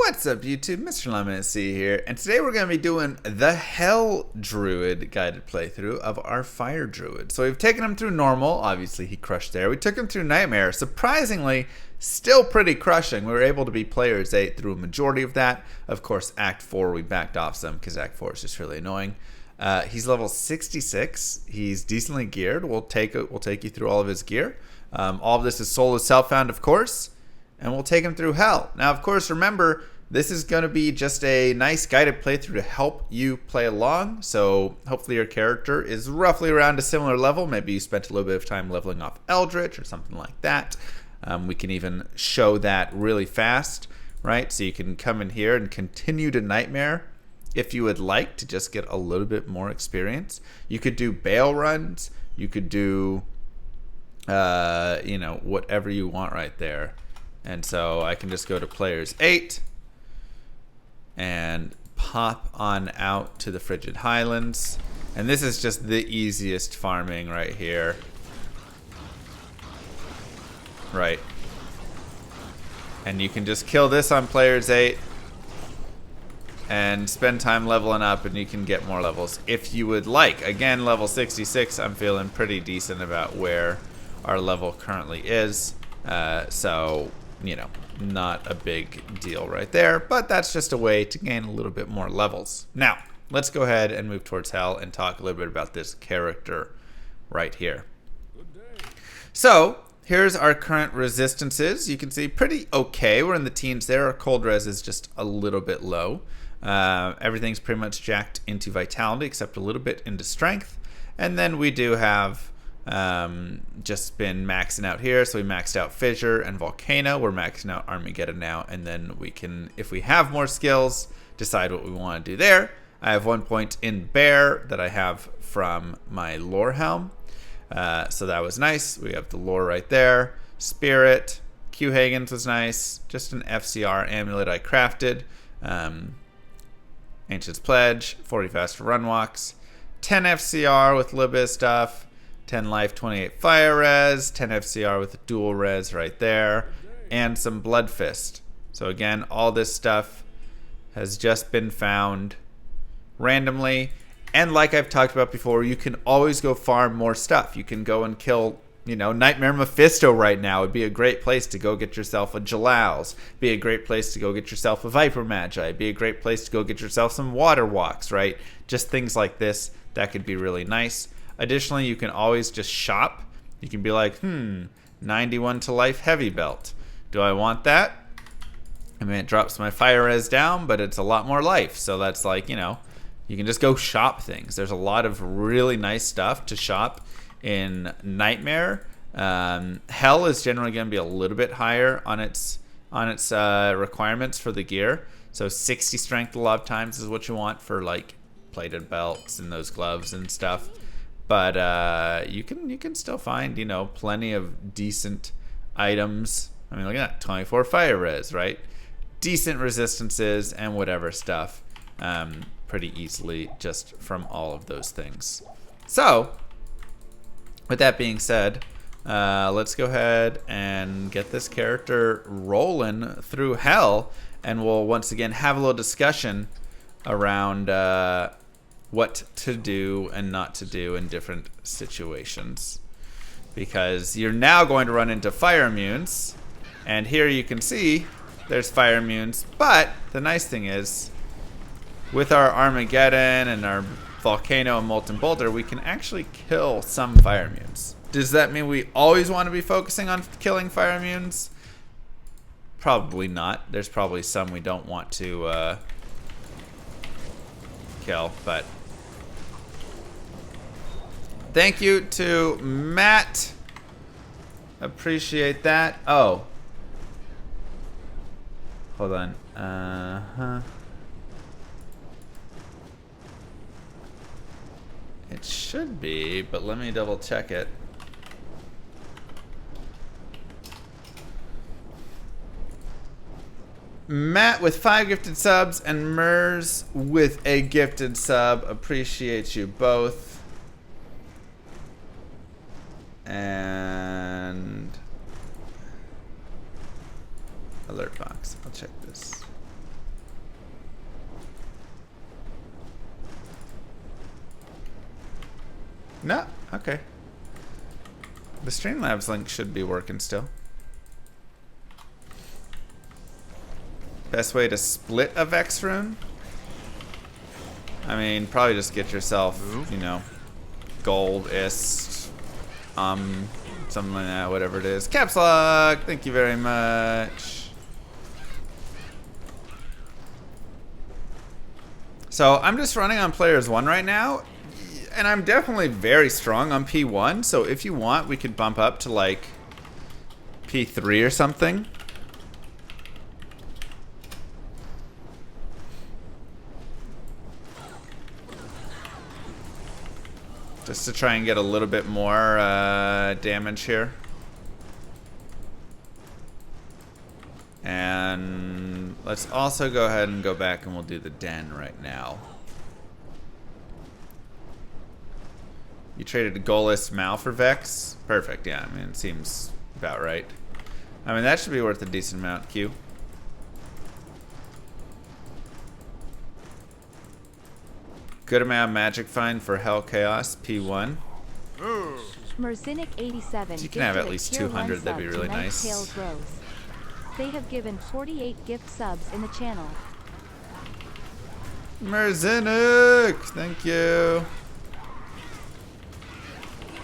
What's up YouTube, Mr. Lemoncy here, and today we're going to be doing the Hell Druid guided playthrough of our Fire Druid. So we've taken him through normal, obviously he crushed there. We took him through Nightmare, surprisingly, still pretty crushing. We were able to be players 8 through a majority of that. Of course, Act 4 we backed off some because Act 4 is just really annoying. He's level 66, he's decently geared. We'll take you through all of his gear. All of this is soulless self-found, of course. And we'll take him through Hell. Now, of course, remember, this is going to be just a nice guided playthrough to help you play along. So hopefully your character is roughly around a similar level. Maybe you spent a little bit of time leveling off Eldritch or something like that. We can even show that really fast, right? So you can come in here and continue to Nightmare if you would like to just get a little bit more experience. You could do Baal runs. You could do, whatever you want right there. And so I can just go to players 8 and pop on out to the Frigid Highlands. And this is just the easiest farming right here. Right. And you can just kill this on players 8 and spend time leveling up, and you can get more levels if you would like. Again, level 66, I'm feeling pretty decent about where our level currently is. So, you know, not a big deal right there, but that's just a way to gain a little bit more levels. Now, let's go ahead and move towards Hell and talk a little bit about this character right here. So, here's our current resistances. You can see pretty okay. We're in the teens there. Our cold res is just a little bit low. Everything's pretty much jacked into vitality except a little bit into strength. And then we do have just been maxing out here. So we maxed out Fissure and Volcano. We're maxing out Armageddon now, and then we can, if we have more skills, decide what we want to do there. I have 1 point in Bear that I have from my Lore Helm, so that was nice. We have the Lore right there. Spirit, Q Hagen's was nice. Just an FCR amulet I crafted. Ancient's Pledge, 40 faster run walks, 10 FCR with a little bit of stuff. 10 life, 28 fire res, 10 FCR with a dual res right there, and some Blood Fist. So again, all this stuff has just been found randomly. And like I've talked about before, you can always go farm more stuff. You can go and kill, Nightmare Mephisto right now. Would be a great place to go get yourself a Jalal's. Be a great place to go get yourself a Viper Magi. Be a great place to go get yourself some Water Walks, right? Just things like this. That could be really nice. Additionally, you can always just shop. You can be like, 91 to life heavy belt. Do I want that? I mean, it drops my fire res down, but it's a lot more life. So that's like, you can just go shop things. There's a lot of really nice stuff to shop in Nightmare. Hell is generally going to be a little bit higher on its requirements for the gear. So 60 strength a lot of times is what you want for like plated belts and those gloves and stuff. But you can still find, plenty of decent items. I mean, look at that, 24 fire res, right? Decent resistances and whatever stuff pretty easily just from all of those things. So, with that being said, let's go ahead and get this character rolling through Hell, and we'll once again have a little discussion around what to do and not to do in different situations, because you're now going to run into fire immunes, and here you can see there's fire immunes. But the nice thing is, with our Armageddon and our Volcano and Molten Boulder, we can actually kill some fire immunes. Does that mean we always want to be focusing on killing fire immunes? Probably not. There's probably some we don't want to kill, but thank you to Matt. Appreciate that. Oh. Hold on. It should be, but let me double check it. Matt with 5 gifted subs and Mers with a gifted sub. Appreciate you both. And alert box. I'll check this. No? Okay. The Streamlabs link should be working still. Best way to split a Vex rune? I mean, probably just get yourself, you know, gold-ist, something like that, whatever it is. Caps Lock, thank you very much. So I'm just running on players 1 right now, and I'm definitely very strong on P1, so if you want, we could bump up to like P3 or something. Just to try and get a little bit more damage here. And let's also go ahead and go back and we'll do the den right now. You traded a goalless Mal for Vex? Perfect, yeah, I mean, it seems about right. I mean, that should be worth a decent amount, Q. Good amount of magic find for Hell Chaos, P1. Merzinic 87. You can have at least 200, that'd be really nice. They have given 48 gift subs in the channel. Merzinic, thank you.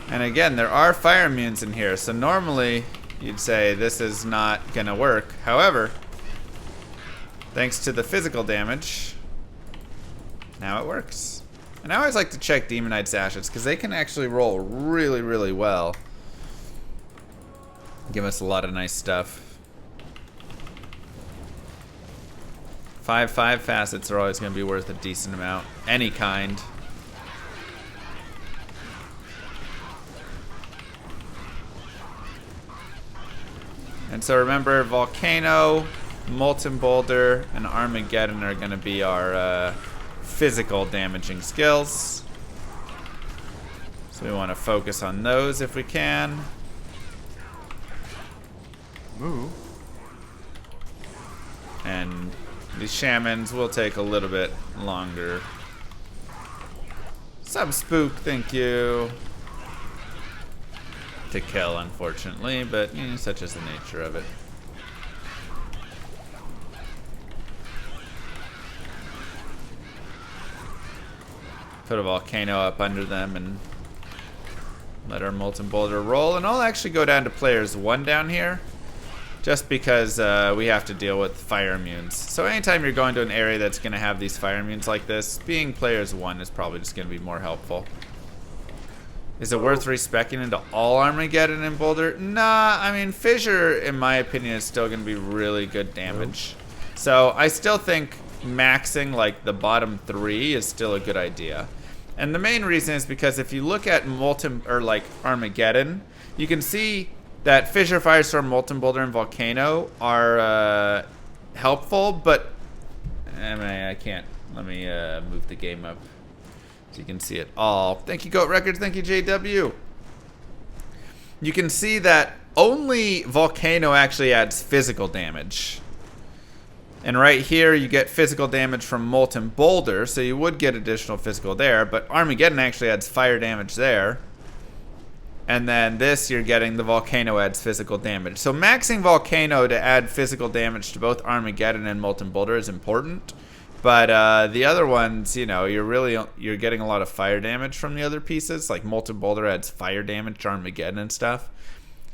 And again, there are fire immunes in here, so normally you'd say this is not gonna work. However, thanks to the physical damage, now it works. And I always like to check Demonite Sashes because they can actually roll really, really well. Give us a lot of nice stuff. 5/5 facets are always going to be worth a decent amount. Any kind. And so remember, Volcano, Molten Boulder, and Armageddon are going to be our physical damaging skills. So we want to focus on those if we can. Move. And these shamans will take a little bit longer. Sub spook, thank you. To kill, unfortunately, but you know, such is the nature of it. Put a volcano up under them and let our Molten Boulder roll. And I'll actually go down to players 1 down here, just because we have to deal with fire immunes. So anytime you're going to an area that's going to have these fire immunes like this, being players 1 is probably just going to be more helpful. Is it worth respecing into all Armageddon and Boulder? Nah, I mean, Fissure, in my opinion, is still going to be really good damage. So I still think maxing like the bottom 3 is still a good idea. And the main reason is because if you look at Molten, or like Armageddon, you can see that Fissure, Firestorm, Molten Boulder, and Volcano are helpful, but I mean, I can't. Let me move the game up so you can see it all. Thank you, Goat Records. Thank you, JW. You can see that only Volcano actually adds physical damage. And right here, you get physical damage from Molten Boulder, so you would get additional physical there, but Armageddon actually adds fire damage there. And then this, you're getting the Volcano adds physical damage. So maxing Volcano to add physical damage to both Armageddon and Molten Boulder is important. But the other ones, you know, you're getting a lot of fire damage from the other pieces. Like Molten Boulder adds fire damage to Armageddon and stuff.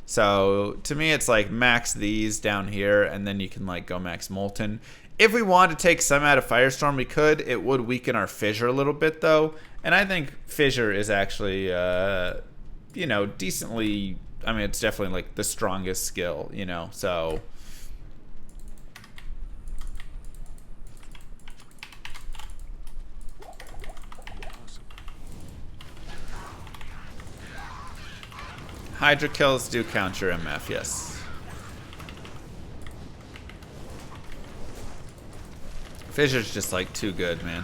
So to me, it's like max these down here, and then you can like go max Molten. If we want to take some out of Firestorm, we could. It would weaken our Fissure a little bit, though. And I think Fissure is actually, you know, decently. I mean, it's definitely like the strongest skill, you know. So. Hydra kills do count your MF, yes. Fissure's just like too good, man.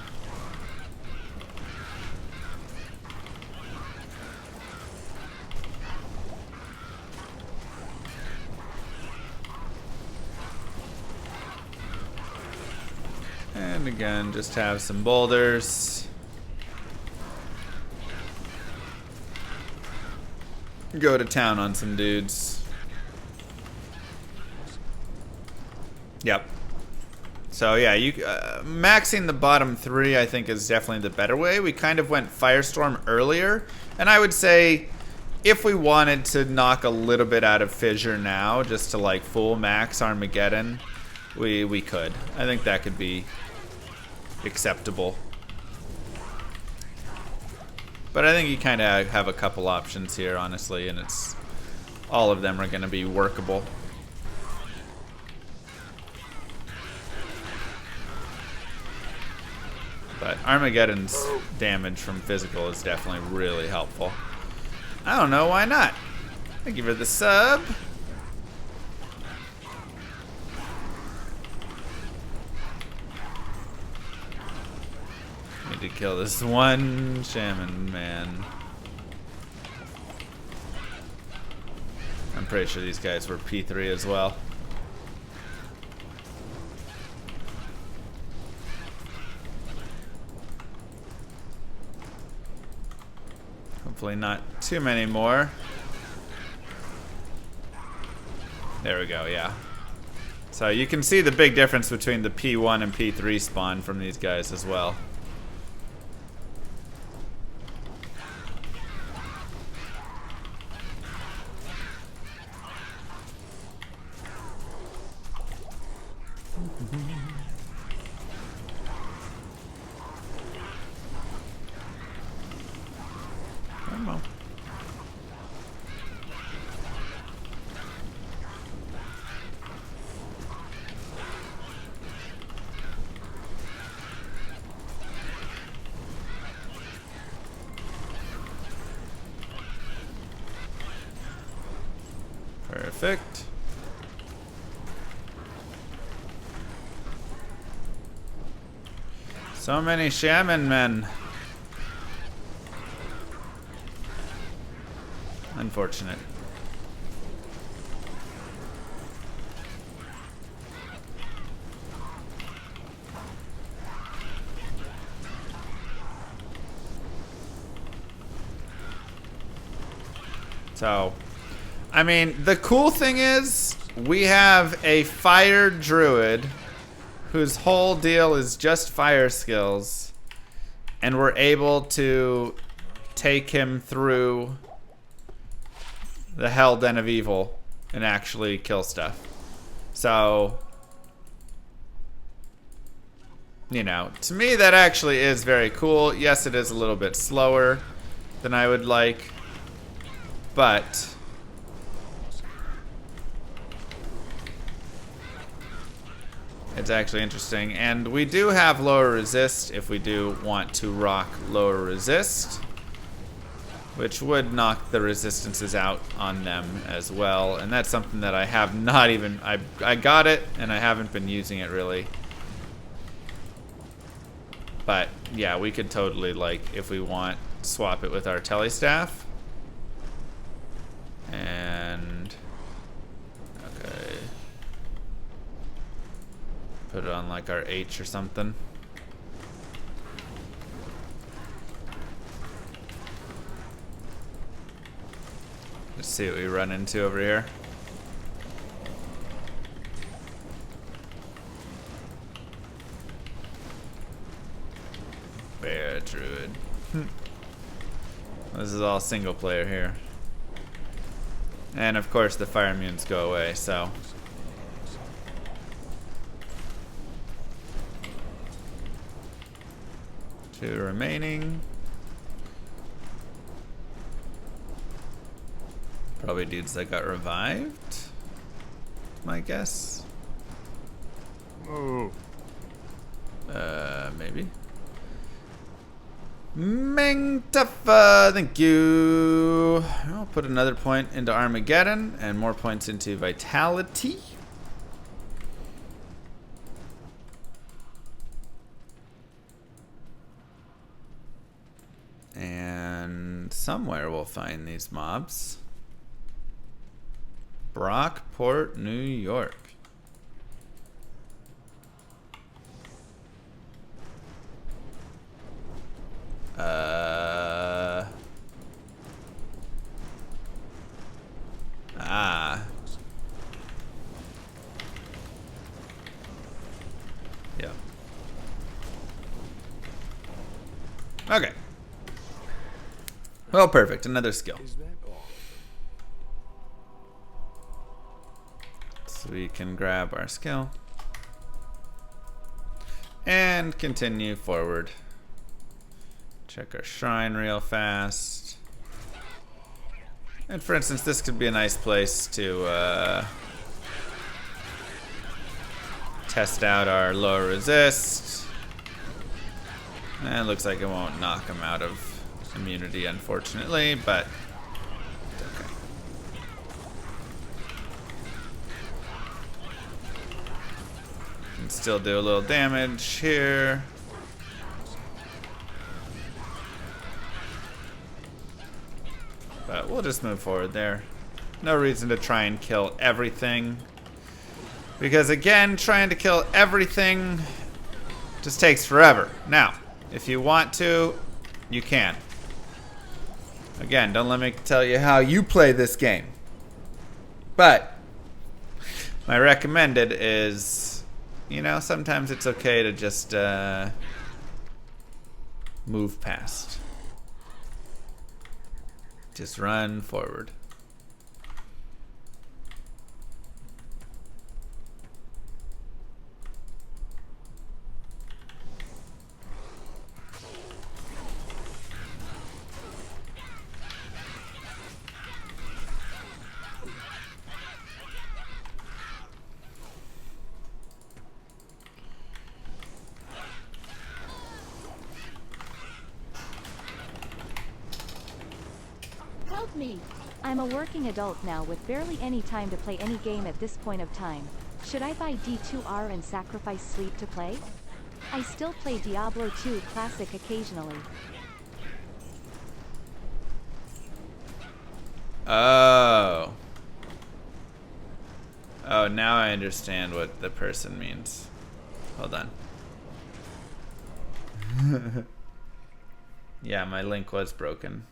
And again, just have some boulders. go to town on some dudes. Yep. So yeah, you maxing the bottom 3 I think is definitely the better way. We kind of went Firestorm earlier, and I would say if we wanted to knock a little bit out of Fissure now, just to like full max Armageddon, we could. I think that could be acceptable. But I think you kind of have a couple options here, honestly, and it's all of them are going to be workable. But Armageddon's damage from physical is definitely really helpful. I don't know, why not? Thank you for the sub. Need to kill this one shaman man. I'm pretty sure these guys were P3 as well. Hopefully not too many more. There we go, yeah. So you can see the big difference between the P1 and P3 spawn from these guys as well. Come on. Perfect. So many shaman men. Unfortunate. So, I mean, the cool thing is we have a fire druid whose whole deal is just fire skills, and we're able to take him through the Hell Den of Evil and actually kill stuff. So, you know, to me that actually is very cool. Yes, it is a little bit slower than I would like, but it's actually interesting. And we do have lower resist if we do want to rock lower resist, which would knock the resistances out on them as well. And that's something that I have not even... I got it, and I haven't been using it really. But, yeah, we could totally, like, if we want, swap it with our telestaff. And... okay. Put it on, like, our H or something. Let's see what we run into over here. Bear Druid. This is all single player here. And of course the fire immunes go away, so. Two remaining. Probably dudes that got revived, my guess. Oh. Maybe. Mengtafa, thank you. I'll put another point into Armageddon and more points into Vitality. And somewhere we'll find these mobs. Brockport, New York. Okay. Well, perfect. Another skill. Is that all? So we can grab our skill. And continue forward. Check our shrine real fast. And for instance, this could be a nice place to test out our low resist. And it looks like it won't knock him out of immunity, unfortunately, but it's okay. Can still do a little damage here. But we'll just move forward there. No reason to try and kill everything. Because again, trying to kill everything just takes forever. Now, if you want to, you can. Again, don't let me tell you how you play this game. But my recommended is, you know, sometimes it's okay to just move past. Just run forward. Help me! I'm a working adult now with barely any time to play any game at this point of time. Should I buy D2R and sacrifice sleep to play? I still play Diablo 2 Classic occasionally. Oh. Oh, now I understand what the person means. Hold on. Yeah, my link was broken.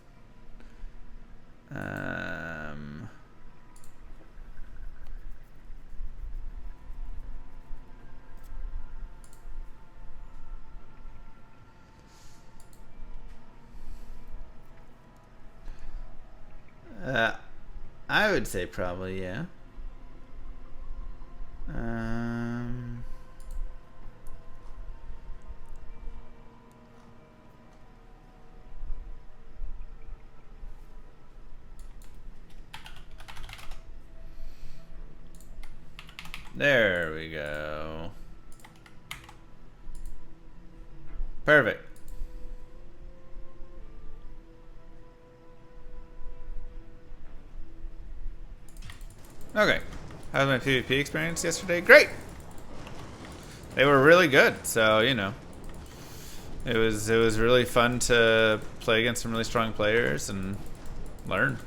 I would say probably, yeah. There we go. Perfect. Okay. How was my PvP experience yesterday? Great! They were really good, so, you know. It was really fun to play against some really strong players and learn.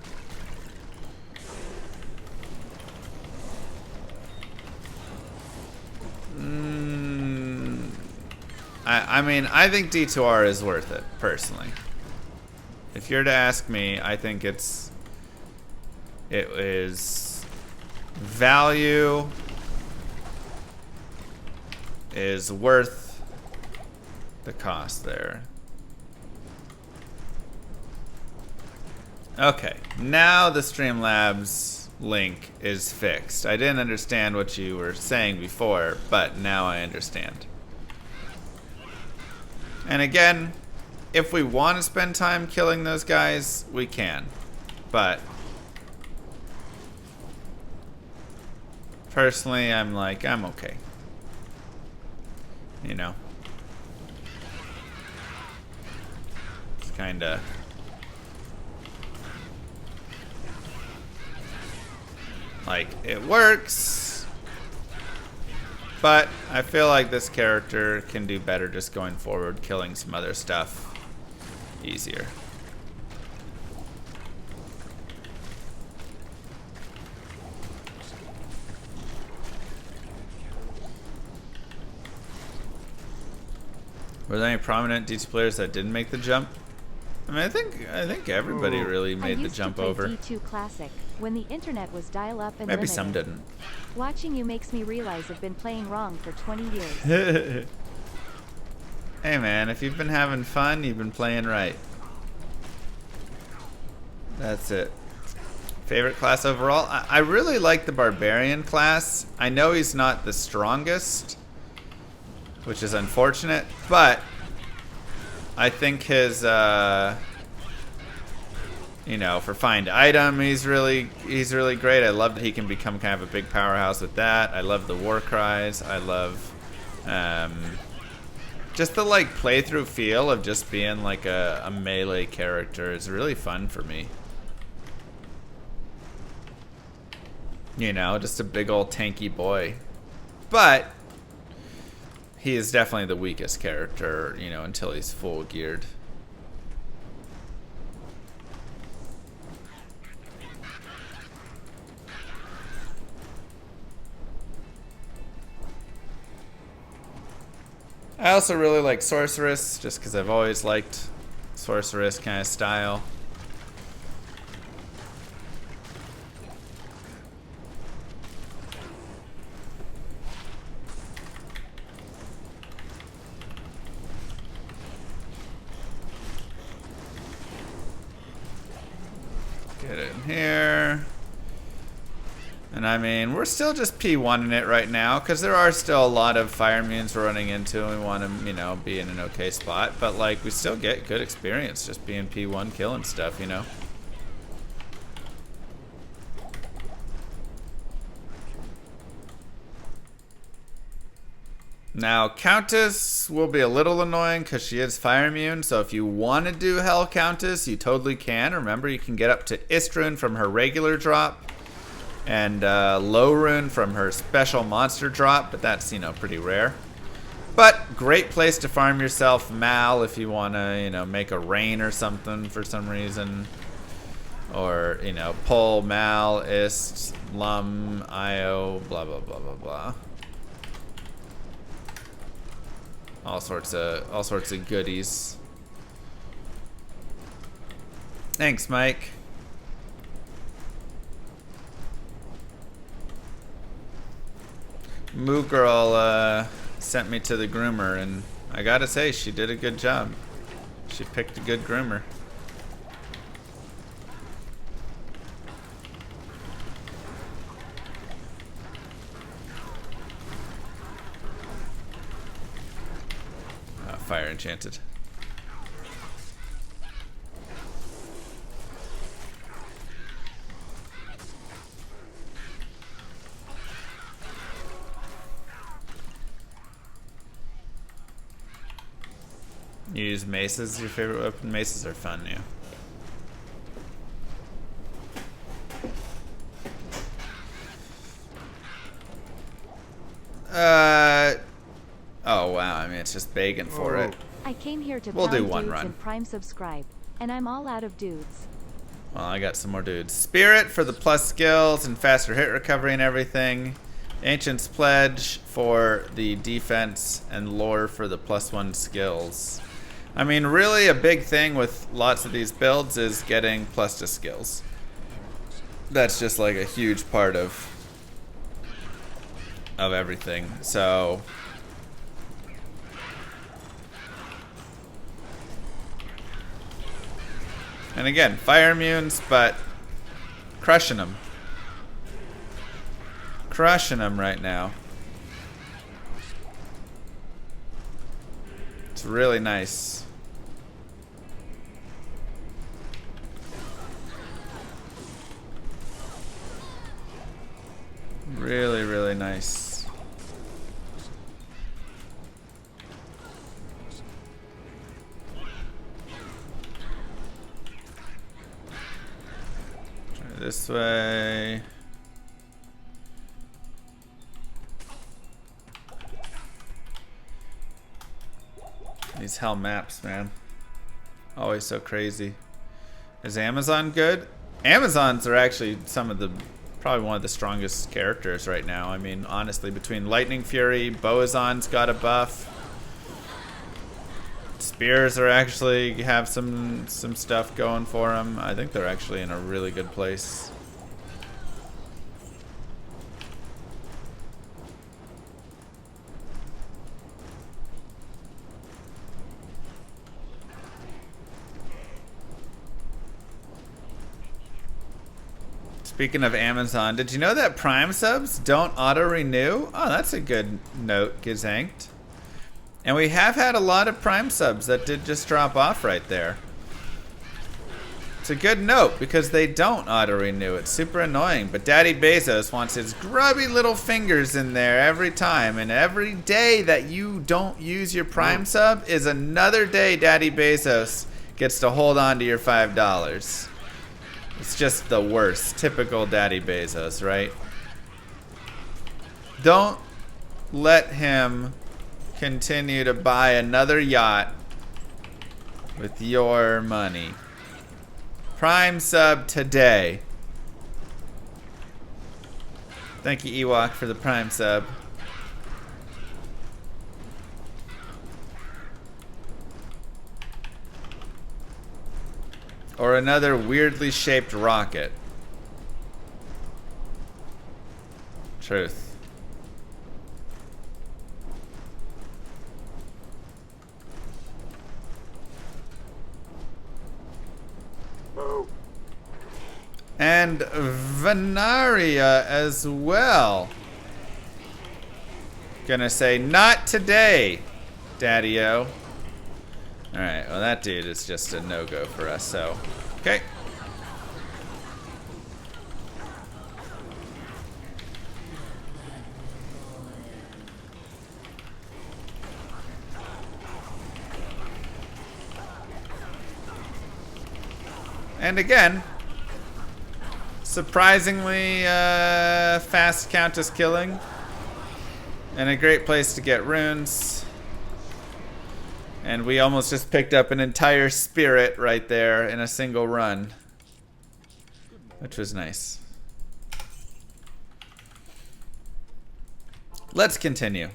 I mean, I think D2R is worth it, personally. If you're to ask me, I think it is value is worth the cost there. Okay, now the Streamlabs link is fixed. I didn't understand what you were saying before, but now I understand. And again, if we want to spend time killing those guys, we can. But personally, I'm okay. You know. It's kinda like it works. But I feel like this character can do better just going forward, killing some other stuff easier. Were there any prominent D2 players that didn't make the jump? I mean, I think everybody really made the jump over. I used to play D2 Classic when the internet was dial-up and Maybe limited. some didn't. Watching you makes me realize I've been playing wrong for 20 years. Hey man, if you've been having fun, you've been playing right. That's it. Favorite class overall? I really like the Barbarian class. I know he's not the strongest, which is unfortunate, but I think his, you know, for find item, he's really great. I love that he can become kind of a big powerhouse with that. I love the war cries. I love just the like playthrough feel of just being like a melee character is really fun for me. You know, just a big old tanky boy. But he is definitely the weakest character, you know, until he's full geared. I also really like Sorceress, just because I've always liked Sorceress kind of style. Get in here. And I mean, we're still just P1 in it right now, because there are still a lot of fire immunes we're running into, and we want to, you know, be in an okay spot. But, like, we still get good experience just being P1 killing stuff, you know? Now, Countess will be a little annoying because she is fire immune, so if you want to do Hell Countess, you totally can. Remember, you can get up to Istrun from her regular drop, and low rune from her special monster drop, but that's, you know, pretty rare. But great place to farm yourself Mal if you want to, you know, make a rain or something for some reason. Or, you know, pull Mal, Ist, Lum, Io, blah, blah, blah, blah, blah. All sorts of goodies. Thanks, Mike. Moo Girl sent me to the groomer, and I gotta say, she did a good job. She picked a good groomer. Fire enchanted. You use maces, your favorite weapon? Maces are fun, yeah. Oh wow, I mean it's just begging for it. I came here to we'll do pound one dudes run. and prime subscribe, and I'm all out of dudes. Well, I got some more dudes. Spirit for the plus skills and faster hit recovery and everything. Ancient's Pledge for the defense, and Lore for the +1 skills. I mean, really a big thing with lots of these builds is getting plus to skills. That's just like a huge part of everything. So and again, fire immunes, but crushing them. Crushing them right now. It's really nice. Really, really nice. Try this way. These hell maps, man. Always so crazy. Is Amazon good? Amazons are actually some of the, probably one of the strongest characters right now. I mean, honestly, between Lightning Fury, Boazon's got a buff. Spears are actually have some stuff going for them. I think they're actually in a really good place. Speaking of Amazon, did you know that Prime subs don't auto-renew? Oh, that's a good note, Gazanked. And we have had a lot of Prime subs that did just drop off right there. It's a good note because they don't auto-renew. It's super annoying. But Daddy Bezos wants his grubby little fingers in there every time. And every day that you don't use your Prime sub is another day Daddy Bezos gets to hold on to your $5. It's just the worst. Typical Daddy Bezos, right? Don't let him continue to buy another yacht with your money. Prime sub today. Thank you, Ewok, for the Prime sub. Or another weirdly shaped rocket. Truth. And Venaria as well. Gonna say, not today, Daddy-o. Alright, well that dude is just a no-go for us, so. Okay. And again, surprisingly fast countess killing. And a great place to get runes. And we almost just picked up an entire spirit right there in a single run. Which was nice. Let's continue.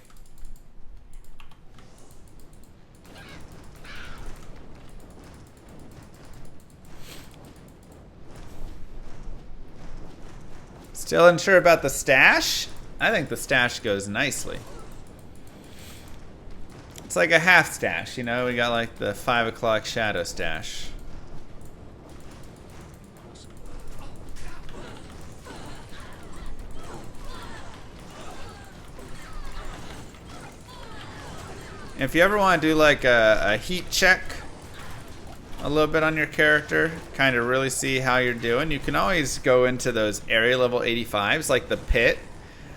Still unsure about the stash? I think the stash goes nicely. It's like a half stash, you know? We got like the 5 o'clock shadow stash. If you ever want to do like a heat check a little bit on your character, kind of really see how you're doing, you can always go into those area level 85s like the pit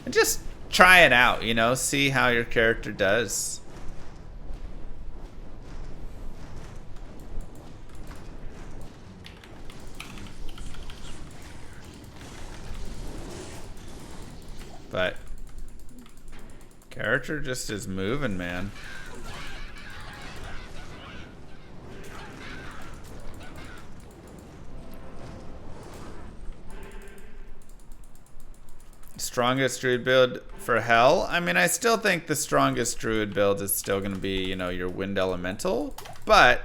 and just try it out, you know? See how your character does. But character just is moving, man. Strongest druid build for hell? I mean, I still think the strongest druid build is still going to be, you know, your wind elemental. But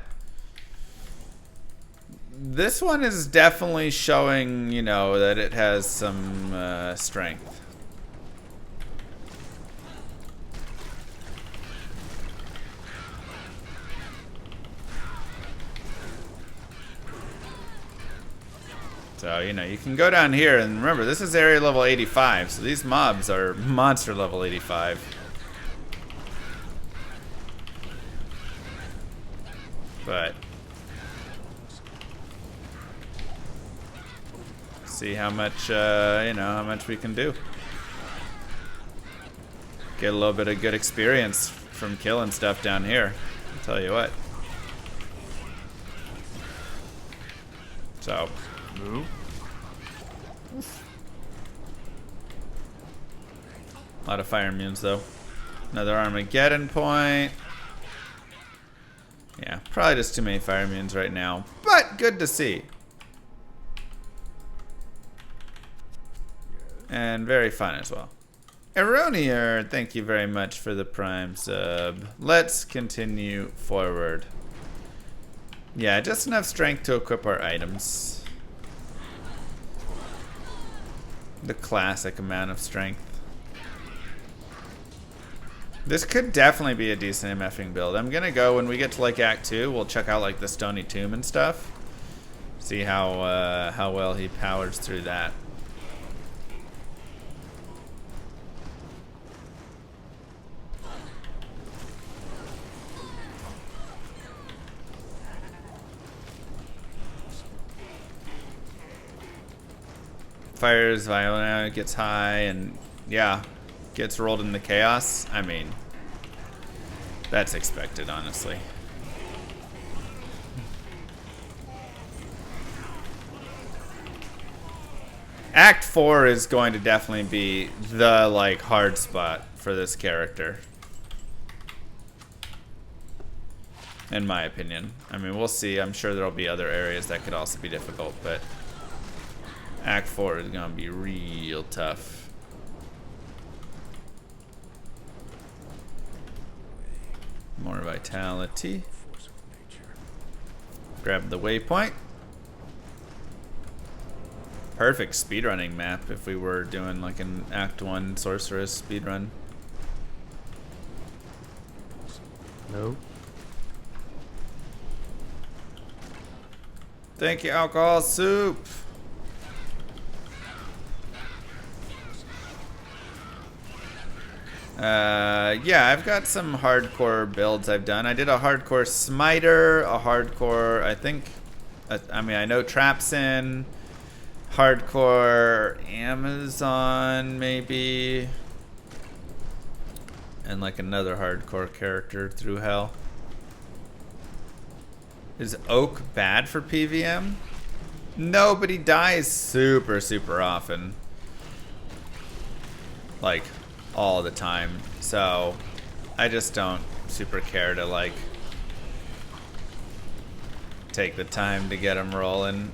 this one is definitely showing, you know, that it has some strength. So, you know, you can go down here, and remember, this is area level 85, so these mobs are monster level 85. But see how much, you know, how much we can do. Get a little bit of good experience from killing stuff down here, I'll tell you what. So, Move. a lot of fire immunes though. Another Armageddon point. Yeah, probably just too many fire immunes right now, but good to see. And very fun as well. Eronier, thank you very much for the Prime sub. Let's continue forward. Yeah, just enough strength to equip our items. The classic amount of strength. This could definitely be a decent MFing build. I'm gonna go, when we get to like Act 2, we'll check out like the Stony Tomb and stuff. See how well he powers through that. Fires violent, gets high, and yeah, gets rolled into chaos. I mean, that's expected, honestly. Act 4 is going to definitely be the, like, hard spot for this character. In my opinion. I mean, we'll see. I'm sure there'll be other areas that could also be difficult, but Act 4 is going to be real tough. More vitality. Grab the waypoint. Perfect speedrunning map if we were doing like an Act 1 sorceress speedrun. No. Thank you, alcohol soup. Yeah, I've got some hardcore builds I've done. I did a hardcore smiter, a hardcore, I mean, I know traps in. Hardcore Amazon, maybe. And like another hardcore character through hell. Is Oak bad for PVM? No, but he dies super, super often. Like, all the time. So, I just don't super care to, like, take the time to get him rolling.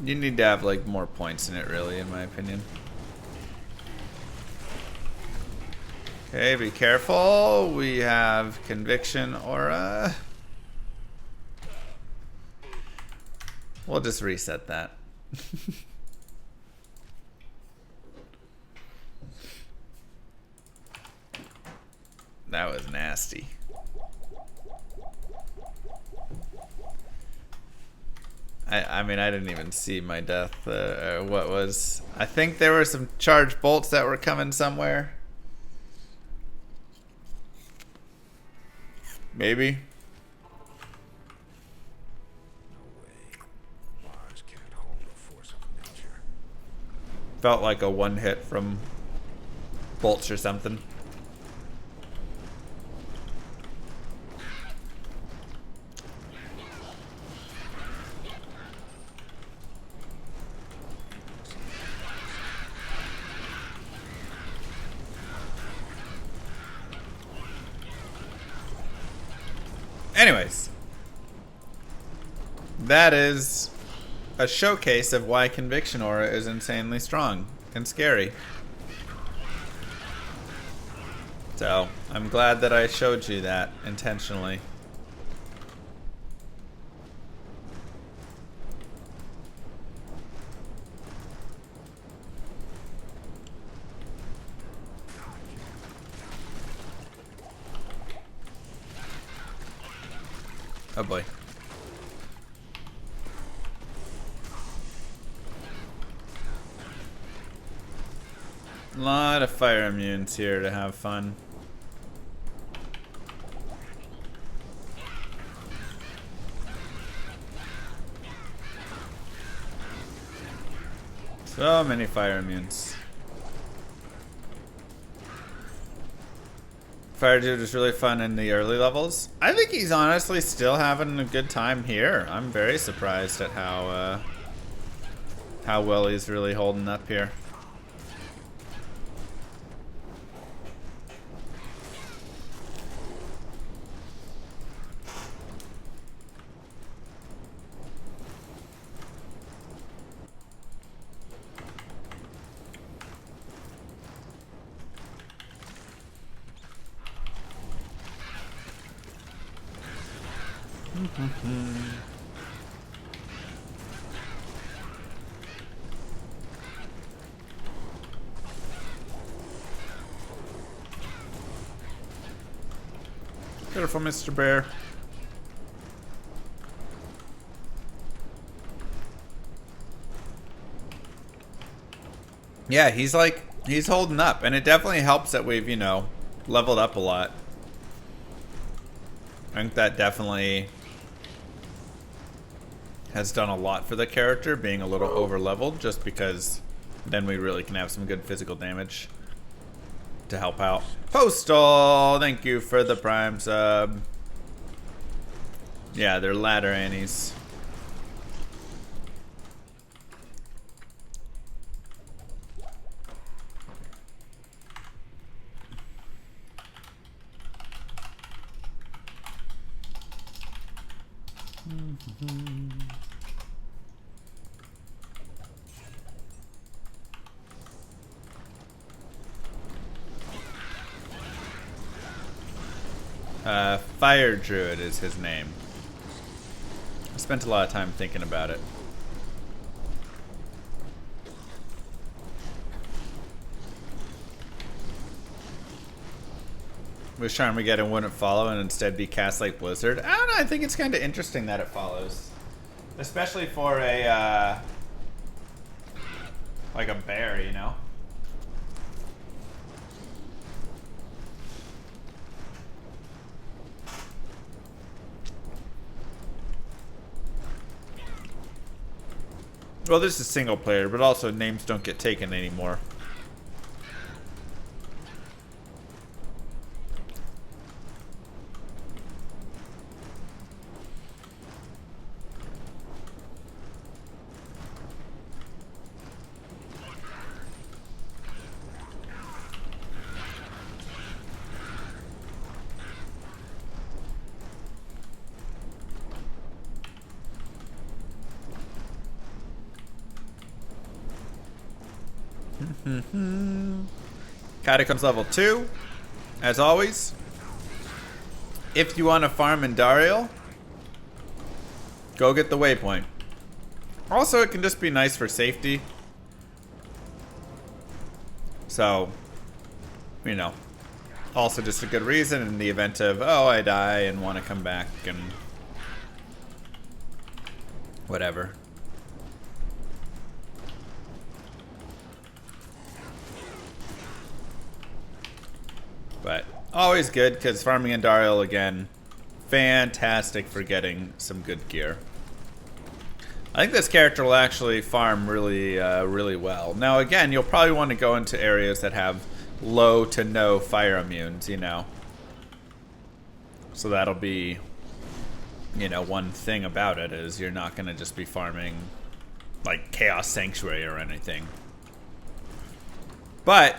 You need to have like more points in it, really, in my opinion. Okay, be careful. We have Conviction Aura. We'll just reset that. That was nasty. I mean, I didn't even see my death. What was... I think there were some charged bolts that were coming somewhere. Maybe. Felt like a one hit from bolts or something. Anyways, that is a showcase of why Conviction Aura is insanely strong and scary. So, I'm glad that I showed you that intentionally. Oh boy. A lot of fire immunes here to have fun. So many fire immunes. Fire Dude was really fun in the early levels. I think he's honestly still having a good time here. I'm very surprised at how well he's really holding up here. Careful, Mr. Bear. Yeah, he's holding up, and it definitely helps that we've, you know, leveled up a lot. I think that definitely has done a lot for the character, being a little over leveled, just because then we really can have some good physical damage to help out. Postal, thank you for the prime sub. Yeah, they're ladder annies. Fire Druid is his name. I spent a lot of time thinking about it. Wish Armageddon wouldn't follow and instead be cast like Blizzard. I don't know, I think it's kind of interesting that it follows. Especially for a, like a bear, you know? Well, this is single player, but also names don't get taken anymore. Catacombs level 2, as always. If you want to farm in Duriel, go get the waypoint. Also, it can just be nice for safety. So, you know, also just a good reason in the event of, oh, I die and want to come back and whatever. But always good, because farming in Duriel, again, fantastic for getting some good gear. I think this character will actually farm really, really well. Now, again, you'll probably want to go into areas that have low to no fire immunes, you know. So that'll be, you know, one thing about it is you're not going to just be farming like Chaos Sanctuary or anything. But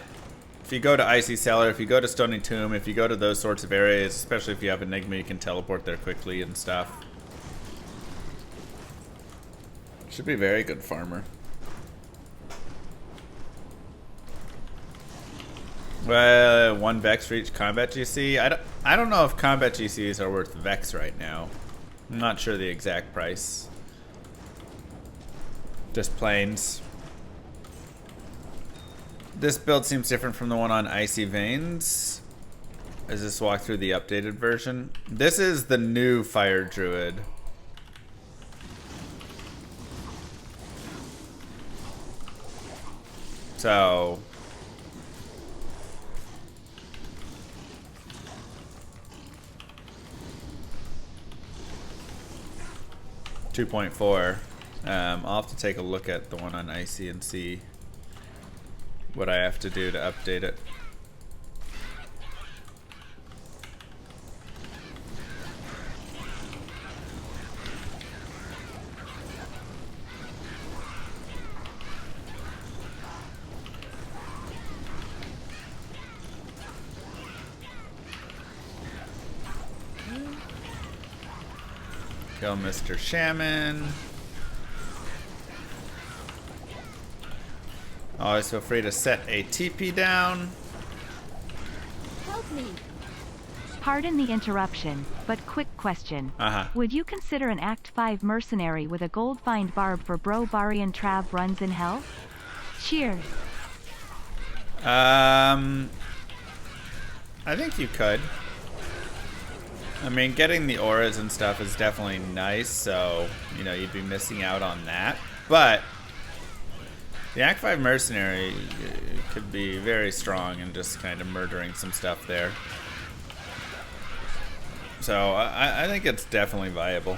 if you go to Icy Cellar, if you go to Stony Tomb, if you go to those sorts of areas, especially if you have Enigma, you can teleport there quickly and stuff. Should be a very good farmer. Well, 1 Vex for each combat GC. I don't know if combat GCs are worth Vex right now. I'm not sure the exact price. Just planes. This build seems different from the one on Icy Veins. Is this walk through the updated version? This is the new Fire Druid. So 2.4. I'll have to take a look at the one on Icy and see what I have to do to update it. Kill Mr. Shaman. Always feel free to set a TP down. Help me. Pardon the interruption, but quick question. Would you consider an Act 5 mercenary with a gold find barb for bro Barian Trav runs in hell? Cheers. I think you could. I mean, getting the auras and stuff is definitely nice, so, you know, you'd be missing out on that. But the Act 5 mercenary could be very strong and just kind of murdering some stuff there. So I think it's definitely viable.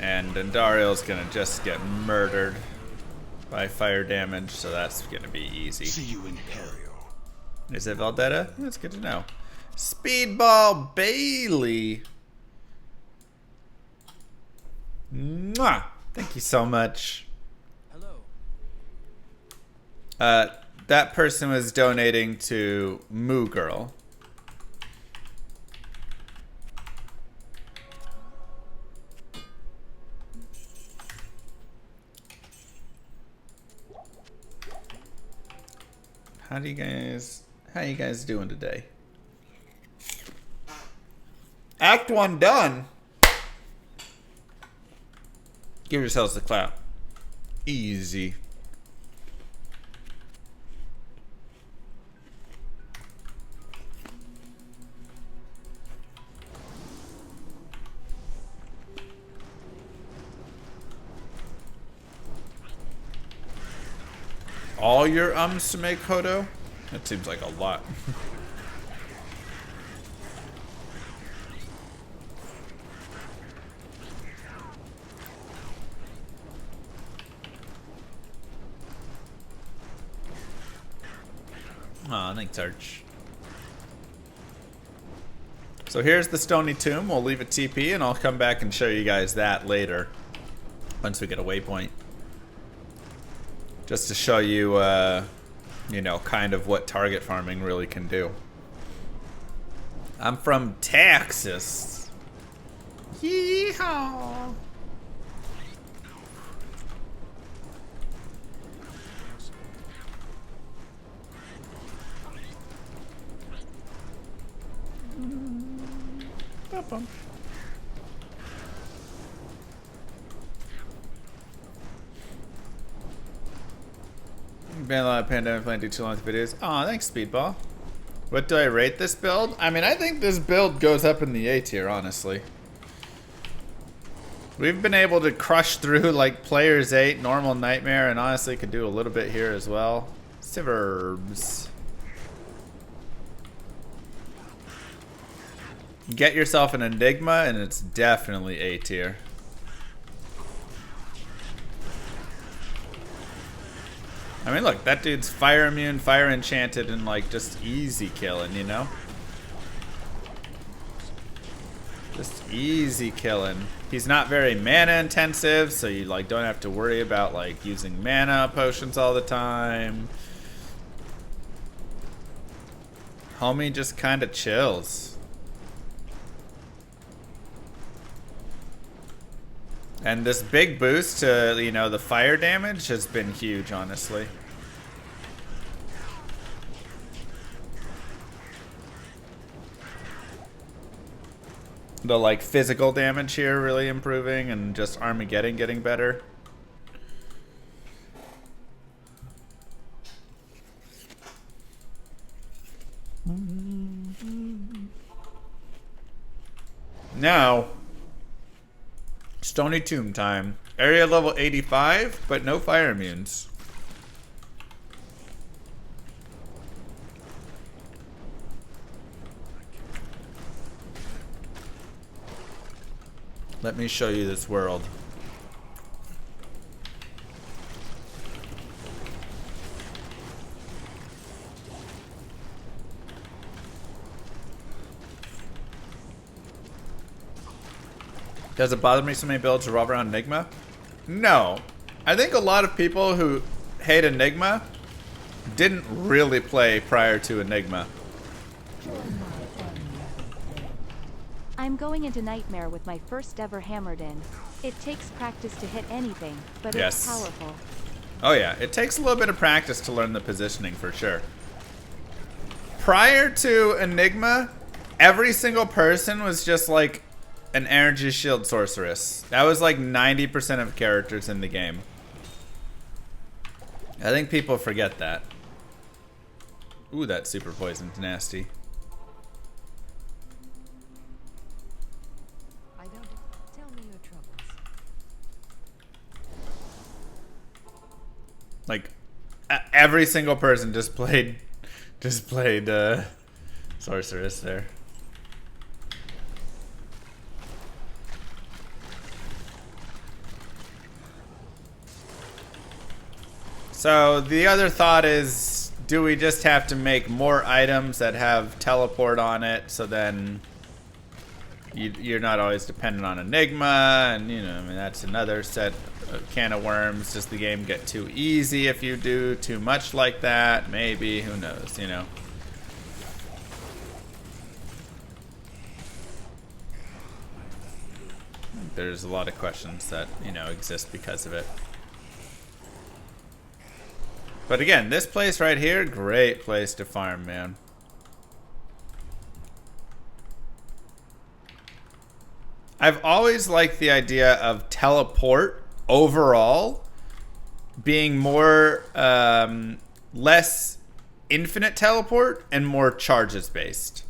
And Duriel's gonna just get murdered by fire damage, so that's gonna be easy. See you in hell. Is it Valdetta? That's good to know. Speedball Bailey. Mwah! Thank you so much. Hello. That person was donating to Moo Girl. How you guys doing today? Act 1 done. Give yourselves a clap. Easy. All your to make Hodo? That seems like a lot. Aw, thanks, Arch. So here's the Stony Tomb. We'll leave a TP, and I'll come back and show you guys that later. Once we get a waypoint. Just to show you, you know, kind of what target farming really can do. I'm from Texas. Yeehaw! Bum. Been a lot of pandemic playing too long with videos. Aw, thanks, Speedball. What do I rate this build? I mean, I think this build goes up in the A tier, honestly. We've been able to crush through like Players 8, Normal Nightmare, and honestly could do a little bit here as well. Sivers. Get yourself an Enigma, and it's definitely A tier. I mean, look, that dude's fire immune, fire enchanted, and like just easy killing, you know? Just easy killing. He's not very mana intensive, so you like don't have to worry about like using mana potions all the time. Homie just kind of chills. And this big boost to, you know, the fire damage has been huge, honestly. The, like, physical damage here really improving and just Armageddon getting better. Now... Stony Tomb time. Area level 85, but no fire immunes. Let me show you this world. Does it bother me so many builds revolve around Enigma? No. I think a lot of people who hate Enigma didn't really play prior to Enigma. I'm going into Nightmare with my first ever Hammered In. It takes practice to hit anything, but Yes. it's powerful. Oh yeah, it takes a little bit of practice to learn the positioning for sure. Prior to Enigma, every single person was just like an energy shield sorceress. That was like 90% of characters in the game. I think people forget that. Ooh, that super poison's nasty. I don't. Tell me your troubles. Like every single person just Just played Sorceress there. So the other thought is, do we just have to make more items that have teleport on it, so then you're not always dependent on Enigma, and I mean that's another can of worms. Does the game get too easy if you do too much like that? Maybe, who knows, There's a lot of questions that, exist because of it. But again, this place right here, great place to farm, man. I've always liked the idea of teleport overall being more, less infinite teleport and more charges based.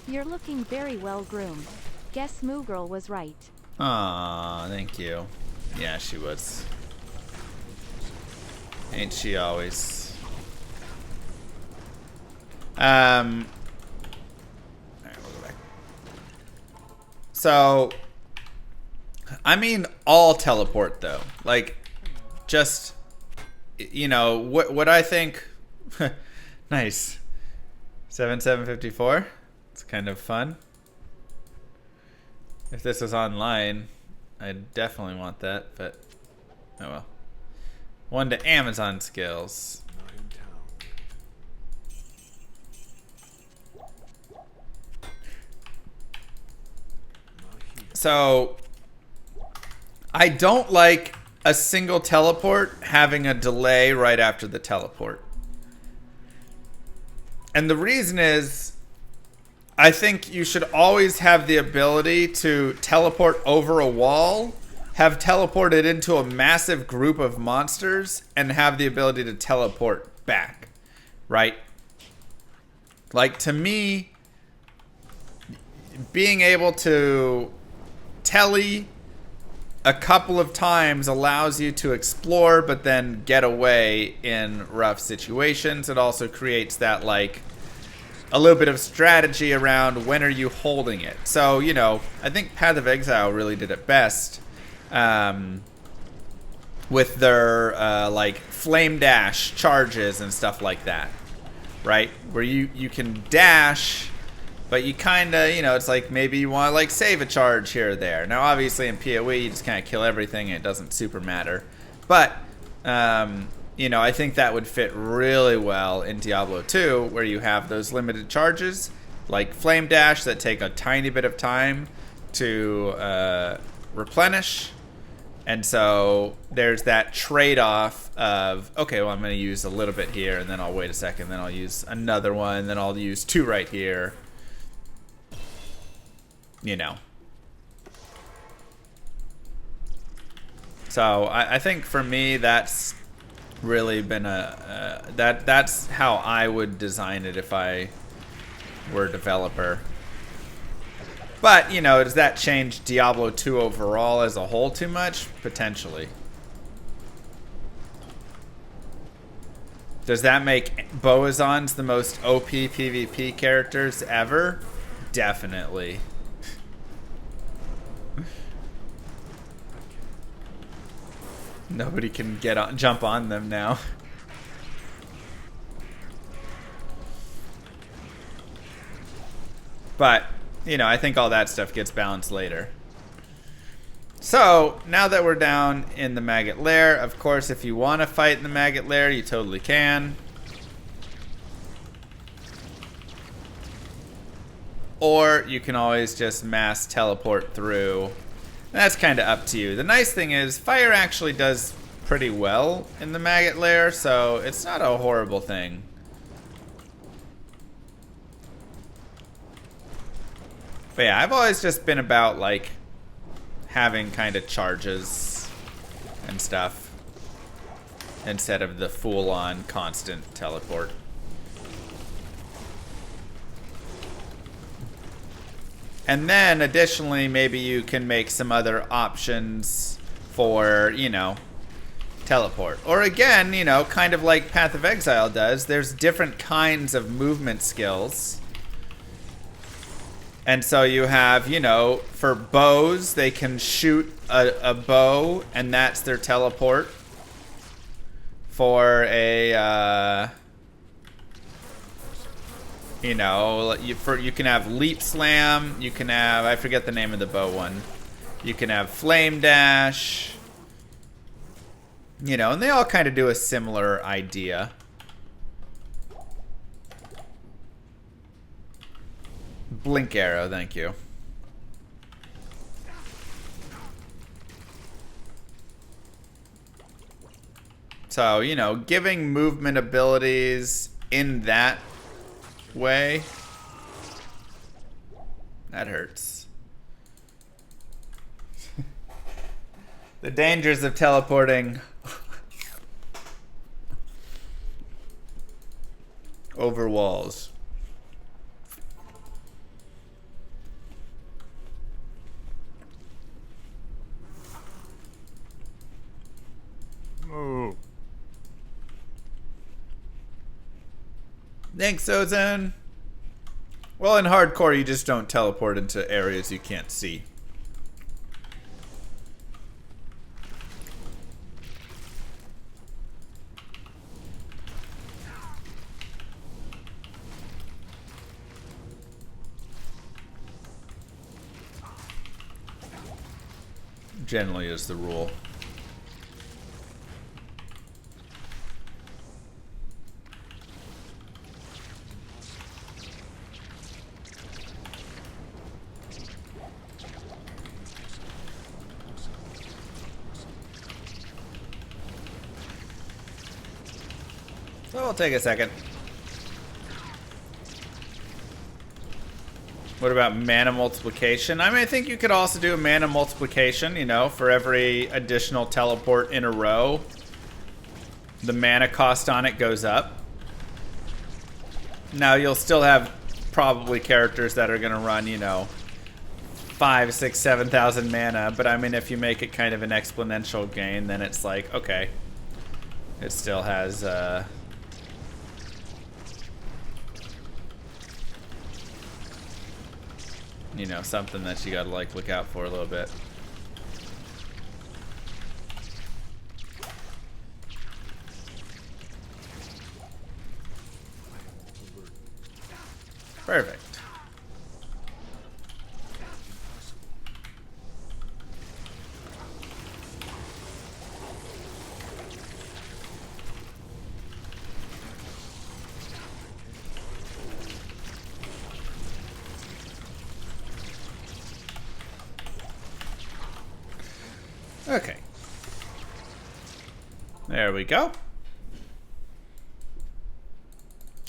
You're looking very well groomed. Guess Moo Girl was right. Aw, thank you. Yeah, she was. Ain't she always? Alright, we'll go back. So, I mean all teleport though. Like, just, what I think. Nice. 7,754. It's kind of fun. If this was online, I'd definitely want that, but oh well. 1 to Amazon skills. So, I don't like a single teleport having a delay right after the teleport. And the reason is, I think you should always have the ability to teleport over a wall, have teleported into a massive group of monsters, and have the ability to teleport back, right? Like, to me, being able to telly a couple of times allows you to explore, but then get away in rough situations. It also creates that, like, a little bit of strategy around when are you holding it. So, I think Path of Exile really did it best. With their like flame dash charges and stuff like that, right? Where you can dash, but you kind of, it's like maybe you want to like save a charge here or there. Now, obviously in PoE, you just kind of kill everything and it doesn't super matter. But, I think that would fit really well in Diablo 2, where you have those limited charges, like flame dash, that take a tiny bit of time to replenish. And so there's that trade-off of, okay, well, I'm going to use a little bit here, and then I'll wait a second, then I'll use another one, and then I'll use 2 right here. So I think for me, that's really been that's how I would design it if I were a developer. But, does that change Diablo 2 overall as a whole too much? Potentially. Does that make Boazons the most OP PvP characters ever? Definitely. Nobody can jump on them now. But, I think all that stuff gets balanced later. So, now that we're down in the Maggot lair, of course, if you want to fight in the Maggot lair, you totally can. Or you can always just mass teleport through. That's kind of up to you. The nice thing is, fire actually does pretty well in the Maggot lair, so it's not a horrible thing. But yeah, I've always just been about, like, having kind of charges and stuff instead of the full-on constant teleport. And then, additionally, maybe you can make some other options for, teleport. Or again, you know, kind of like Path of Exile does, there's different kinds of movement skills. And so you have, you know, for bows, they can shoot a bow, and that's their teleport. For a, you know, you can have Leap Slam, you can have, I forget the name of the bow one. You can have Flame Dash. You know, and they all kind of do a similar idea. Blink Arrow, thank you. So, you know, giving movement abilities in that way, that hurts. The dangers of teleporting over walls. Oh. Thanks, Ozone. Well, in hardcore, you just don't teleport into areas you can't see. Generally is the rule. So it'll take a second. What about mana multiplication? I mean, I think you could also do a mana multiplication, you know, for every additional teleport in a row. The mana cost on it goes up. Now, you'll still have probably characters that are going to run, you know, 5, 6, 7,000 mana. But I mean, if you make it kind of an exponential gain, then it's like, okay. It still has, you know, something that you gotta like look out for a little bit. Perfect. Okay. There we go.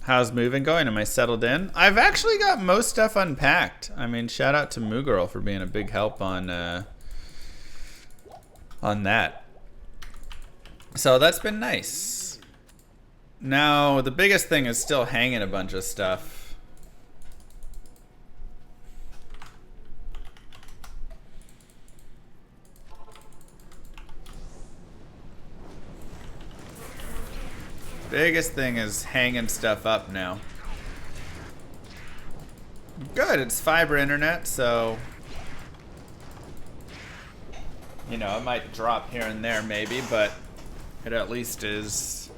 How's moving going? Am I settled in? I've actually got most stuff unpacked. I mean, shout out to Moo Girl for being a big help on that. So that's been nice. Now, the biggest thing is still hanging a bunch of stuff. Biggest thing is hanging stuff up now. Good, it's fiber internet, so you know, it might drop here and there maybe, but it at least is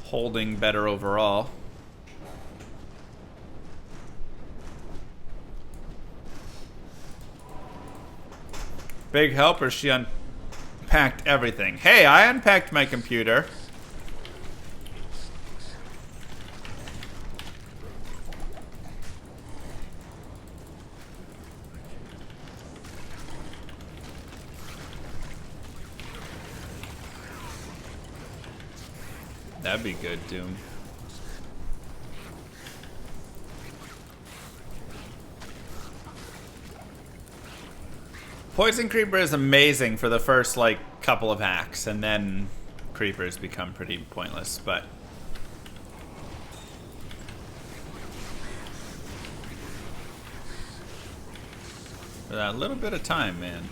holding better overall. Big helper, she unpacked everything. Hey, I unpacked my computer. That'd be good, Doom. Poison Creeper is amazing for the first, like, couple of hacks, and then Creepers become pretty pointless, but... for that little bit of time, man.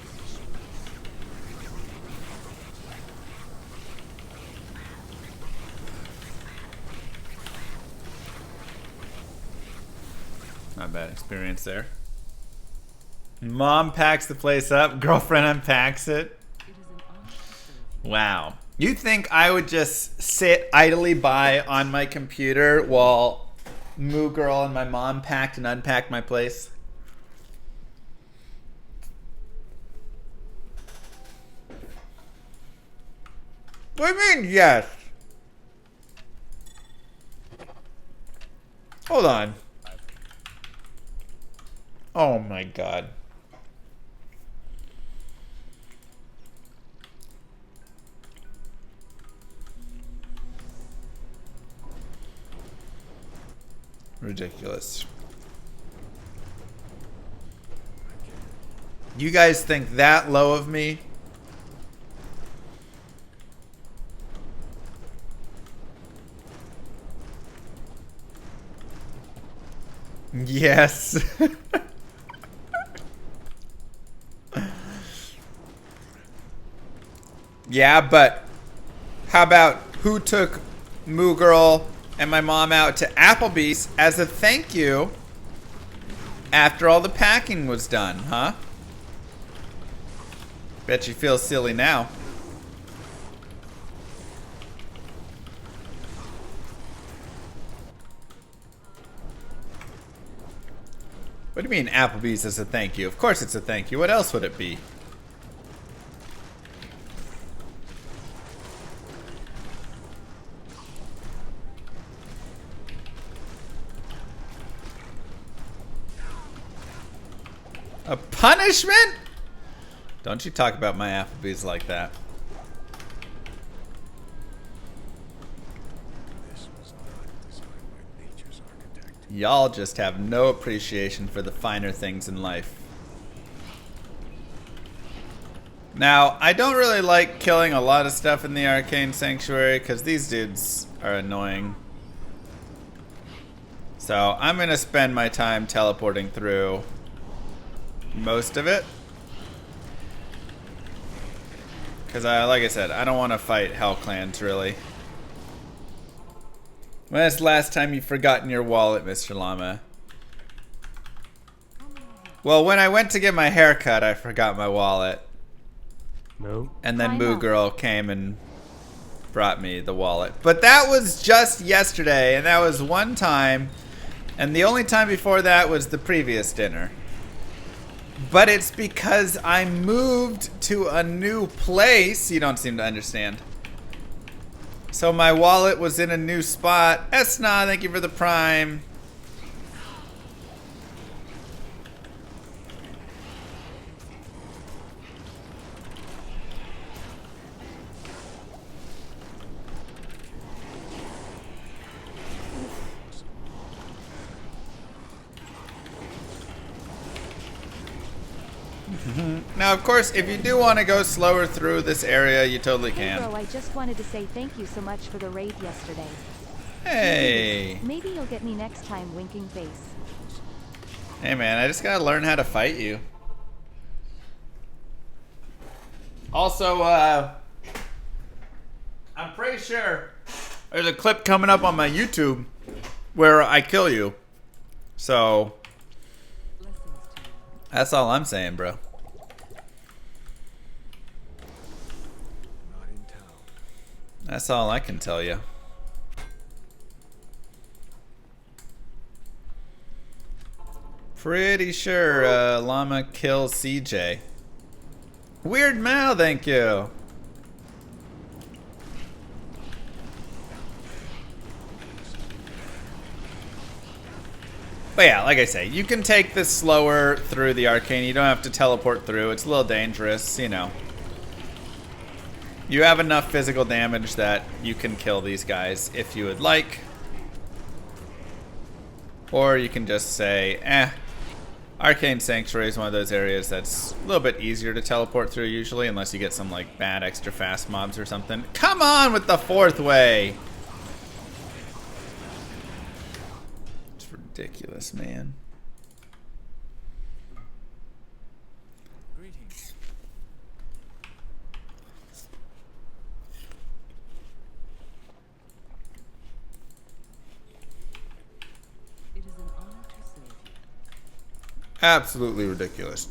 Not a bad experience there. Mom packs the place up. Girlfriend unpacks it. Wow. You think I would just sit idly by on my computer while Moo Girl and my mom packed and unpacked my place? What do you mean, yes? Hold on. Oh my god. Ridiculous. You guys think that low of me? Yes. Yeah, but how about who took Moo Girl and my mom out to Applebee's as a thank you after all the packing was done, huh? Bet you feel silly now. What do you mean Applebee's as a thank you? Of course it's a thank you. What else would it be? A punishment? Don't you talk about my Applebee's like that. Y'all just have no appreciation for the finer things in life. Now, I don't really like killing a lot of stuff in the Arcane Sanctuary because these dudes are annoying. So I'm going to spend my time teleporting through most of it. Because, like I said, I don't want to fight Hell Clans, really. When's the last time you've forgotten your wallet, Mr. Llama? Well, when I went to get my hair cut, I forgot my wallet. No. And then Moo Girl came and brought me the wallet. But that was just yesterday, and that was one time. And the only time before that was the previous dinner. But it's because I moved to a new place. You don't seem to understand. So my wallet was in a new spot. Esna, thank you for the prime. Now, of course, if you do want to go slower through this area, you totally can. Hey bro, I just wanted to say thank you so much for the raid yesterday. Hey. Maybe you'll get me next time, winking face. Hey man, I just gotta learn how to fight you. Also, I'm pretty sure there's a clip coming up on my YouTube where I kill you. So, that's all I'm saying, bro. That's all I can tell you. Pretty sure Llama kills CJ. Weird Mal, thank you. But yeah, like I say, you can take this slower through the Arcane. You don't have to teleport through. It's a little dangerous, you know. You have enough physical damage that you can kill these guys if you would like. Or you can just say, Arcane Sanctuary is one of those areas that's a little bit easier to teleport through usually, unless you get some like bad extra fast mobs or something. Come on with the fourth way! It's ridiculous, man. Absolutely ridiculous.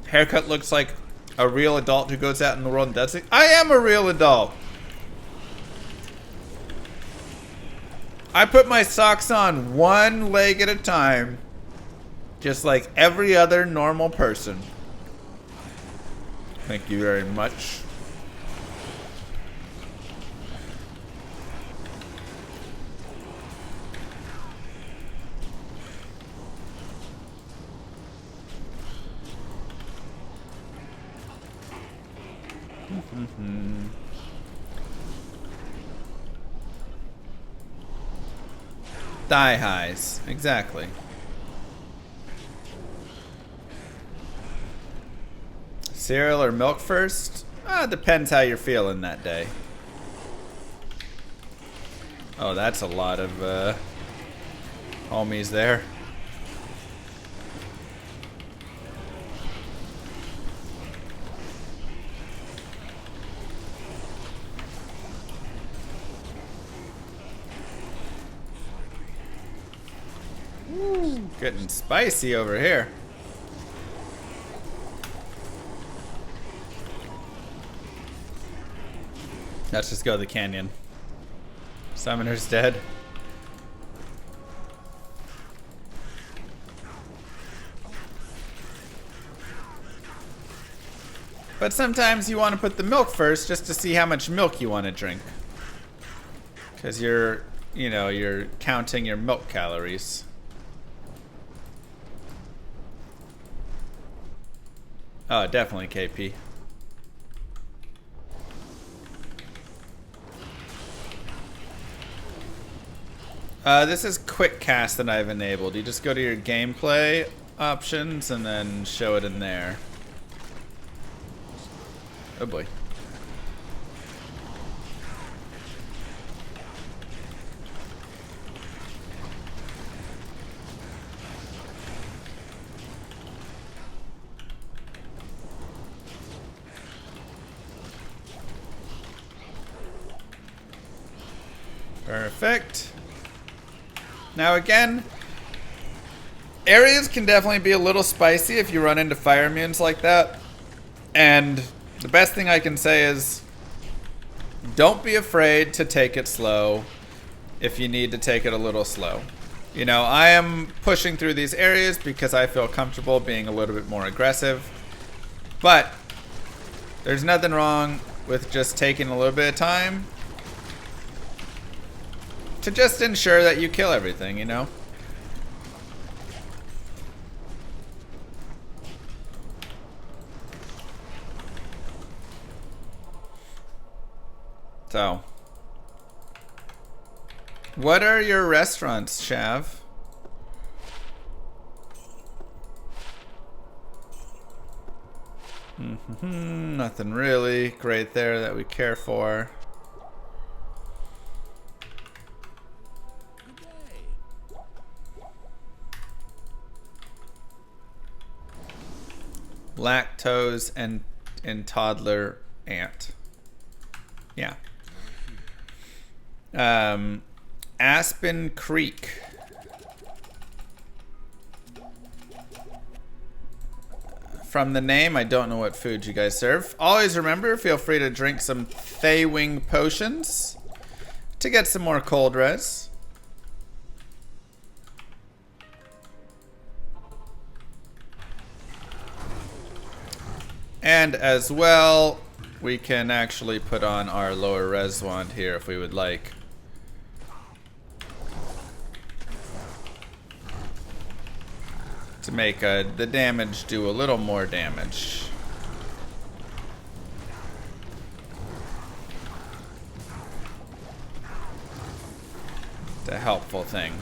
Haircut looks like a real adult who goes out in the world and does it. I am a real adult. I put my socks on one leg at a time, just like every other normal person. Thank you very much. Thigh highs, exactly. Cereal or milk first? Depends how you're feeling that day. Oh, that's a lot of homies there. Getting spicy over here. Let's just go to the canyon. Summoner's dead. But sometimes you want to put the milk first just to see how much milk you want to drink. Because you're counting your milk calories. Oh, definitely KP. This is quick cast that I've enabled. You just go to your gameplay options and then show it in there. Oh boy. Perfect. Now again, areas can definitely be a little spicy if you run into fire immunes like that. And the best thing I can say is don't be afraid to take it slow if you need to take it a little slow. You know, I am pushing through these areas because I feel comfortable being a little bit more aggressive. But there's nothing wrong with just taking a little bit of time to just ensure that you kill everything, you know? So, what are your restaurants, Shav? Nothing really great there that we care for. Lactose and toddler ant. Yeah. Aspen Creek. From the name, I don't know what food you guys serve. Always remember, feel free to drink some Fey-Wing potions to get some more cold res. And as well, we can actually put on our lower res wand here if we would like. To make the damage do a little more damage. It's a helpful thing.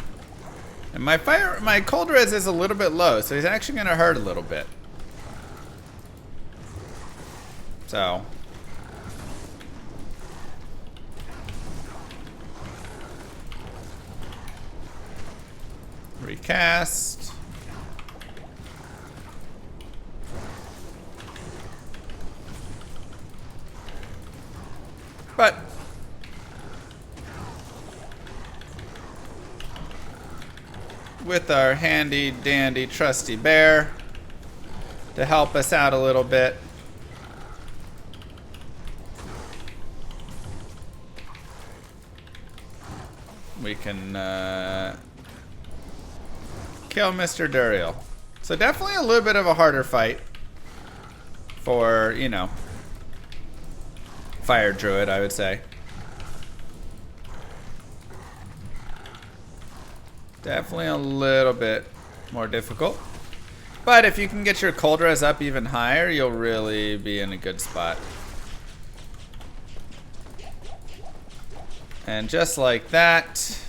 And my cold res is a little bit low, so he's actually gonna hurt a little bit. So recast. But with our handy dandy trusty bear to help us out a little bit. We can kill Mr. Duriel. So definitely a little bit of a harder fight for, you know, Fire Druid, I would say. Definitely a little bit more difficult. But if you can get your cold res up even higher, you'll really be in a good spot. And just like that,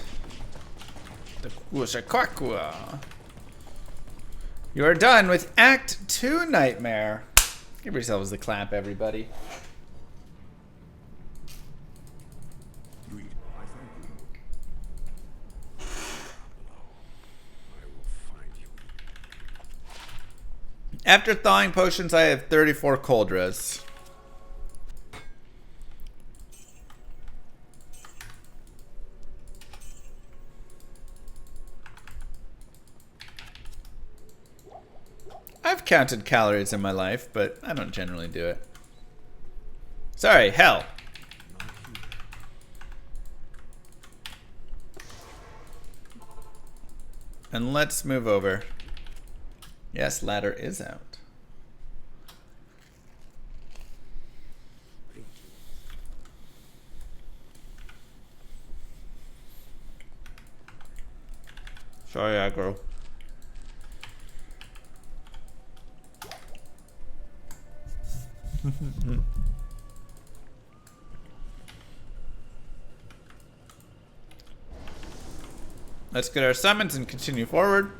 you are done with Act 2 Nightmare. Give yourselves the clap, everybody. After thawing potions, I have 34 cold res. I've counted calories in my life, but I don't generally do it. Sorry, hell. And let's move over. Yes, ladder is out. Sorry, aggro. Let's get our summons and continue forward.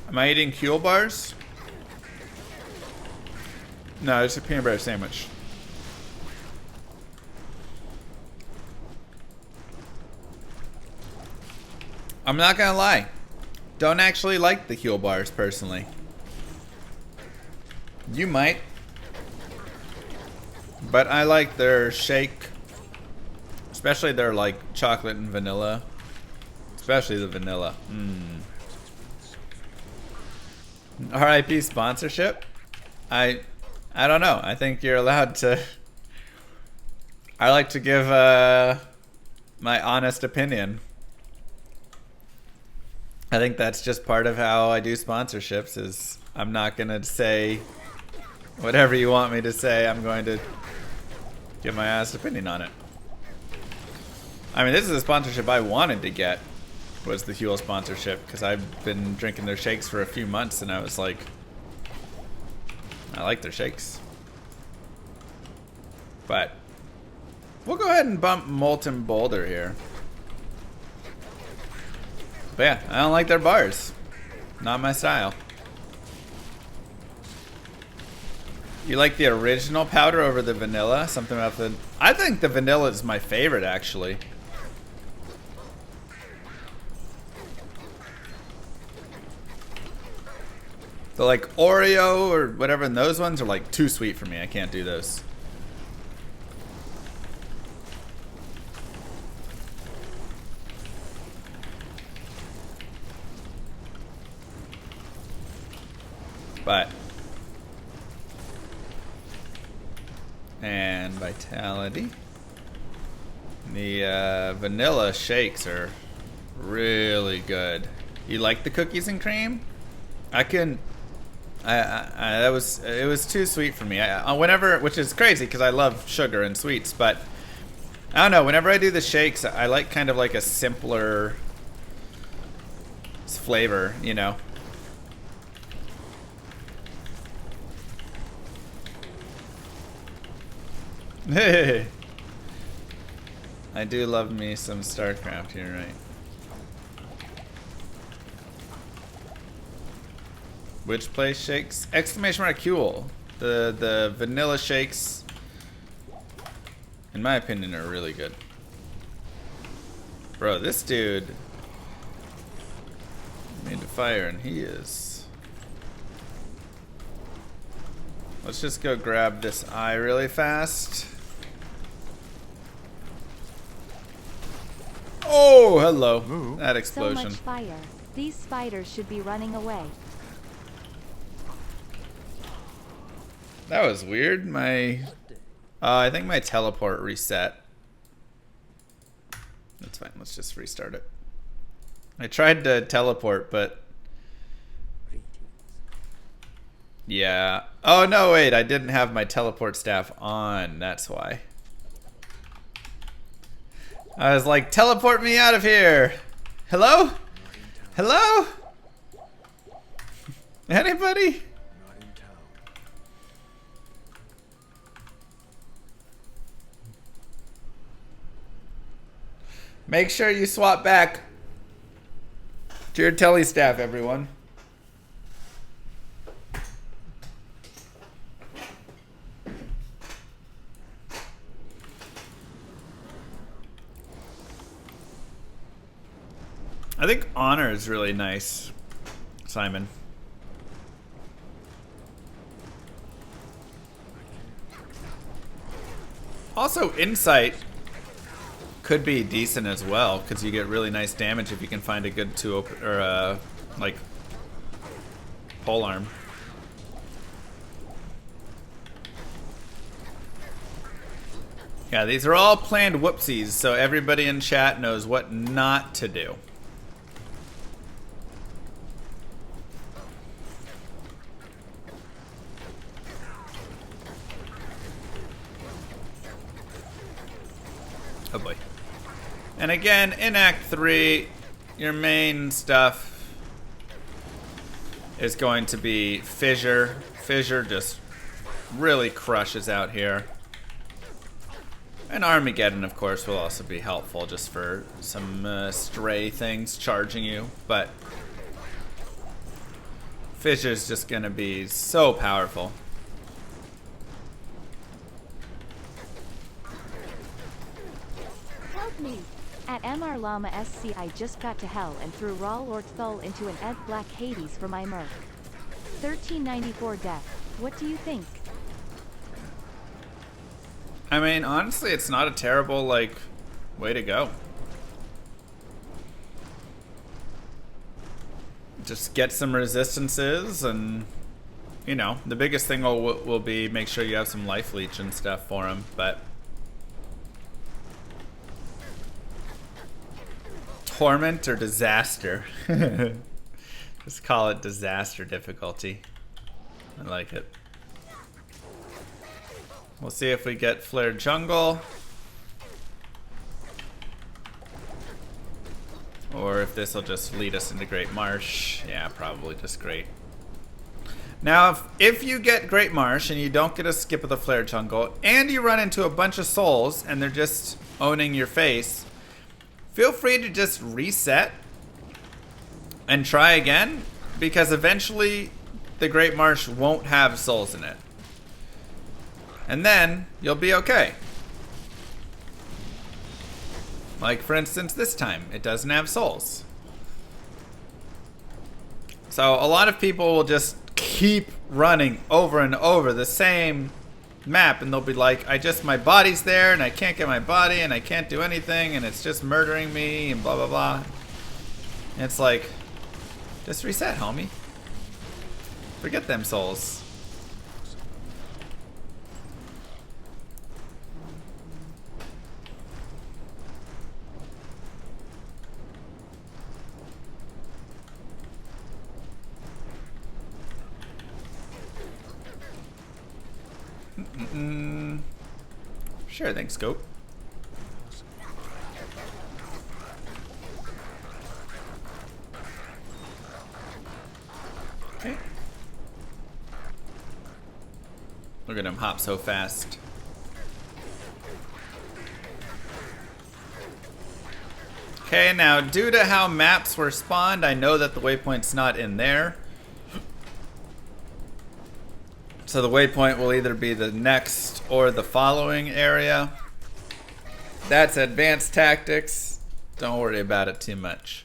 Am I eating Huel bars? No, it's a peanut butter sandwich. I'm not gonna lie. Don't actually like the Huel bars personally. You might. But I like their shake. Especially their like chocolate and vanilla. Especially the vanilla. RIP sponsorship? I don't know. I think you're allowed to. I like to give my honest opinion. I think that's just part of how I do sponsorships. Is I'm not gonna say whatever you want me to say. I'm going to give my honest opinion on it. I mean, this is a sponsorship I wanted to get. Was the Huel sponsorship, because I've been drinking their shakes for a few months and I was like, I like their shakes. But we'll go ahead and bump Molten Boulder here. But yeah, I don't like their bars. Not my style. You like the original powder over the vanilla? Something about the... I think the vanilla is my favorite, actually. The like Oreo or whatever, and those ones are like too sweet for me. I can't do those. But and vitality. The vanilla shakes are really good. You like the cookies and cream? It was too sweet for me. Whenever, which is crazy because I love sugar and sweets, but I don't know. Whenever I do the shakes, I like kind of like a simpler flavor, you know. Hey, I do love me some StarCraft. You're right. Which place shakes? Exclamation mark Huel. The vanilla shakes, in my opinion, are really good. Bro, this dude Made to fire, and he is. Let's just go grab this eye really fast. Oh, hello. Ooh. That So explosion. much fire. These spiders should be running away. That was weird. I think my teleport reset. That's fine. Let's just restart it. I tried to teleport, but yeah. Oh no, wait. I didn't have my teleport staff on. That's why. I was like, teleport me out of here. Hello? Hello? Anybody? Make sure you swap back to your tele staff, everyone. I think honor is really nice, Simon. Also, insight could be decent as well, because you get really nice damage if you can find a good like pole arm. Yeah, these are all planned whoopsies, so everybody in chat knows what not to do. Oh boy. And again, in Act 3, your main stuff is going to be Fissure. Fissure just really crushes out here. And Armageddon, of course, will also be helpful just for some stray things charging you. But Fissure's just going to be so powerful. Me. At MR Llama SC I just got to hell and threw Rawl Ortthul into an Ed Black Hades for my merc. 1394 death. What do you think? I mean, honestly, it's not a terrible, like, way to go. Just get some resistances and, you know, the biggest thing will be make sure you have some life leech and stuff for him, but Torment or disaster? Just call it disaster difficulty. I like it. We'll see if we get flared jungle. Or if this will just lead us into Great Marsh. Yeah, probably just Great. Now, if you get Great Marsh and you don't get a skip of the flared jungle, and you run into a bunch of souls and they're just owning your face, feel free to just reset and try again, because eventually the Great Marsh won't have souls in it. And then you'll be okay. Like, for instance, this time, it doesn't have souls. So a lot of people will just keep running over and over the same map, and they'll be like, my body's there and I can't get my body and I can't do anything and it's just murdering me and blah blah blah. And it's like, just reset, homie. Forget them souls. Sure, thanks, Scope. Okay. Look at him hop so fast. Okay, now due to how maps were spawned, I know that the waypoint's not in there. So the waypoint will either be the next or the following area. That's advanced tactics. Don't worry about it too much.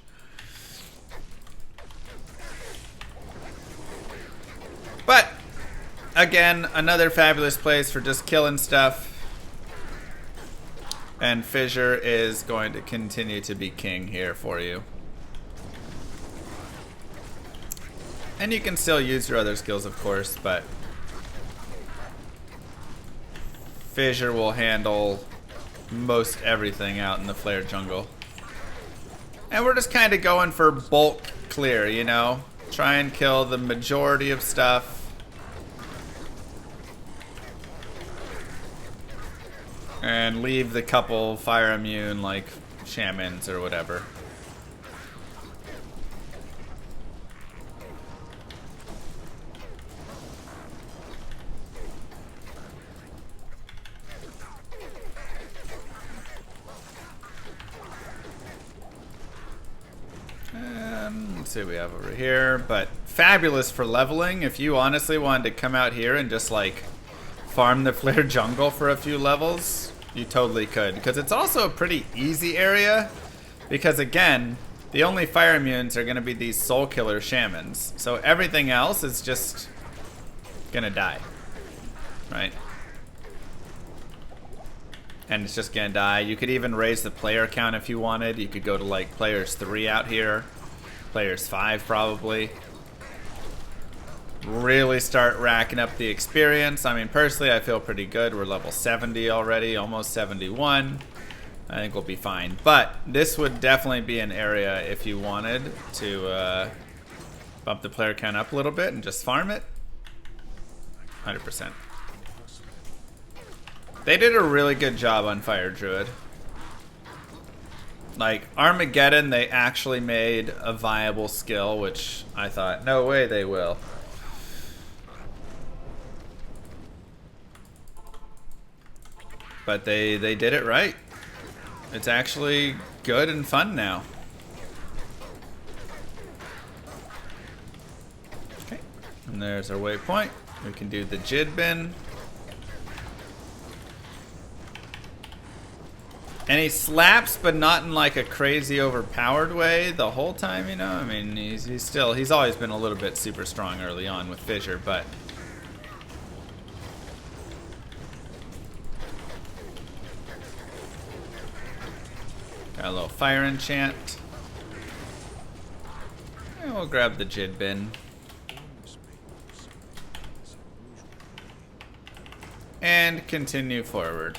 But again, another fabulous place for just killing stuff. And Fissure is going to continue to be king here for you. And you can still use your other skills, of course, but Fissure will handle most everything out in the Flare jungle. And we're just kind of going for bulk clear, you know? Try and kill the majority of stuff. And leave the couple fire immune, like shamans or whatever. Let's see what we have over here. But fabulous for leveling. If you honestly wanted to come out here and just like farm the Flare jungle for a few levels, you totally could. Because it's also a pretty easy area. Because again, the only fire immunes are going to be these soul killer shamans. So everything else is just going to die. Right? And it's just going to die. You could even raise the player count if you wanted. You could go to like players 3 out here. Players 5 probably. Really start racking up the experience. I mean, personally, I feel pretty good. We're level 70 already, almost 71. I think we'll be fine. But this would definitely be an area if you wanted to bump the player count up a little bit and just farm it. 100%. They did a really good job on Fire Druid. Like, Armageddon, they actually made a viable skill, which I thought, no way they will. But they did it right. It's actually good and fun now. Okay, and there's our waypoint. We can do the Jid bin. And he slaps, but not in like a crazy overpowered way the whole time, you know? I mean, he's always been a little bit super strong early on with Fissure, but got a little fire enchant. And we'll grab the Jid bin. And continue forward.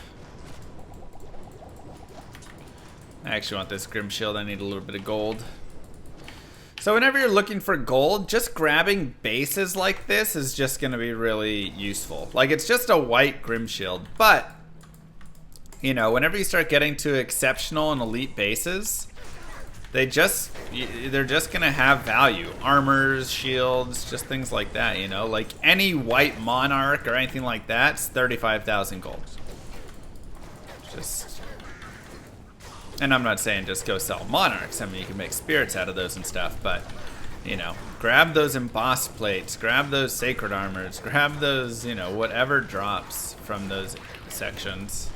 I actually want this Grim Shield. I need a little bit of gold. So whenever you're looking for gold, just grabbing bases like this is just going to be really useful. Like, it's just a white Grim Shield. But, you know, whenever you start getting to exceptional and elite bases, they're just going to have value. Armors, shields, just things like that, you know? Like, any white Monarch or anything like that's 35,000 gold. Just... And I'm not saying just go sell Monarchs. I mean, you can make spirits out of those and stuff, but, you know, grab those embossed plates, grab those sacred armors, grab those, you know, whatever drops from those sections.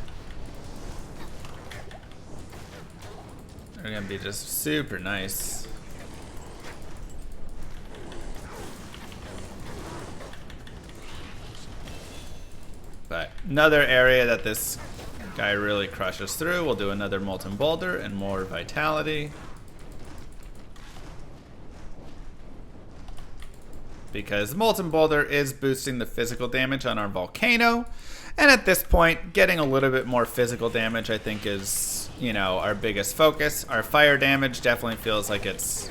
They're going to be just super nice. But another area that this guy really crushes through. We'll do another Molten Boulder and more Vitality. Because Molten Boulder is boosting the physical damage on our Volcano. And at this point, getting a little bit more physical damage, I think, is, you know, our biggest focus. Our fire damage definitely feels like it's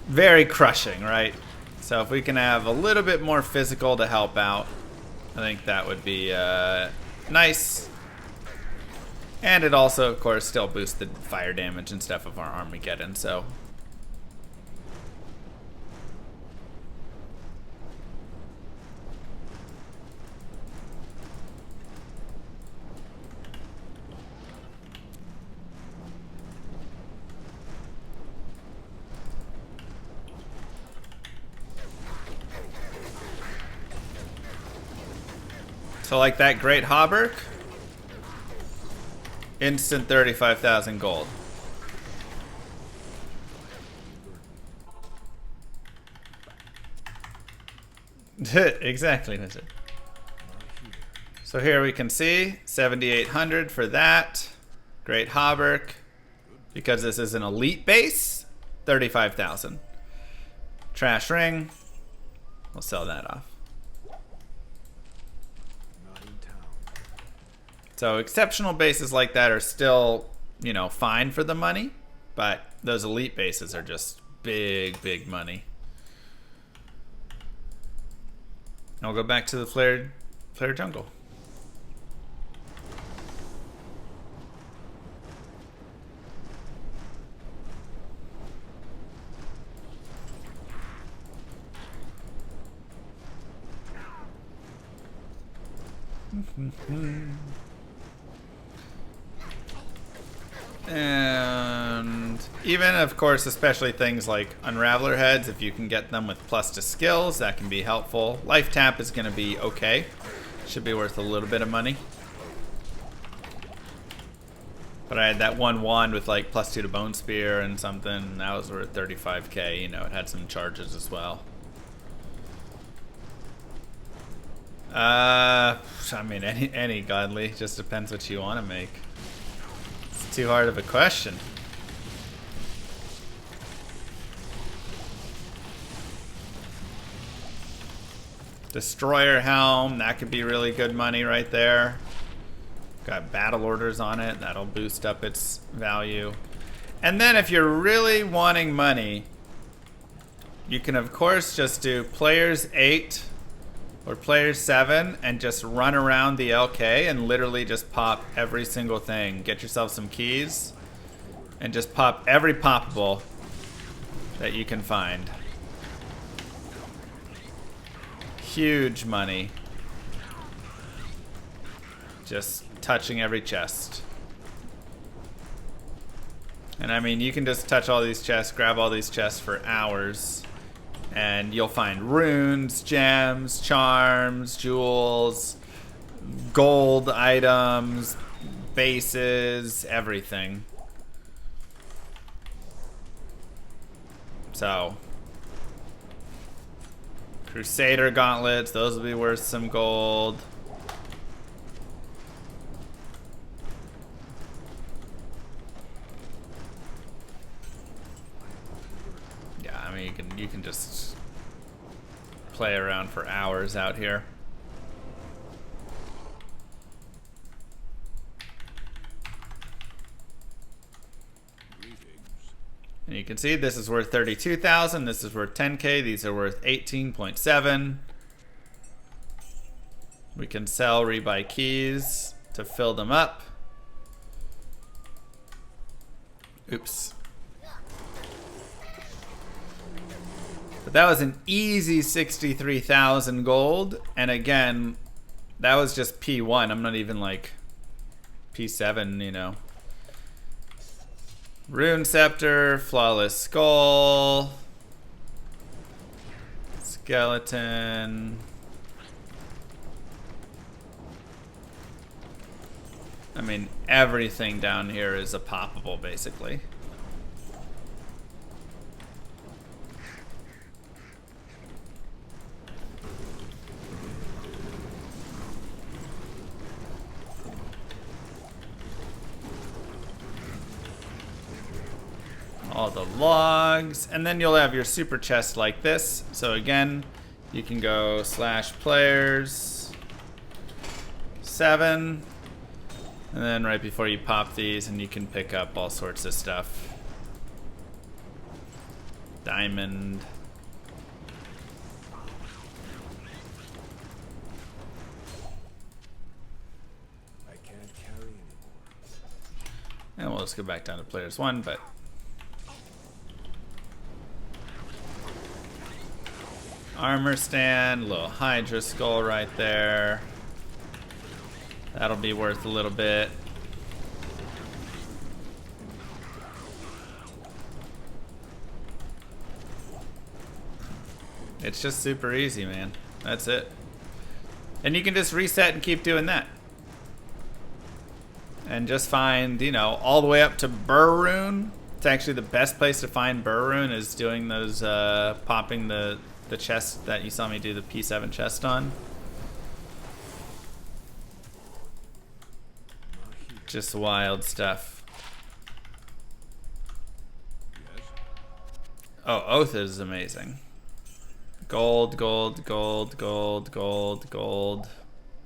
very crushing, right? So if we can have a little bit more physical to help out, I think that would be nice. And it also, of course, still boosts the fire damage and stuff of our Armageddon, so. So like that Great Hauberk, instant 35,000 gold. Exactly, Wizard. So here we can see 7,800 for that. Great Hauberk. Because this is an elite base, 35,000. Trash Ring. We'll sell that off. So exceptional bases like that are still, you know, fine for the money. But those elite bases are just big, big money. I'll go back to the flared jungle. And even, of course, especially things like Unraveler heads, if you can get them with plus to skills, that can be helpful. Life tap is going to be okay. Should be worth a little bit of money. But I had that one wand with like plus 2 to Bone Spear and something. That was worth 35k. You know, it had some charges as well. I mean, any godly. Just depends what you want to make. It's too hard of a question. Destroyer Helm, that could be really good money right there. Got battle orders on it, that'll boost up its value. And then if you're really wanting money, you can of course just do players 8 or players 7 and just run around the LK and literally just pop every single thing. Get yourself some keys and just pop every poppable that you can find. Huge money. Just touching every chest. And I mean, you can just touch all these chests, grab all these chests for hours, and you'll find runes, gems, charms, jewels, gold items, bases, everything. So, Crusader gauntlets, those will be worth some gold. Yeah, I mean, you can just play around for hours out here. And you can see this is worth 32,000, this is worth 10k, these are worth 18.7. We can sell, rebuy keys to fill them up. Oops. But that was an easy 63,000 gold, and again, that was just P1. I'm not even like P7, you know. Rune Scepter, Flawless Skull, Skeleton. I mean, everything down here is a poppable, basically. All the logs, and then you'll have your super chest like this. So again, you can go /players 7, and then right before you pop these, and you can pick up all sorts of stuff. Diamond. I can't carry anymore. And we'll just go back down to players 1, but armor stand, little Hydra skull right there. That'll be worth a little bit. It's just super easy, man. That's it. And you can just reset and keep doing that. And just find, you know, all the way up to Burr Rune. It's actually the best place to find Burr Rune is doing those, popping the the chest that you saw me do the P7 chest on. Just wild stuff. Oh, Oath is amazing. Gold, gold, gold, gold, gold, gold.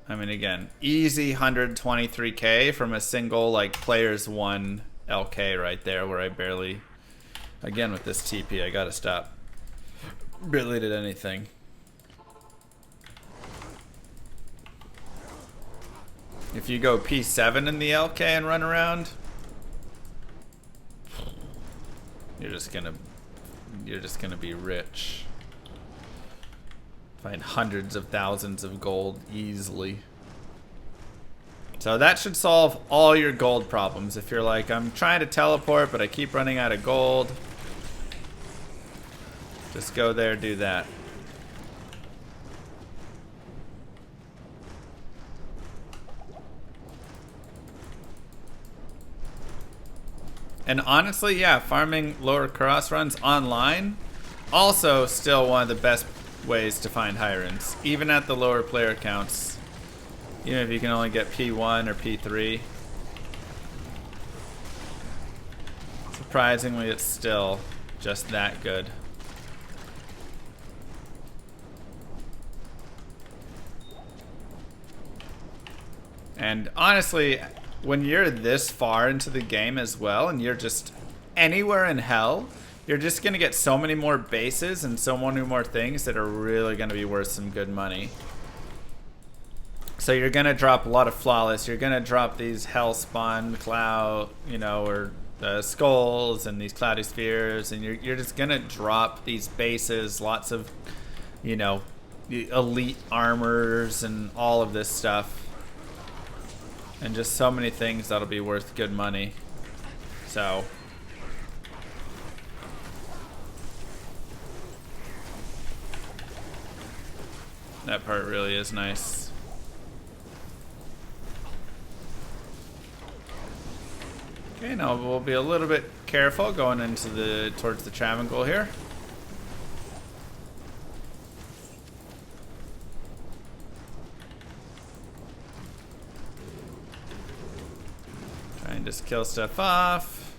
I mean, again, easy 123k from a single, like, players 1 LK right there, where I barely, again, with this TP, I gotta stop. Barely did anything. If you go P7 in the LK and run around, you're just gonna be rich. Find hundreds of thousands of gold easily. So that should solve all your gold problems. If you're like, I'm trying to teleport, but I keep running out of gold, just go there, do that. And honestly, yeah, farming lower Kurast runs online, also still one of the best ways to find Hirons, even at the lower player counts. Even if you can only get P1 or P3. Surprisingly, it's still just that good. And honestly, when you're this far into the game as well, and you're just anywhere in hell, you're just going to get so many more bases and so many more things that are really going to be worth some good money. So you're going to drop a lot of flawless. You're going to drop these hell spawn cloud, you know, or skulls and these cloudy spheres, and you're just going to drop these bases, lots of, you know, elite armors and all of this stuff. And just so many things that'll be worth good money. So that part really is nice. Okay, now we'll be a little bit careful going into towards the Travincal here. Try and just kill stuff off.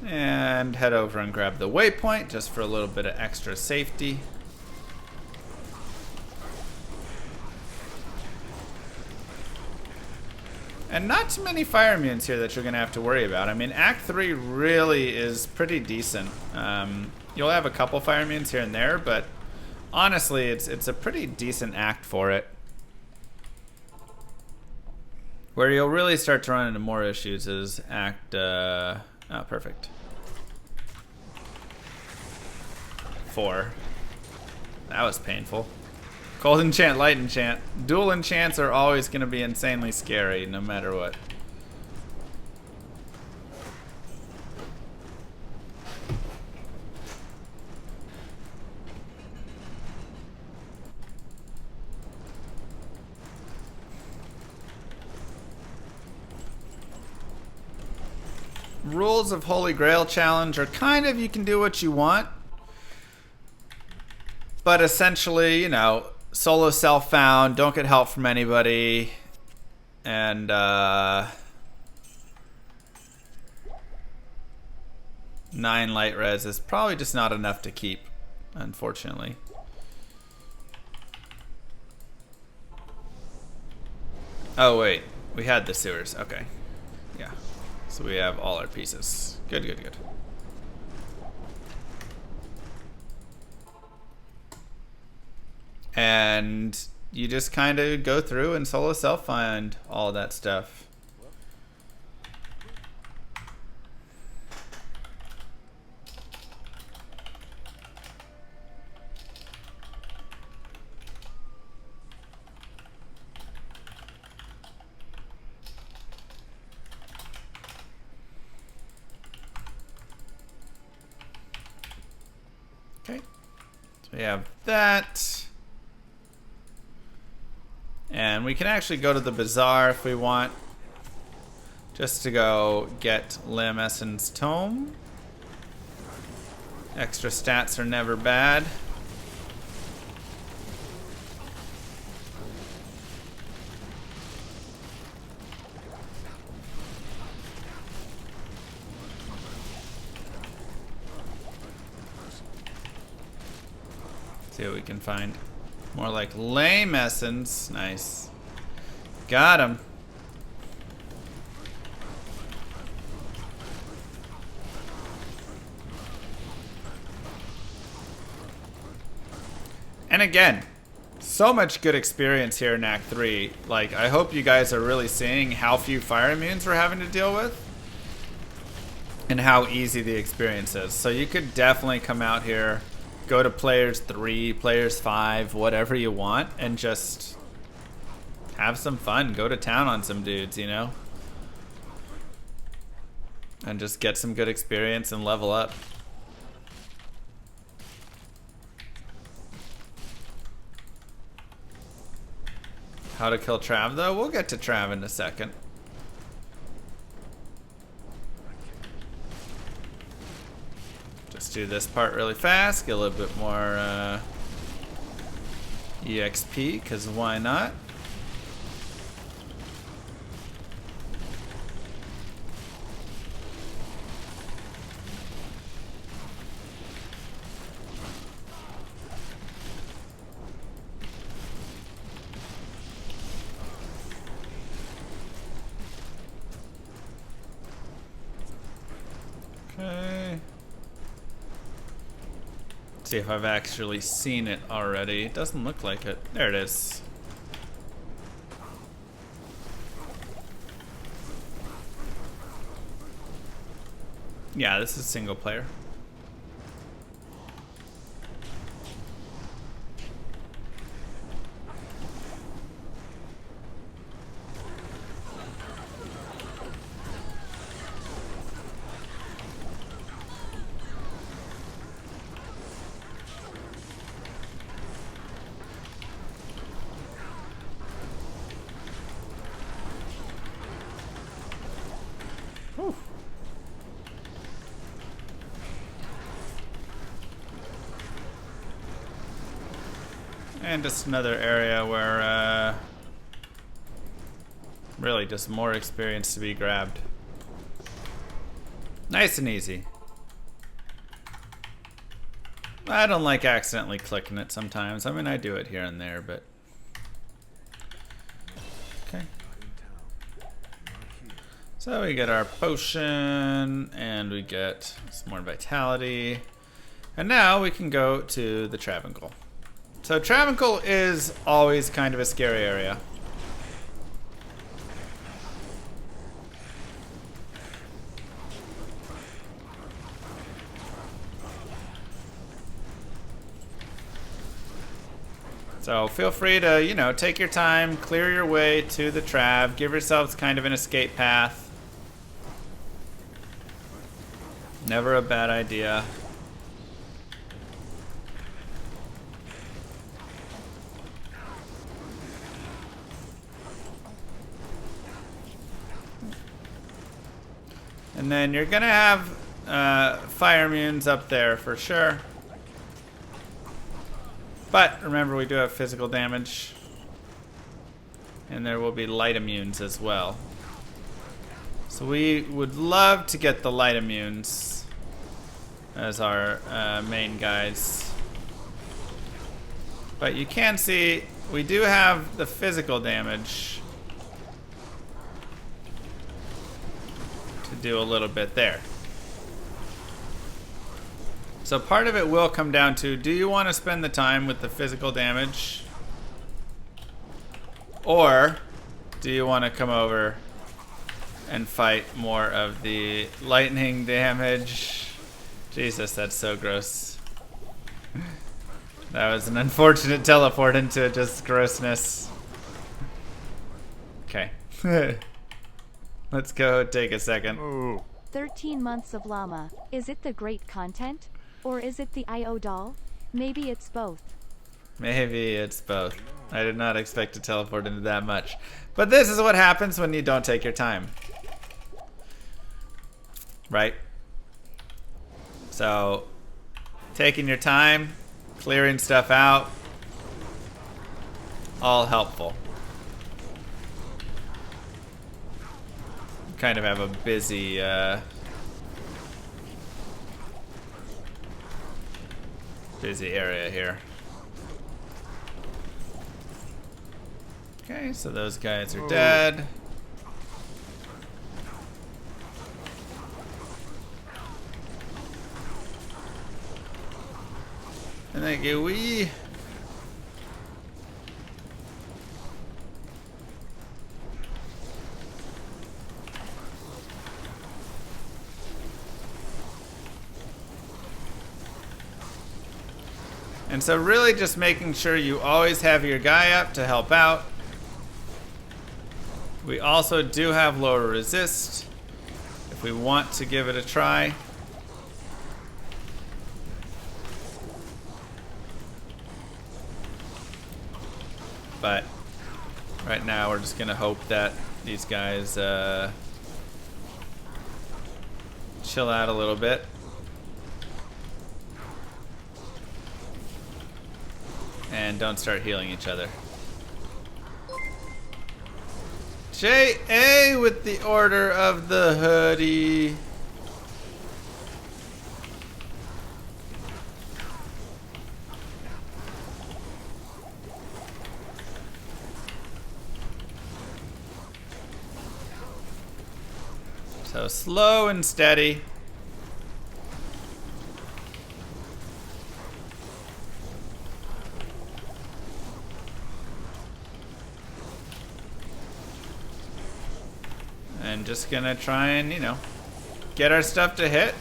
And head over and grab the waypoint just for a little bit of extra safety. And not too many fire immunes here that you're going to have to worry about. I mean, Act 3 really is pretty decent. You'll have a couple fire immunes here and there, but honestly, it's a pretty decent act for it. Where you'll really start to run into more issues is Act... oh, perfect. 4. That was painful. Cold enchant, light enchant. Dual enchants are always going to be insanely scary, no matter what. Rules of Holy Grail Challenge are kind of, you can do what you want. But essentially, you know, solo self-found, don't get help from anybody, and 9 light res is probably just not enough to keep, unfortunately. Oh wait, we had the sewers, okay. Yeah, so we have all our pieces. Good, good, good. And you just kind of go through and solo self-find all that stuff. Okay, so we have that. And we can actually go to the bazaar if we want, just to go get Limb Essence Tome. Extra stats are never bad. See what we can find. More like lame essence. Nice. Got him. And again, so much good experience here in Act 3. Like, I hope you guys are really seeing how few fire immunes we're having to deal with. And how easy the experience is. So you could definitely come out here, go to players 3, players 5, whatever you want, and just have some fun. Go to town on some dudes, you know? And just get some good experience and level up. How to kill Trav, though? We'll get to Trav in a second. Just do this part really fast, get a little bit more EXP, because why not? Okay. See if I've actually seen it already. It doesn't look like it. There it is. Yeah, this is single player. And just another area where really just more experience to be grabbed. Nice and easy. I don't like accidentally clicking it sometimes. I mean, I do it here and there, but okay. So we get our potion and we get some more vitality. And now we can go to the Travincal. So Travincal is always kind of a scary area. So feel free to, you know, take your time, clear your way to the Trav, give yourselves kind of an escape path. Never a bad idea. And then you're gonna have fire immunes up there for sure. But remember, we do have physical damage. And there will be light immunes as well. So we would love to get the light immunes as our main guys. But you can see we do have the physical damage to do a little bit there. So part of it will come down to, do you want to spend the time with the physical damage? Or do you want to come over and fight more of the lightning damage? Jesus, that's so gross. That was an unfortunate teleport into just grossness. Okay. Let's go take a second. 13 months of llama. Is it the great content? Or is it the IO doll? Maybe it's both. Maybe it's both. I did not expect to teleport into that much. But this is what happens when you don't take your time. Right? So, taking your time, clearing stuff out, all helpful. Kind of have a busy busy area here. Okay, so those guys are dead. And then get we. And so really just making sure you always have your guy up to help out. We also do have lower resist if we want to give it a try. But right now we're just gonna hope that these guys chill out a little bit. And don't start healing each other. J.A. with the Order of the Hoodie. So slow and steady. And just gonna try and, you know, get our stuff to hit.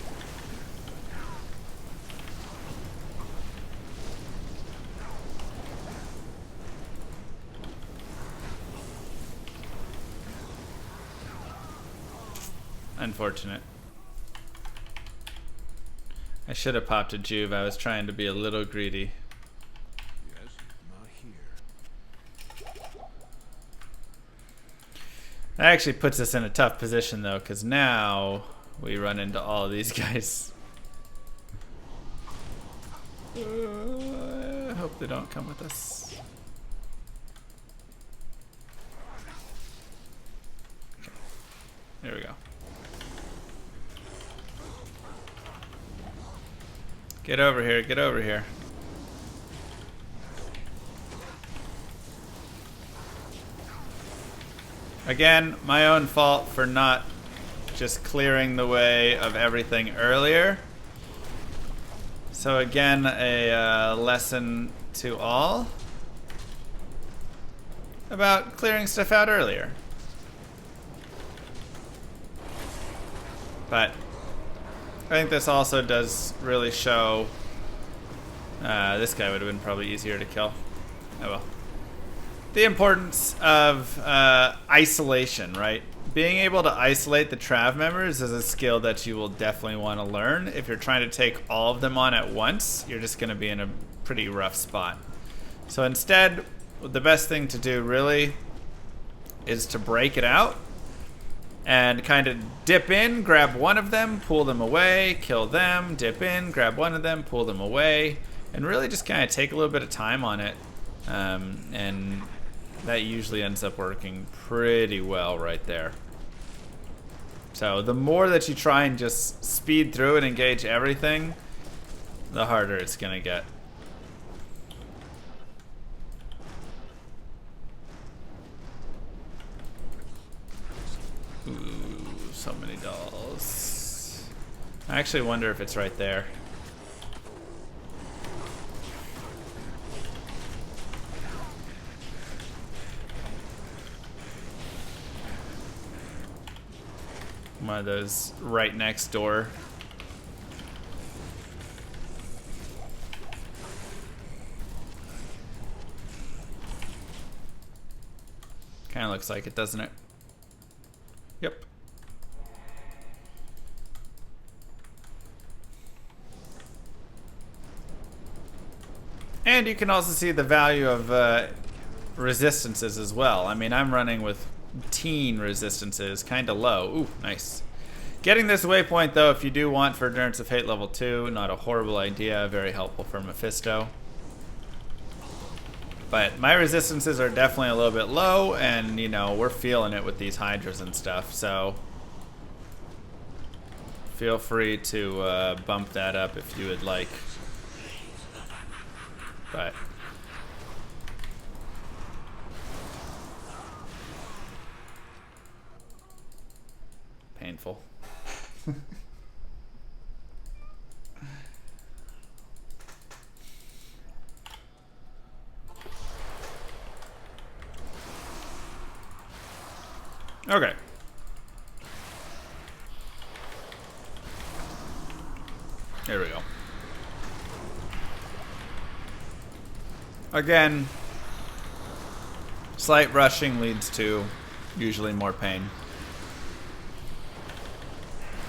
Unfortunate. I should have popped a Juve. I was trying to be a little greedy. Yes, not here. That actually puts us in a tough position though, because now we run into all of these guys. I hope they don't come with us. Okay. There we go. Get over here, get over here. Again, my own fault for not just clearing the way of everything earlier. So again, a lesson to all about clearing stuff out earlier. But I think this also does really show this guy would have been probably easier to kill. Oh well. The importance of isolation, right? Being able to isolate the Trav members is a skill that you will definitely want to learn. If you're trying to take all of them on at once, you're just going to be in a pretty rough spot. So instead, the best thing to do really is to break it out and kind of dip in, grab one of them, pull them away, kill them, dip in, grab one of them, pull them away, and really just kind of take a little bit of time on it. And that usually ends up working pretty well right there. So the more that you try and just speed through and engage everything, the harder it's gonna get. Ooh, so many dolls. I actually wonder if it's right there. One of those right next door. Kind of looks like it, doesn't it? Yep. And you can also see the value of resistances as well. I mean, I'm running with teen resistances, kind of low. Ooh, nice. Getting this waypoint, though, if you do want for Endurance of Hate level 2, not a horrible idea. Very helpful for Mephisto. But my resistances are definitely a little bit low, and, you know, we're feeling it with these Hydras and stuff, so feel free to bump that up if you would like. But painful. Okay. Here we go. Again, slight rushing leads to usually more pain.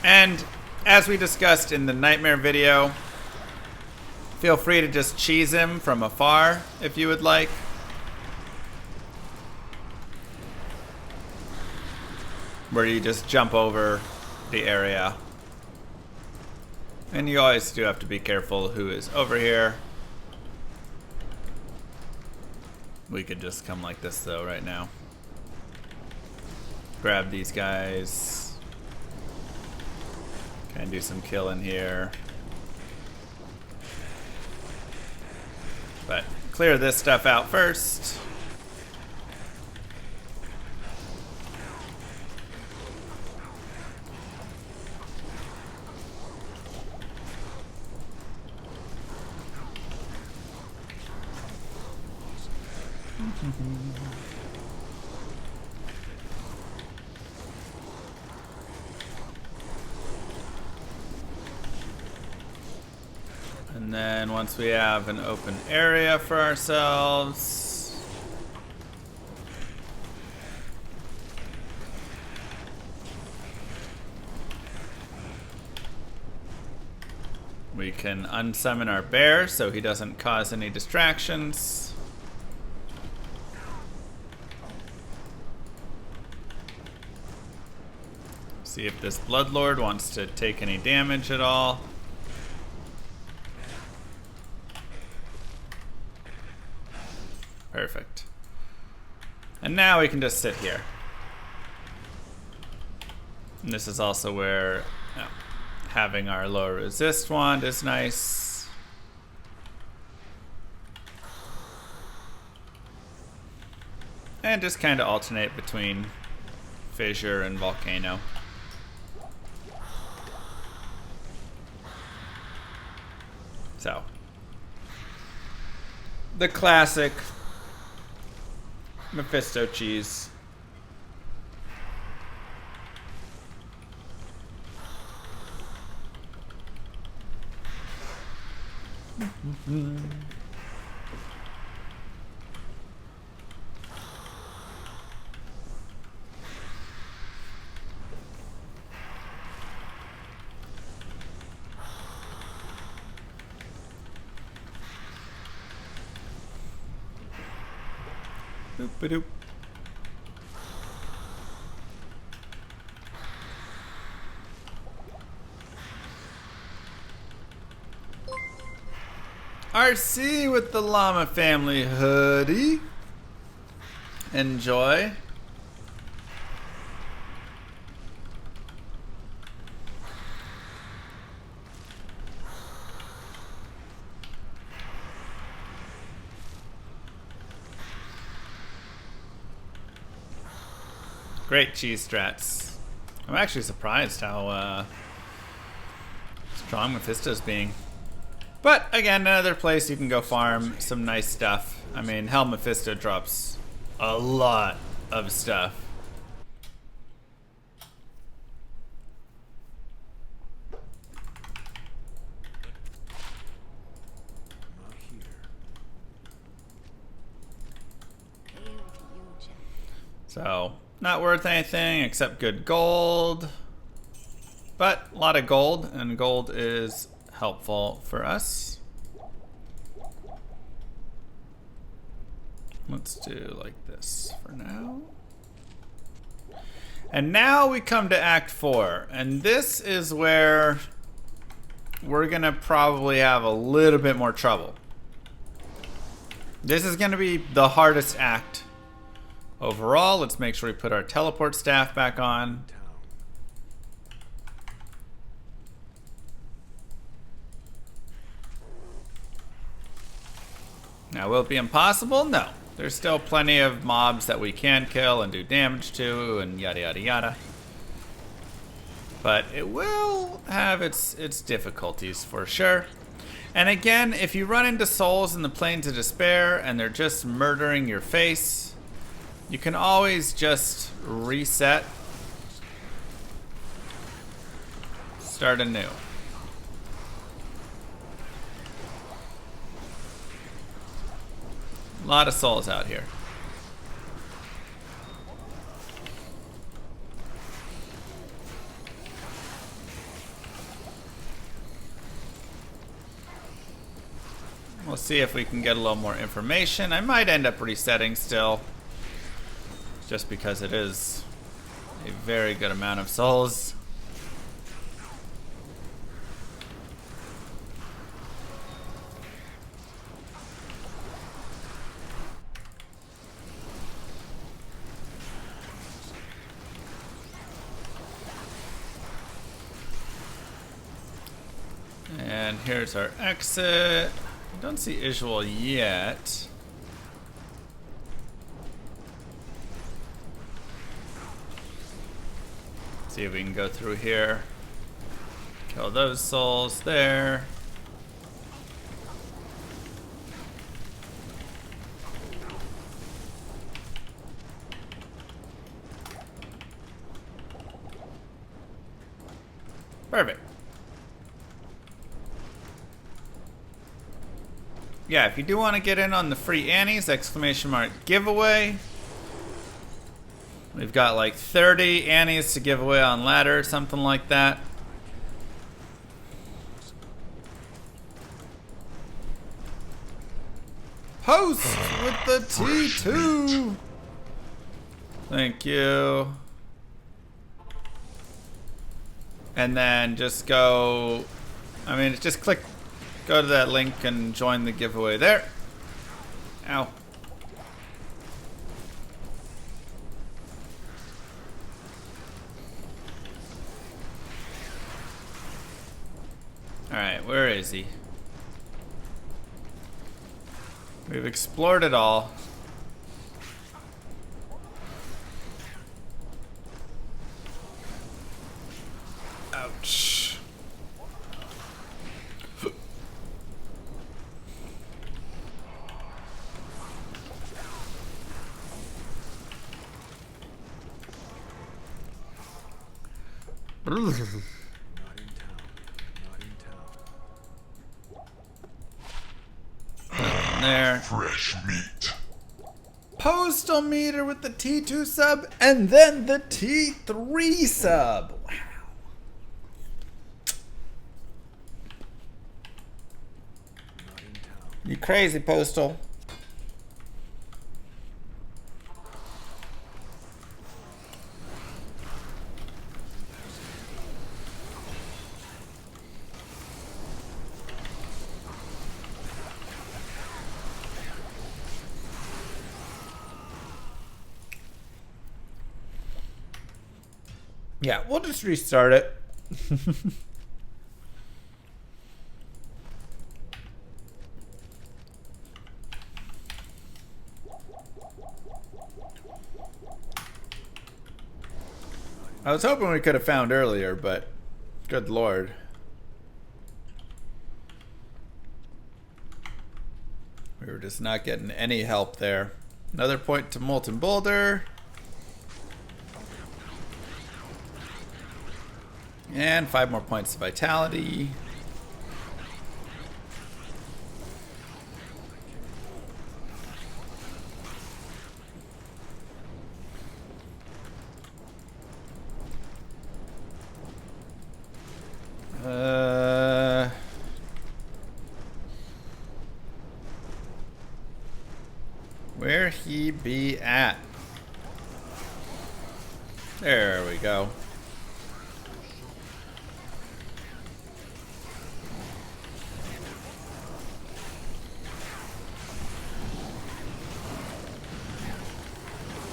And as we discussed in the Nightmare video, feel free to just cheese him from afar if you would like. Where you just jump over the area. And you always do have to be careful who is over here. We could just come like this though right now. Grab these guys. Kind of do some killing here. But clear this stuff out first. And then once we have an open area for ourselves, we can unsummon our bear so he doesn't cause any distractions. See if this Bloodlord wants to take any damage at all. Perfect. And now we can just sit here. And this is also where having our lower resist wand is nice. And just kind of alternate between Fissure and Volcano. So, the classic Mephisto cheese. Doop-a-doop. RC with the Llama Family hoodie. Enjoy. Great cheese strats. I'm actually surprised how strong Mephisto's being. But again, another place you can go farm some nice stuff. I mean, hell, Mephisto drops a lot of stuff. Not here. So, not worth anything except good gold. But a lot of gold, and gold is helpful for us. Let's do like this for now. And now we come to Act 4. And this is where we're going to probably have a little bit more trouble. This is going to be the hardest act overall. Let's make sure we put our teleport staff back on. Now, will it be impossible? No. There's still plenty of mobs that we can kill and do damage to and yada yada yada. But it will have its difficulties for sure. And again, if you run into souls in the Plains of Despair and they're just murdering your face, you can always just reset. Start anew. A lot of souls out here. We'll see if we can get a little more information. I might end up resetting still, just because it is a very good amount of souls. And here's our exit. I don't see Isual yet. See if we can go through here. Kill those souls there. Perfect. Yeah, if you do want to get in on the free Annies, ! giveaway. We've got like 30 Annies to give away on ladder, something like that. Host with the T2. Thank you. And then just go, just click. Go to that link and join the giveaway there. Ow. Alright, where is he? We've explored it all. Ouch. Not in town. Not in town. There. Fresh meat. Postal meter with the T2 sub and then the T3 sub. Wow. Not in town. You crazy, Postal. Yeah, we'll just restart it. I was hoping we could have found earlier, but good lord. We were just not getting any help there. Another point to Molten Boulder. And 5 more points of vitality. Where he be at? There we go.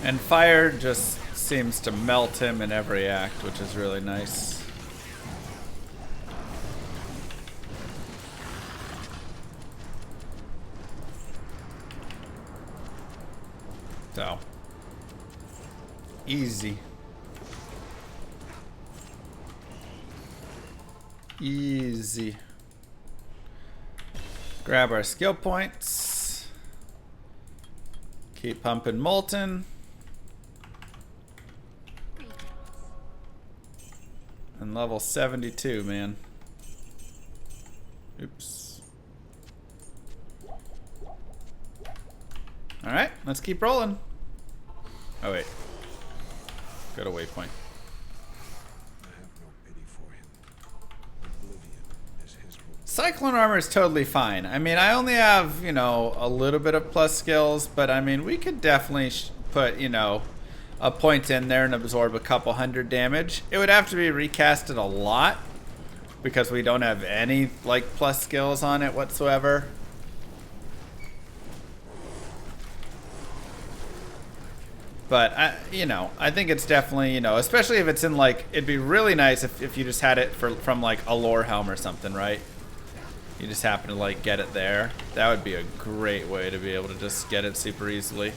And fire just seems to melt him in every act, which is really nice. So, easy. Easy. Grab our skill points. Keep pumping Molten. And level 72, man. Oops. Alright, let's keep rolling. Oh, wait. Go to waypoint. I have no pity for him. Oblivion is his rule. Cyclone armor is totally fine. I mean, I only have, you know, a little bit of plus skills, but I mean, we could definitely put, you know, a point in there and absorb a couple hundred damage. It would have to be recasted a lot because we don't have any, like, plus skills on it whatsoever. But, you know, I think it's definitely, you know, especially if it's in, like, it'd be really nice if you just had it from, like, a lore helm or something, right? You just happen to, like, get it there. That would be a great way to be able to just get it super easily.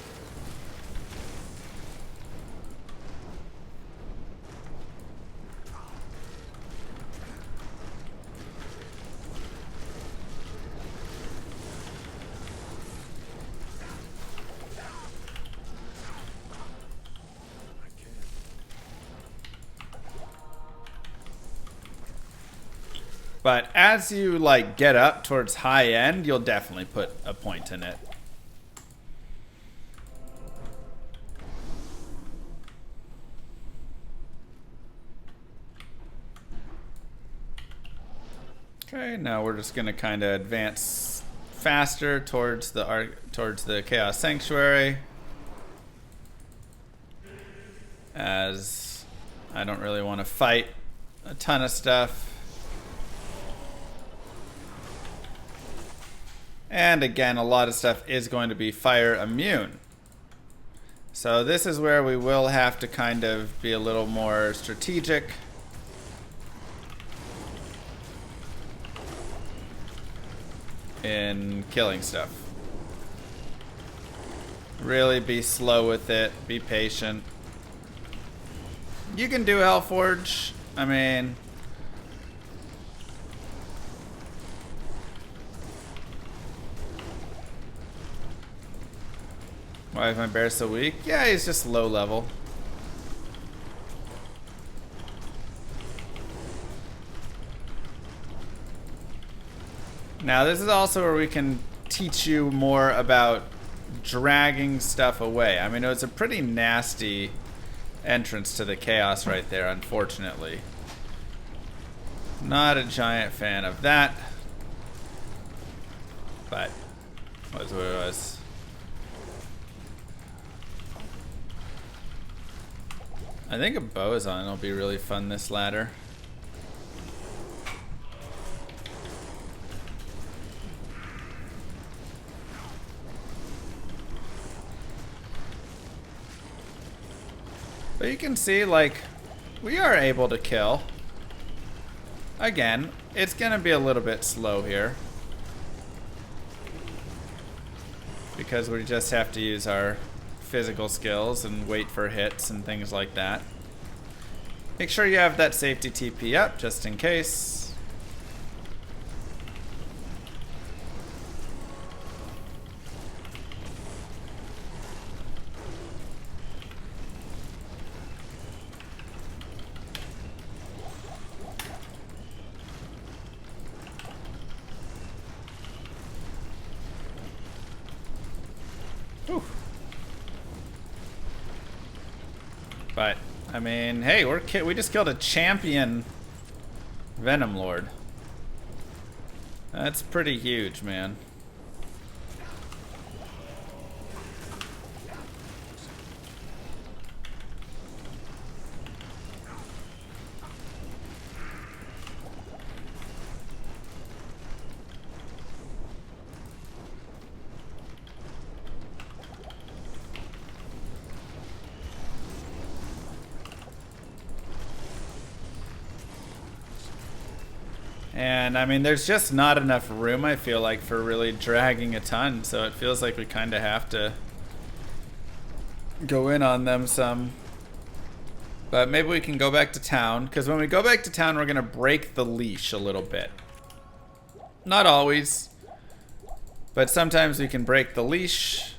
But as you, like, get up towards high end, you'll definitely put a point in it. Okay, now we're just gonna kind of advance faster towards the Chaos Sanctuary, as I don't really want to fight a ton of stuff. And again, a lot of stuff is going to be fire immune. So this is where we will have to kind of be a little more strategic. In killing stuff. Really be slow with it, be patient. You can do Hellforge. I mean, why is my bear so weak? Yeah, he's just low level. Now this is also where we can teach you more about dragging stuff away. I mean, it was a pretty nasty entrance to the chaos right there, unfortunately. Not a giant fan of that. But was what it was. I think a boson will be really fun this ladder. But you can see, like, we are able to kill. Again, it's gonna be a little bit slow here, because we just have to use our physical skills and wait for hits and things like that. Make sure you have that safety TP up just in case. But I mean, hey, we just killed a champion Venom Lord. That's pretty huge, man. And I mean, there's just not enough room, I feel like, for really dragging a ton. So it feels like we kind of have to go in on them some. But maybe we can go back to town, because when we go back to town, we're going to break the leash a little bit. Not always, but sometimes we can break the leash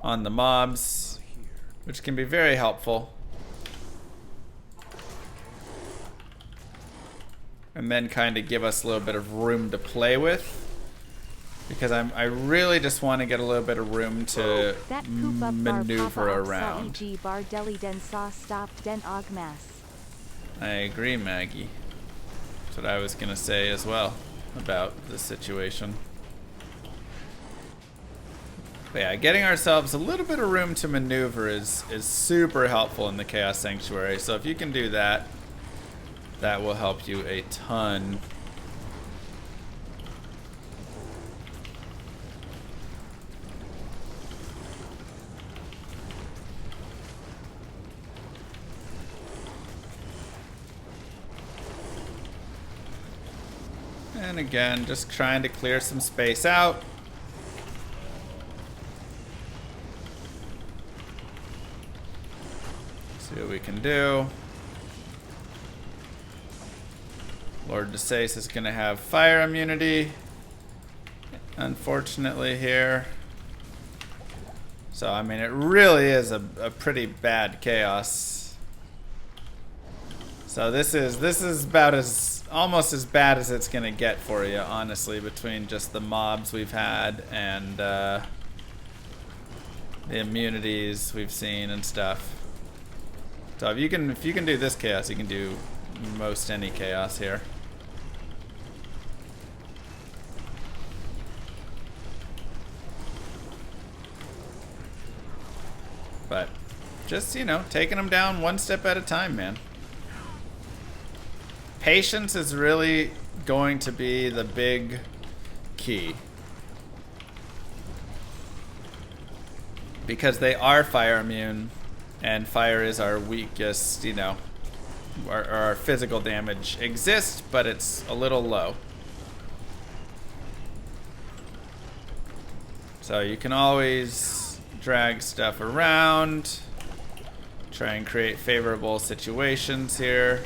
on the mobs, which can be very helpful. And then kind of give us a little bit of room to play with. Because I really just want to get a little bit of room to maneuver around. I agree, Maggie. That's what I was going to say as well about this situation. But yeah, getting ourselves a little bit of room to maneuver is super helpful in the Chaos Sanctuary. So if you can do that, that will help you a ton. And again, just trying to clear some space out. See what we can do. Lord DeSace is going to have fire immunity, unfortunately, here. So, I mean, it really is a pretty bad chaos. So this is about almost as bad as it's going to get for you, honestly, between just the mobs we've had and the immunities we've seen and stuff. So if you can do this chaos, you can do most any chaos here. But just, you know, taking them down one step at a time, man. Patience is really going to be the big key. Because they are fire immune, and fire is our weakest, you know, our physical damage exists, but it's a little low. So you can always drag stuff around, try and create favorable situations here.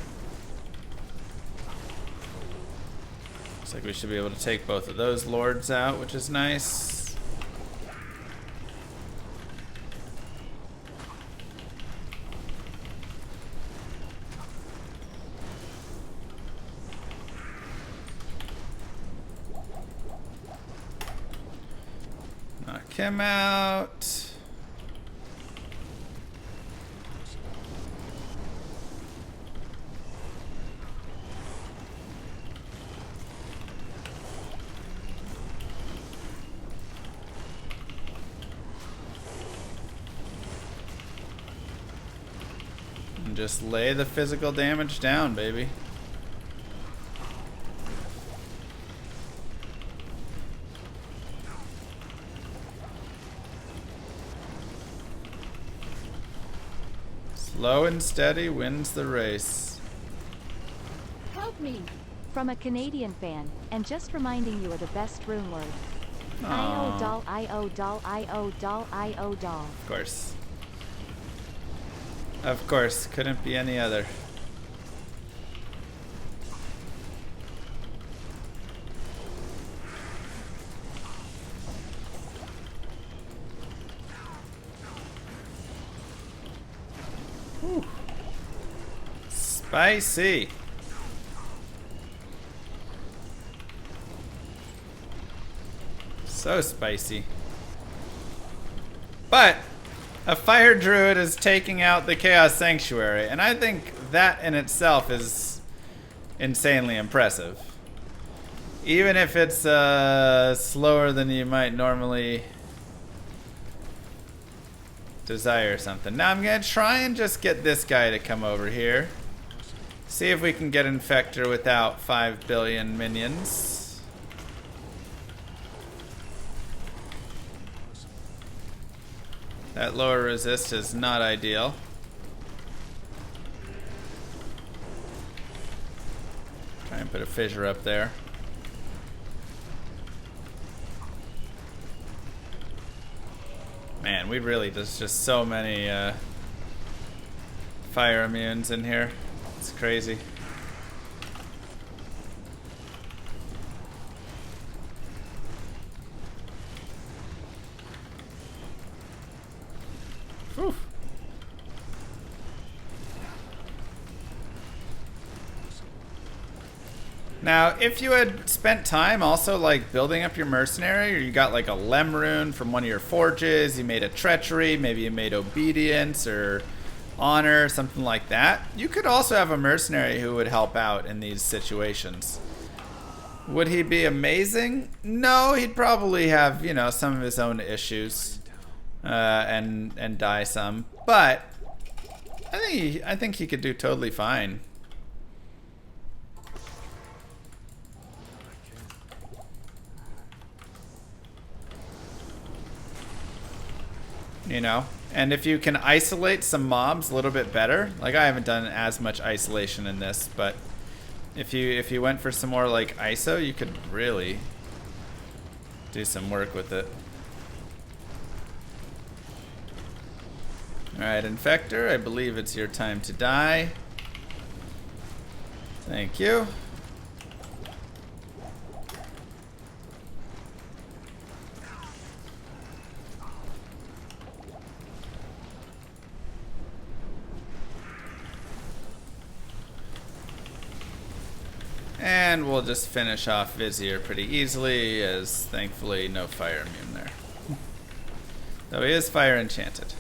Looks like we should be able to take both of those lords out, which is nice. Knock him out. Just lay the physical damage down, baby. Slow and steady wins the race. Help me! From a Canadian fan, and just reminding you are the best rune lord. I-O doll, I-O doll, I-O doll, I-O doll. Of course. Of course, couldn't be any other. Whew. Spicy. So spicy. But a fire druid is taking out the Chaos Sanctuary, and I think that in itself is insanely impressive. Even if it's slower than you might normally desire something. Now I'm going to try and just get this guy to come over here. See if we can get Infector without 5 billion minions. That lower resist is not ideal. Try and Put a fissure up there. Man, we really, there's just so many fire immunes in here. It's crazy. Whew. Now, if you had spent time also like building up your mercenary, or you got like a lem rune from one of your forges, you made a treachery, maybe you made obedience or honor, something like that, you could also have a mercenary who would help out in these situations. Would he be amazing? No, he'd probably have, you know, some of his own issues and die some, but I think he could do totally fine. You know, and if you can isolate some mobs a little bit better, like I haven't done as much isolation in this, but if you went for some more like ISO, you could really do some work with it. Alright, Infector, I believe it's your time to die. Thank you. And we'll just finish off Vizier pretty easily, as thankfully no fire immune there. Though he is fire enchanted.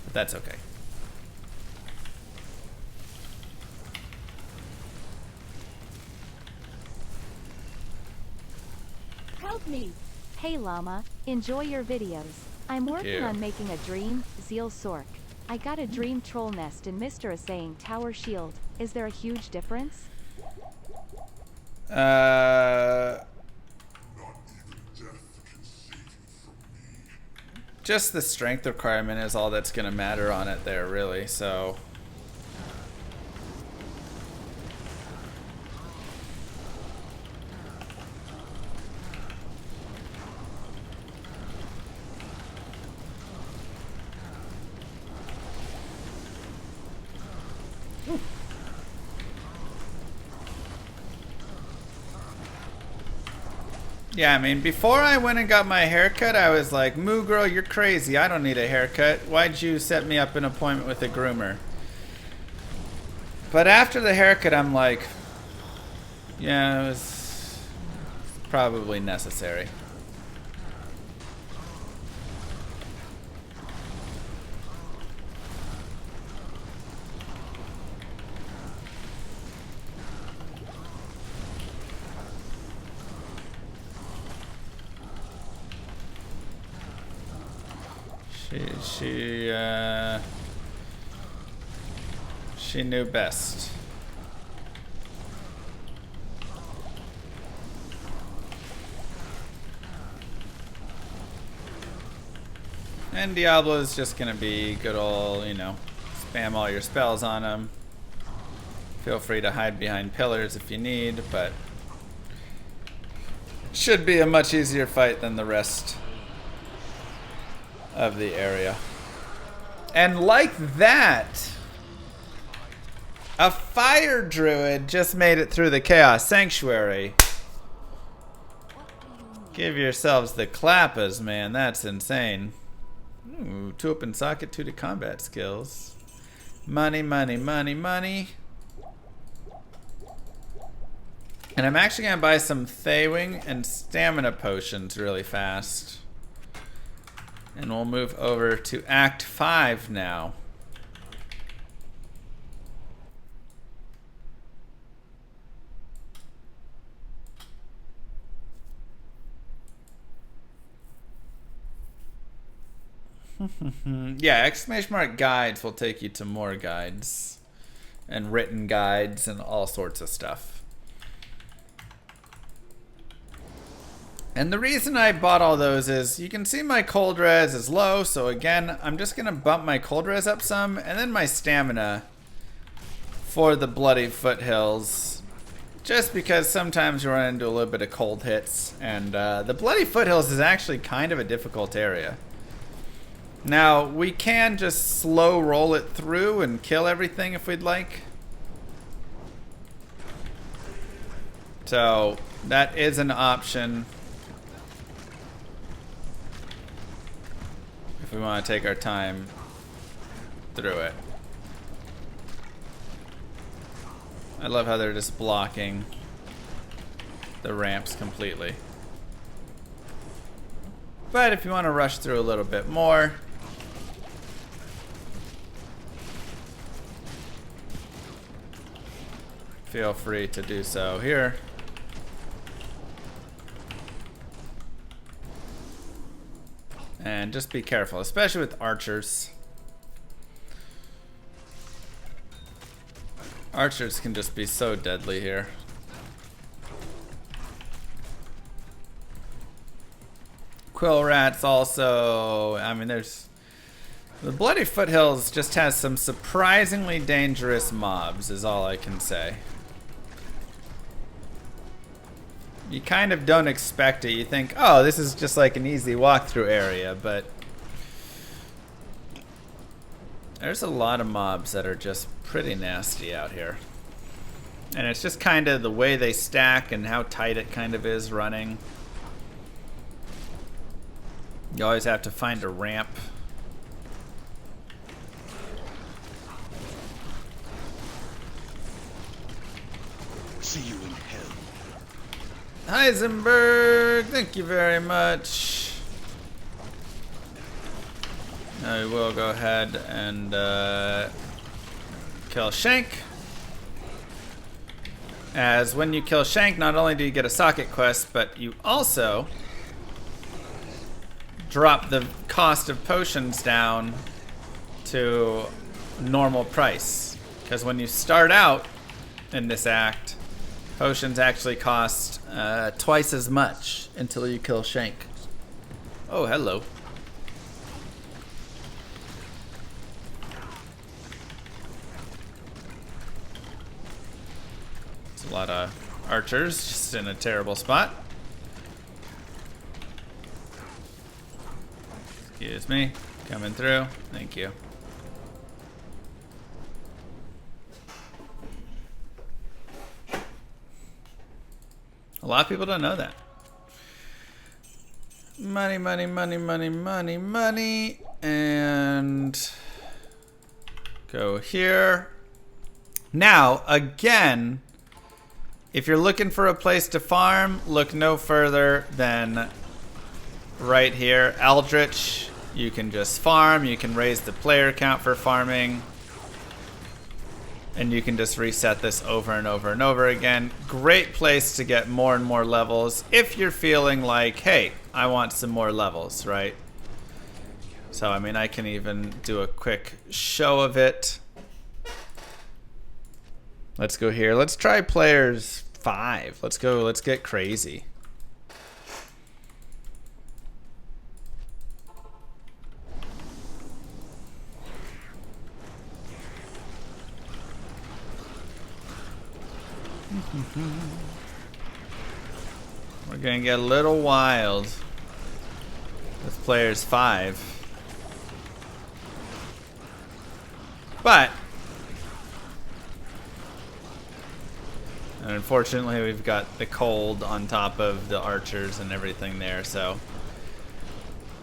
But that's okay. Help me! Hey Llama, enjoy your videos. I'm working on making a dream, Zeal Sork. I got a dream troll nest and Mr. is saying tower shield. Is there a huge difference? Just the strength requirement is all that's gonna matter on it there, really, so. Yeah, I mean, before I went and got my haircut, I was like, Moo girl, you're crazy. I don't need a haircut. Why'd you set me up an appointment with a groomer? But after the haircut, I'm like, yeah, it was probably necessary. She knew best. And Diablo is just gonna be good old, you know, spam all your spells on him. Feel free to hide behind pillars if you need, but it should be a much easier fight than the rest of the area. And like that, a fire druid just made it through the Chaos Sanctuary. Give yourselves the clappers, man. That's insane. Ooh, 2 open socket, 2 to combat skills. Money, money, money, money. And I'm actually going to buy some Thawing and stamina potions really fast. And we'll move over to Act 5 now. Yeah, ! guides will take you to more guides. And written guides and all sorts of stuff. And the reason I bought all those is you can see my cold res is low, so again, I'm just gonna bump my cold res up some, and then my stamina for the Bloody Foothills, just because sometimes you run into a little bit of cold hits, and the Bloody Foothills is actually kind of a difficult area. Now, we can just slow roll it through and kill everything if we'd like. So, that is an option if we want to take our time through it. I love how they're just blocking the ramps completely. But if you want to rush through a little bit more, feel free to do so here. And just be careful, especially with archers. Archers can just be so deadly here. Quill rats also, I mean, there's... The Bloody Foothills just has some surprisingly dangerous mobs, is all I can say. You kind of don't expect it. You think, oh, this is just like an easy walkthrough area, but there's a lot of mobs that are just pretty nasty out here. And it's just kind of the way they stack and how tight it kind of is running. You always have to find a ramp. See you in hell. Heisenberg, thank you very much. Now we will go ahead and kill Shank. As when you kill Shank, not only do you get a socket quest, but you also drop the cost of potions down to normal price. Because when you start out in this act, potions actually cost twice as much until you kill Shank. Oh, hello. It's a lot of archers just in a terrible spot. Excuse me, coming through. Thank you. A lot of people don't know that. Money, money, money, money, money, money. And go here. Now, again, if you're looking for a place to farm, look no further than right here. Eldritch, you can just farm. You can raise the player count for farming. And you can just reset this over and over and over again. Great place to get more and more levels if you're feeling like, hey, I want some more levels, right? So, I mean, I can even do a quick show of it. Let's go here. Let's try players 5. Let's go. Let's get crazy. We're gonna get a little wild with players 5, but unfortunately we've got the cold on top of the archers and everything there, so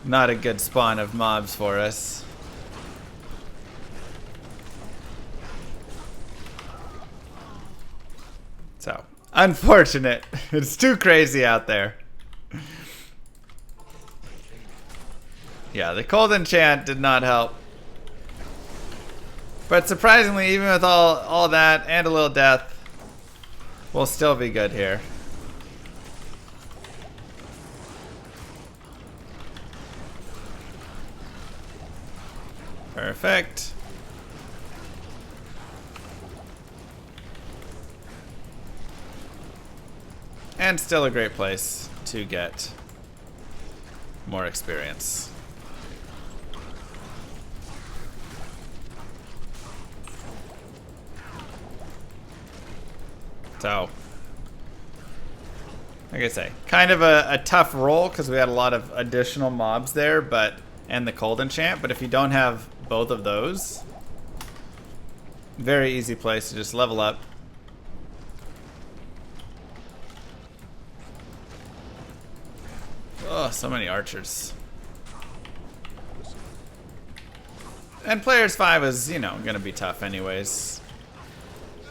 not a good spawn of mobs for us. So, unfortunate. It's too crazy out there. Yeah, the cold enchant did not help. But surprisingly, even with all that and a little death, we'll still be good here. Perfect. And still a great place to get more experience. So, like I say, kind of a tough roll because we had a lot of additional mobs there, and the cold enchant. But if you don't have both of those, very easy place to just level up. Oh, so many archers. And players 5 is, you know, gonna be tough anyways.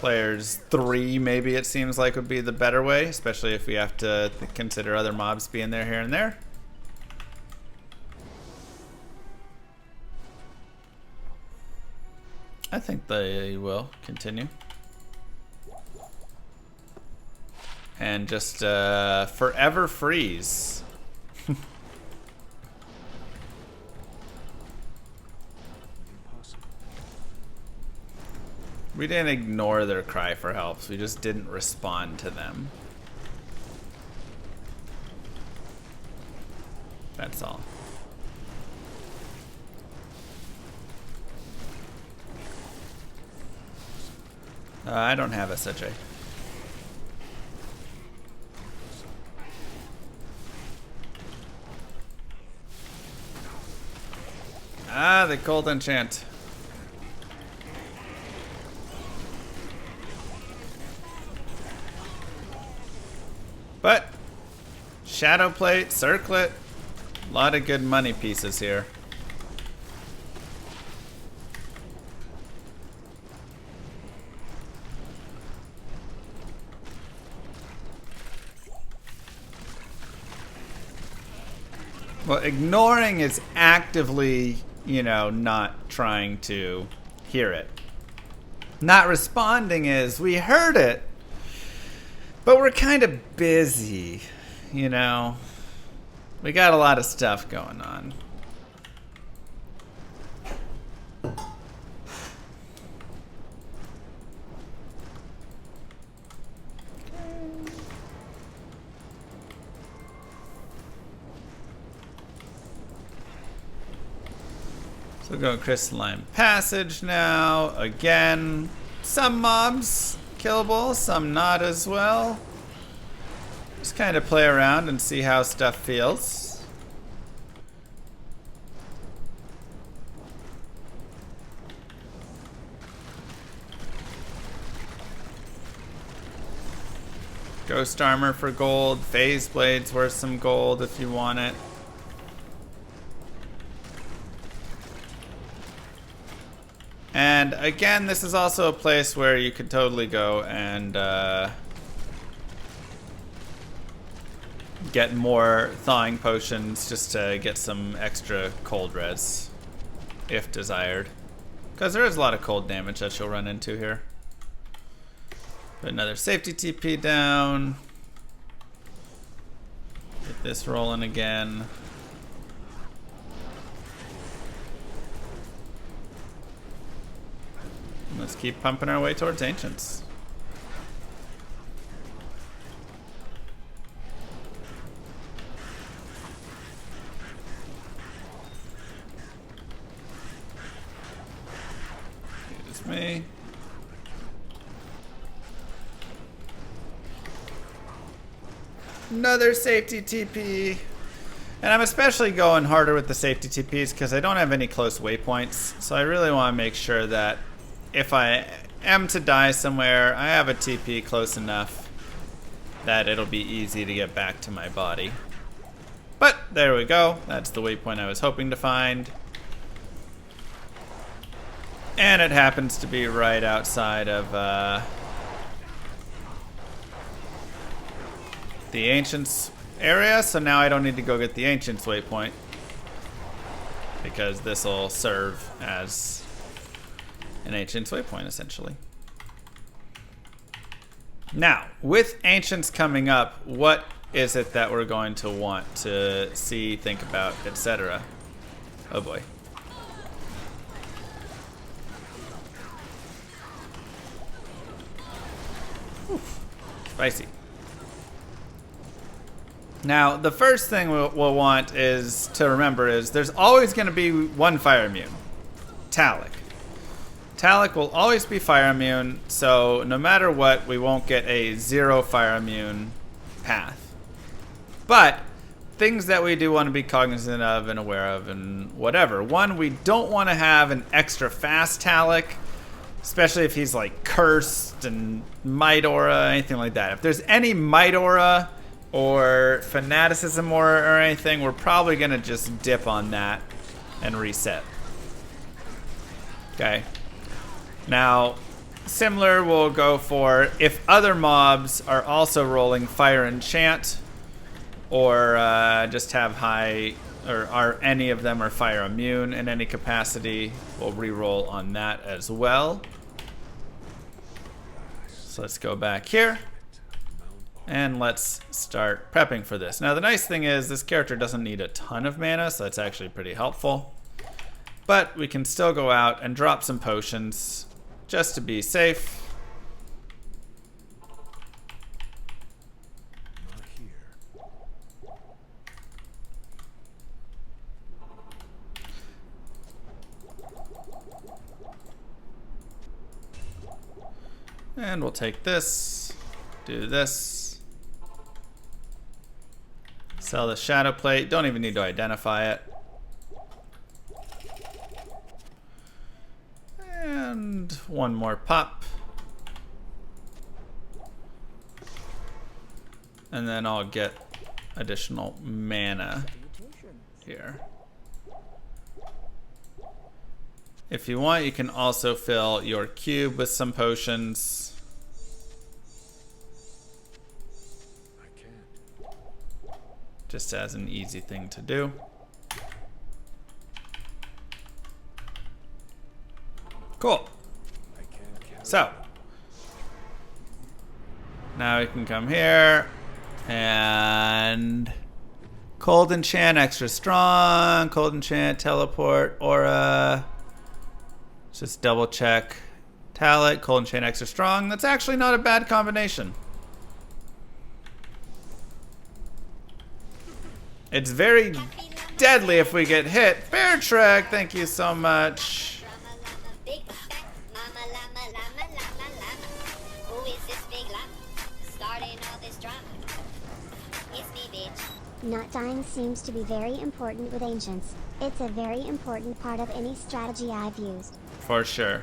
Players 3, maybe it seems like would be the better way, especially if we have to consider other mobs being there here and there. I think they will continue. And just forever freeze. We didn't ignore their cry for help, we just didn't respond to them. That's all. I don't have SJ. Ah, the cold enchant. But shadow plate, circlet, a lot of good money pieces here. Well, ignoring is actively, you know, not trying to hear it. Not responding is, we heard it, but we're kind of busy, you know. We got a lot of stuff going on. So we're going Crystalline Passage now. Again, some mobs killable, some not as well. Just kind of play around and see how stuff feels. Ghost Armor for gold. Phase Blade's worth some gold if you want it. And again, this is also a place where you could totally go and get more thawing potions just to get some extra cold res, if desired. Because there is a lot of cold damage that you'll run into here. Put another safety TP down. Get this rolling again. Let's keep pumping our way towards Ancients. Excuse me. Another safety TP. And I'm especially going harder with the safety TPs because I don't have any close waypoints. So I really want to make sure that if I am to die somewhere, I have a TP close enough that it'll be easy to get back to my body. But there we go. That's the waypoint I was hoping to find. And it happens to be right outside of the Ancients area, so now I don't need to go get the Ancients waypoint because this will serve as an Ancients waypoint, essentially. Now, with Ancients coming up, what is it that we're going to want to see, think about, etc.? Oh boy. Oof. Spicy. Now, the first thing we'll want is to remember is there's always going to be one fire immune. Talic. Talik will always be fire immune, so no matter what, we won't get a 0 fire immune path. But things that we do want to be cognizant of and aware of and whatever. One, we don't want to have an extra fast Talik, especially if he's like cursed and might aura, anything like that. If there's any might aura or fanaticism aura or anything, we're probably going to just dip on that and reset. Okay. Now, similar, we'll go for if other mobs are also rolling fire enchant, or just have high, or are any of them are fire immune in any capacity, we'll reroll on that as well. So let's go back here, and let's start prepping for this. Now the nice thing is this character doesn't need a ton of mana, so that's actually pretty helpful. But we can still go out and drop some potions just to be safe. Not here. And we'll take this, do this. Sell the shadow plate, don't even need to identify it. And one more pop. And then I'll get additional mana here. If you want, you can also fill your cube with some potions. I can't. Just as an easy thing to do. Cool. I can't carry So now we can come here and cold enchant extra strong, cold enchant teleport aura. Just double check. Talik, cold enchant extra strong. That's actually not a bad combination. It's very deadly if we get hit. Bear Trek, thank you so much. Big fat mama llama llama llama llama. Who is this big llama? Starting all this drama. It's me, bitch. Not dying seems to be very important with ancients. It's a very important part of any strategy I've used. For sure.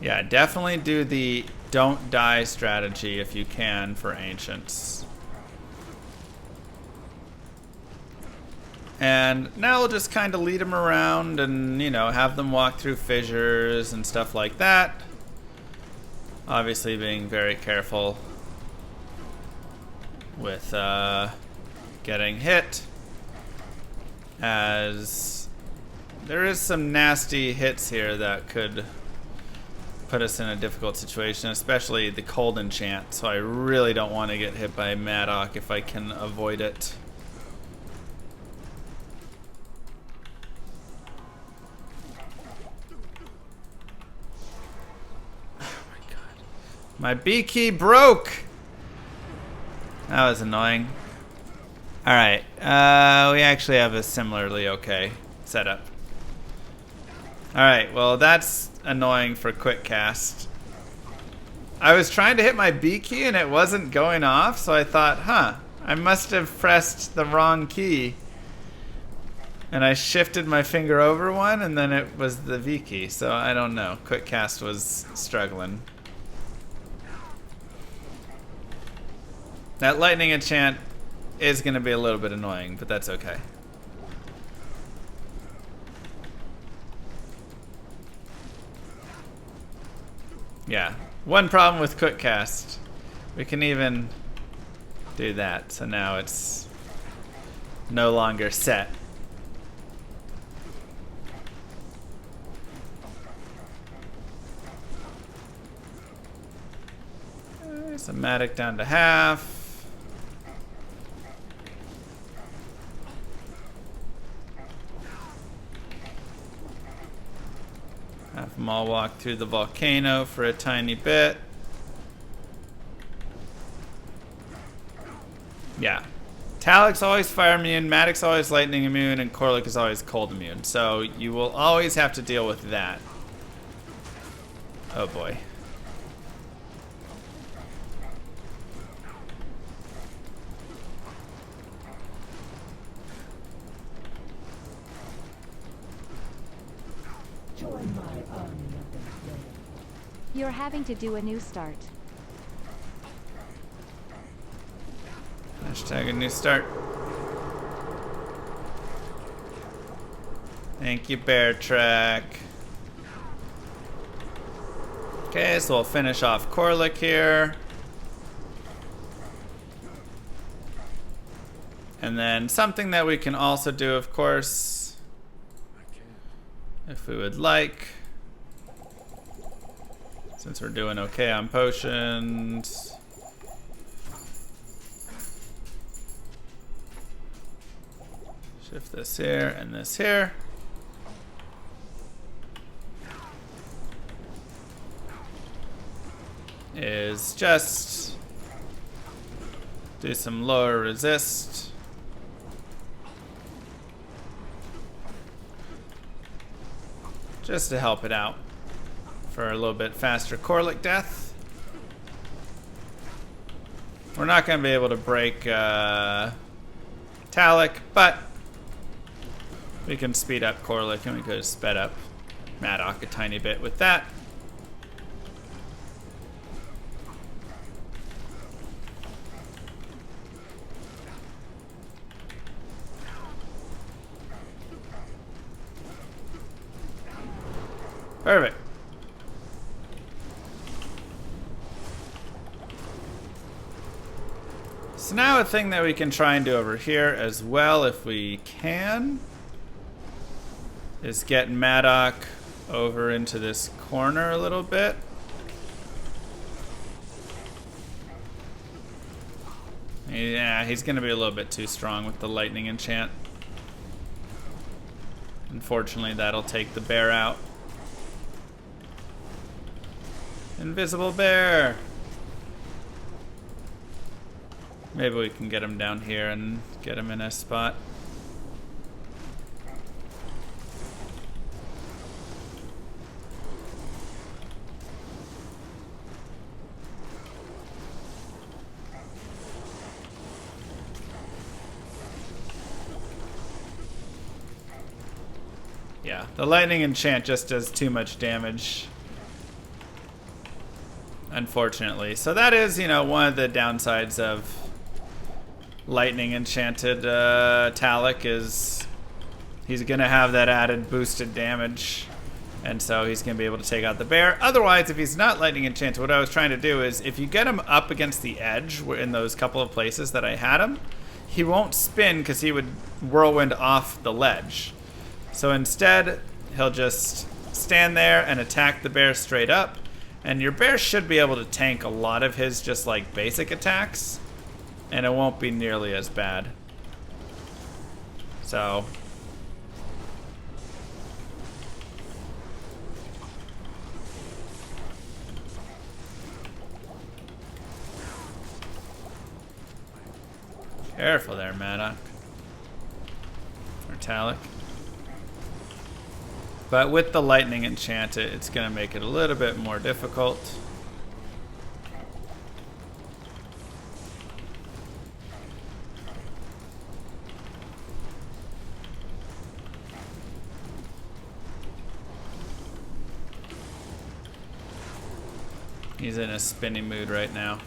Yeah, definitely do the don't die strategy if you can for ancients. And now we'll just kind of lead them around and, you know, have them walk through fissures and stuff like that. Obviously being very careful with getting hit, as there is some nasty hits here that could put us in a difficult situation, especially the cold enchant. So I really don't want to get hit by Maddock if I can avoid it. My B key broke! That was annoying. Alright, we actually have a similarly okay setup. Alright, well that's annoying for quick cast. I was trying to hit my B key and it wasn't going off, so I thought, I must have pressed the wrong key. And I shifted my finger over one and then it was the V key, so I don't know. Quick cast was struggling. That lightning enchant is going to be a little bit annoying, but that's okay. Yeah, one problem with quick cast. We can even do that, so now it's no longer set. Somatic down to half. Have them all walk through the volcano for a tiny bit. Yeah. Talik's always fire immune, Maddox's always lightning immune, and Corlic is always cold immune. So you will always have to deal with that. Oh boy. You're having to do a new start. Hashtag a new start. Thank you, Bear Trek. Okay, so we'll finish off Corlick here. And then something that we can also do, of course, if we would like, since we're doing okay on potions. Shift this here and this here. Is just do some lower resist. Just to help it out for a little bit faster Corlick death. We're not going to be able to break Talic, but we can speed up Corlick, and we could have sped up Maddock a tiny bit with that. Perfect. So now a thing that we can try and do over here as well, if we can, is get Maddock over into this corner a little bit. Yeah, he's going to be a little bit too strong with the lightning enchant. Unfortunately, that'll take the bear out. Invisible bear! Maybe we can get him down here and get him in a spot. Yeah, the lightning enchant just does too much damage, unfortunately. So that is, you know, one of the downsides of lightning enchanted Talic, is he's gonna have that added boosted damage, and so he's gonna be able to take out the bear. Otherwise, if he's not lightning enchanted, what I was trying to do is, if you get him up against the edge in those couple of places that I had him, he won't spin because he would whirlwind off the ledge. So instead, he'll just stand there and attack the bear straight up. And your bear should be able to tank a lot of his just like basic attacks, and it won't be nearly as bad. So careful there, Maddock. Or Talic. But with the lightning enchant, it's going to make it a little bit more difficult. He's in a spinny mood right now.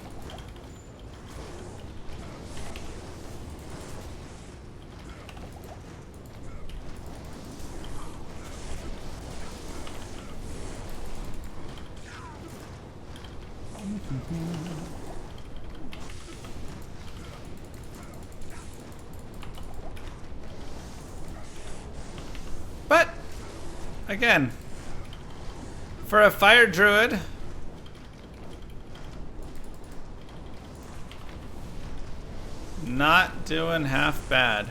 But again, for a fire druid, not doing half bad.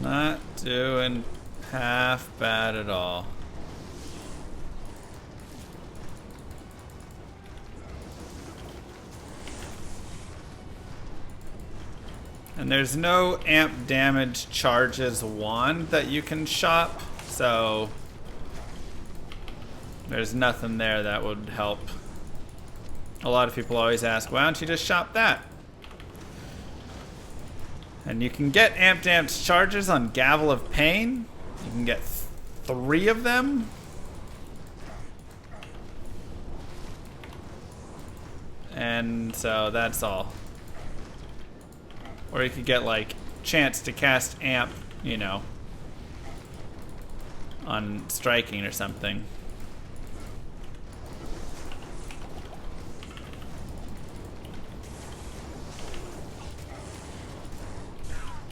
Not doing half bad at all. And there's no amp damage charges wand that you can shop, so there's nothing there that would help. A lot of people always ask, why don't you just shop that? And you can get amp damage charges on Gavel of Pain. You can get 3 of them. And so that's all. Or you could get like chance to cast amp, you know, on striking or something.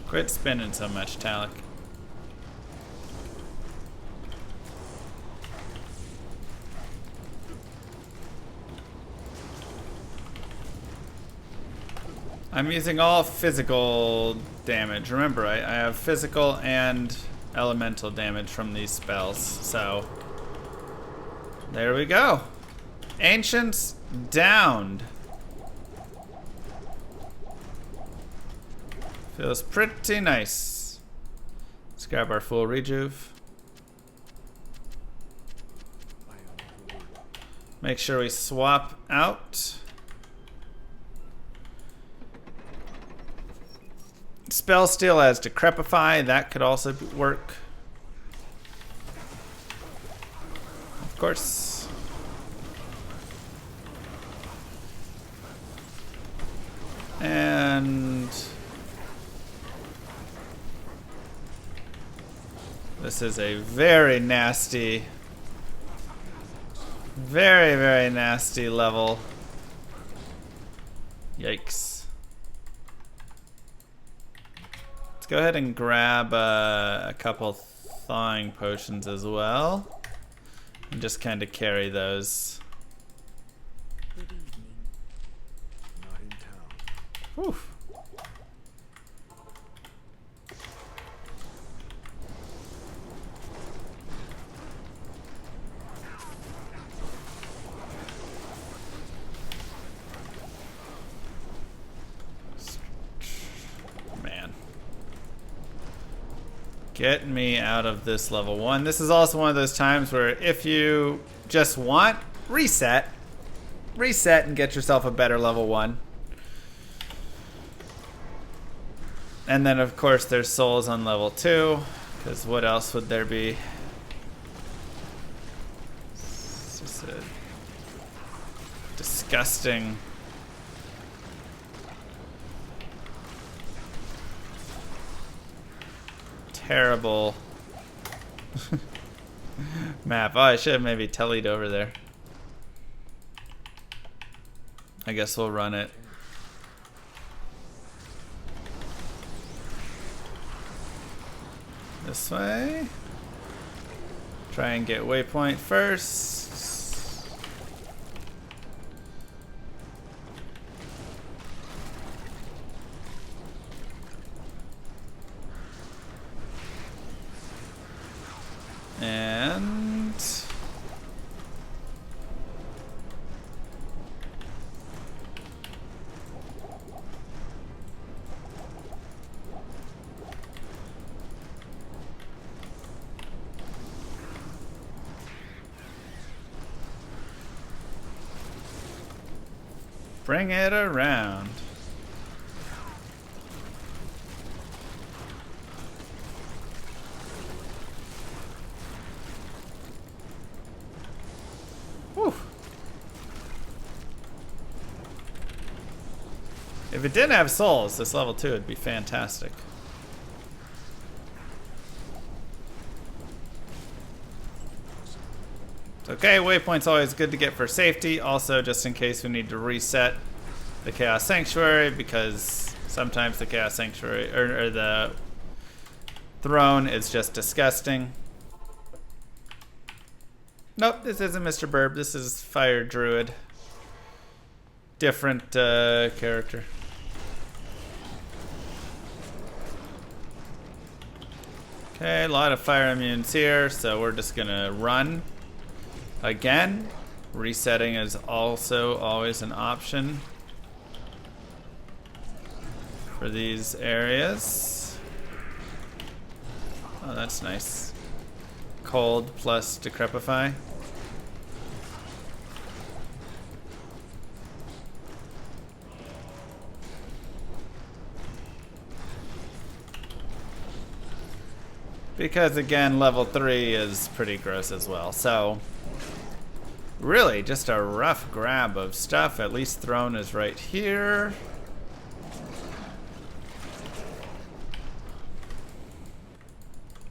Quit spinning so much, Talik. I'm using all physical damage. Remember, I have physical and elemental damage from these spells, so there we go. Ancients downed. Feels pretty nice. Let's grab our full rejuve. Make sure we swap out. Spell Steal as Decrepify, that could also work. Of course. And this is a very nasty, very nasty level. Yikes. Let's go ahead and grab a couple thawing potions as well. And just kind of carry those. Good evening. Not in town. Whew. Man. Get me out of this level 1. This is also one of those times where if you just want, reset. Reset and get yourself a better level 1. And then of course there's souls on level 2, because what else would there be? It's just a disgusting terrible map. Oh, I should have maybe tellied over there. I guess we'll run it. This way. Try and get waypoint first. And bring it around. Whew. If it didn't have souls, this level 2 would be fantastic. Okay, waypoint's always good to get for safety. Also, just in case we need to reset the Chaos Sanctuary, because sometimes the Chaos Sanctuary or the throne is just disgusting. Nope, this isn't Mr. Burb. This is Fire Druid. Different character. Okay, a lot of fire immunes here, so we're just gonna run again. Resetting is also always an option for these areas. Oh, that's nice. Cold plus Decrepify. Because again, level 3 is pretty gross as well. So really just a rough grab of stuff. At least throne is right here.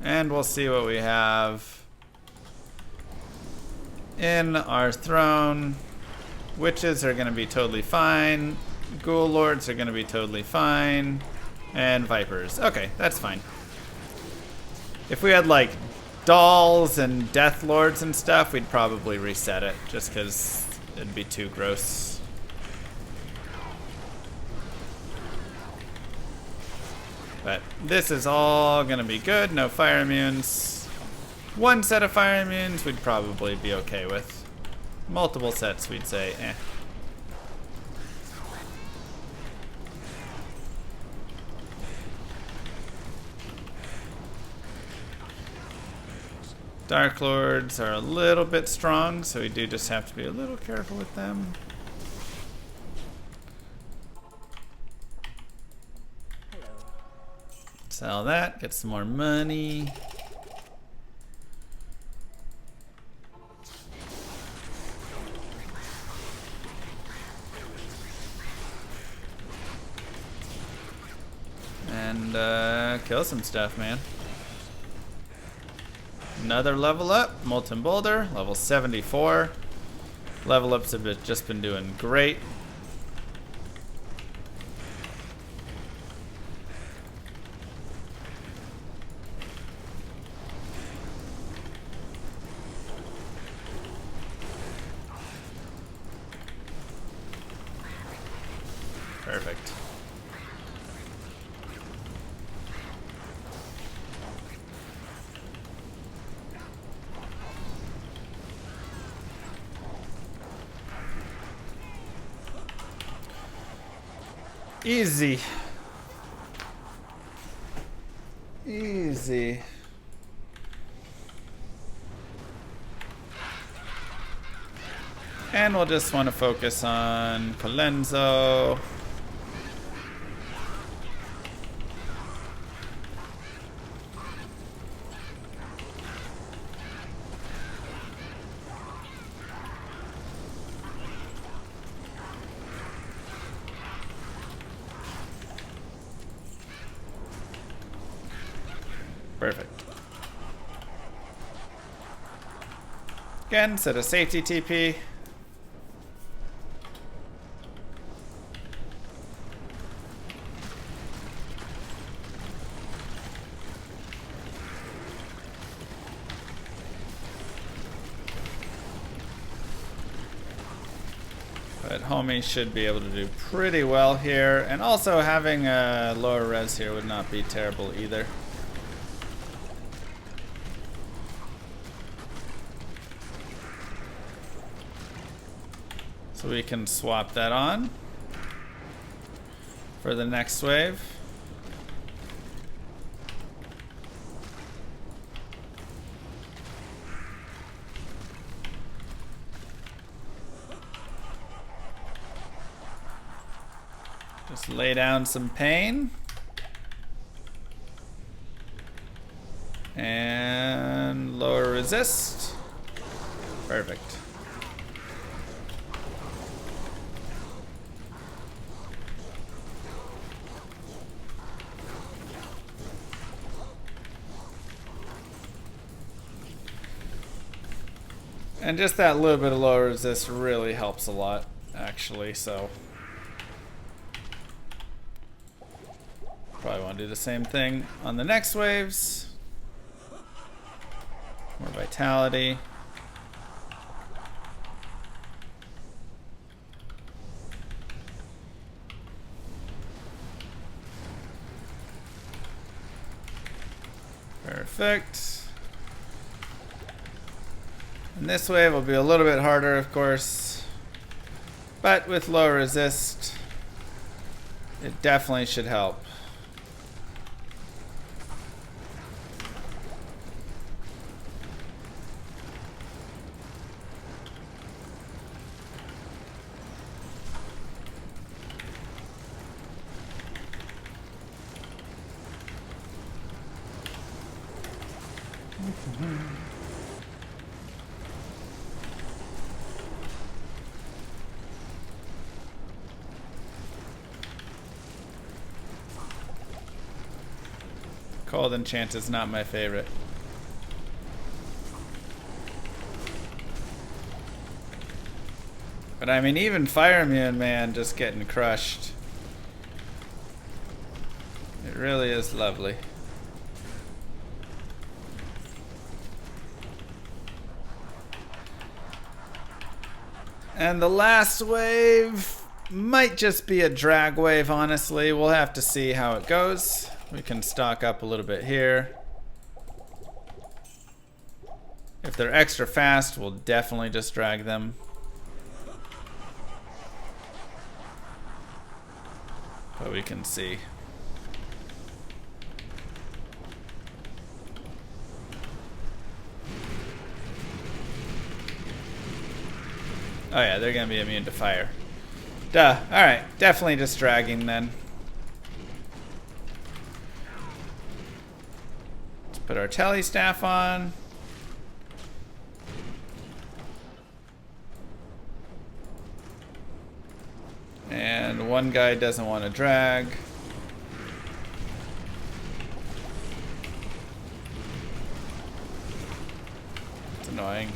And we'll see what we have in our throne. Witches are going to be totally fine. Ghoul lords are going to be totally fine. And vipers. Okay, that's fine. If we had like dolls and death lords and stuff, we'd probably reset it just because it'd be too gross. But this is all gonna be good. No fire immunes. One set of fire immunes we'd probably be okay with. Multiple sets we'd say eh. Dark Lords are a little bit strong, so we do just have to be a little careful with them. Sell that, get some more money. And kill some stuff, man. Another level up, Molten Boulder, level 74. Level ups have just been doing great. Perfect. Easy. Easy. And we'll just want to focus on Colenso. Perfect. Again, set a safety TP. But homie should be able to do pretty well here. And also having a lower res here would not be terrible either. So we can swap that on for the next wave. Just lay down some pain. And lower resist. Perfect. And just that little bit of lower resist really helps a lot, actually, so. Probably want to do the same thing on the next waves. More vitality. Perfect. And this wave will be a little bit harder, of course. But with low resist, it definitely should help. Cold Enchant is not my favorite. But I mean, even Fire Immune, man, just getting crushed. It really is lovely. And the last wave might just be a drag wave, honestly. We'll have to see how it goes. We can stock up a little bit here. If they're extra fast, we'll definitely just drag them. But we can see. Oh yeah, they're gonna be immune to fire. Duh. Alright, definitely just dragging then. Let's put our Telly Staff on. And one guy doesn't want to drag. It's annoying.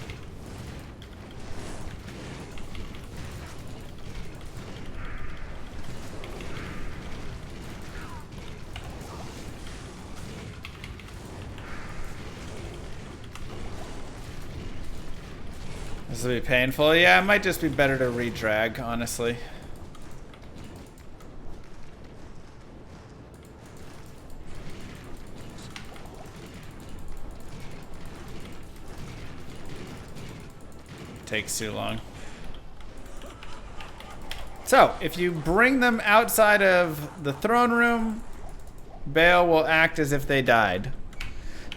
This will be painful. Yeah, it might just be better to re-drag, honestly. Takes too long. So, if you bring them outside of the throne room, Baal will act as if they died.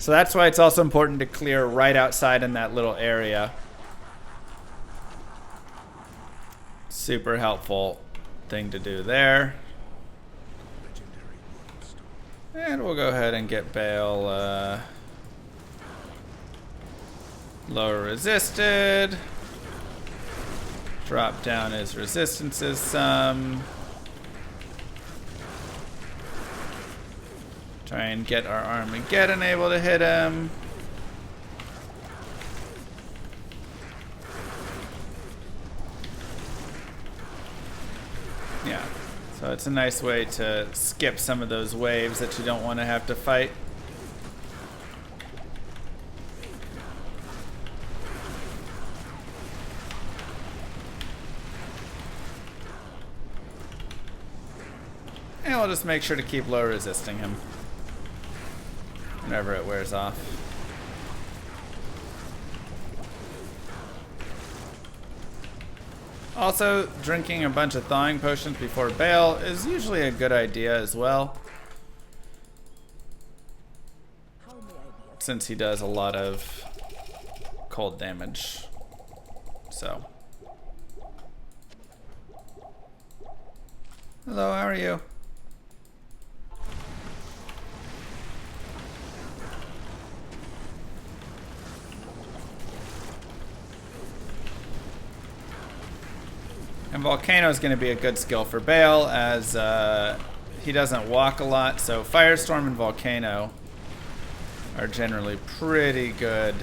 So that's why it's also important to clear right outside in that little area. Super helpful thing to do there. And we'll go ahead and get Baal lower resisted. Drop down his resistances some. Try and get our Armageddon able to hit him. Yeah, so it's a nice way to skip some of those waves that you don't want to have to fight. And we'll just make sure to keep low resisting him whenever it wears off. Also, drinking a bunch of thawing potions before Baal is usually a good idea as well, since he does a lot of cold damage. So, hello, how are you? And Volcano is going to be a good skill for Baal, as he doesn't walk a lot, so Firestorm and Volcano are generally pretty good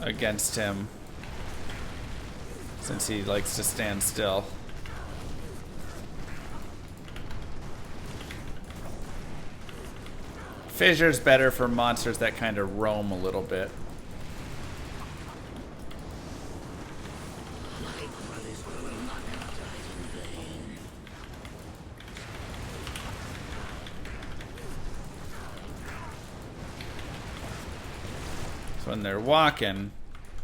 against him, since he likes to stand still. Fissure's better for monsters that kind of roam a little bit. So when they're walking,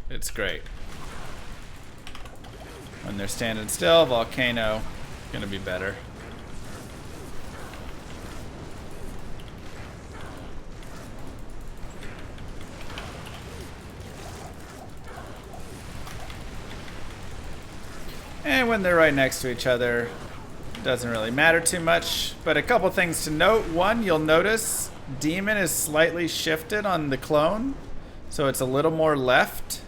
it's great. When they're standing still, Volcano, gonna be better. And when they're right next to each other, doesn't really matter too much. But a couple things to note. One, you'll notice Demon is slightly shifted on the clone, so it's a little more left.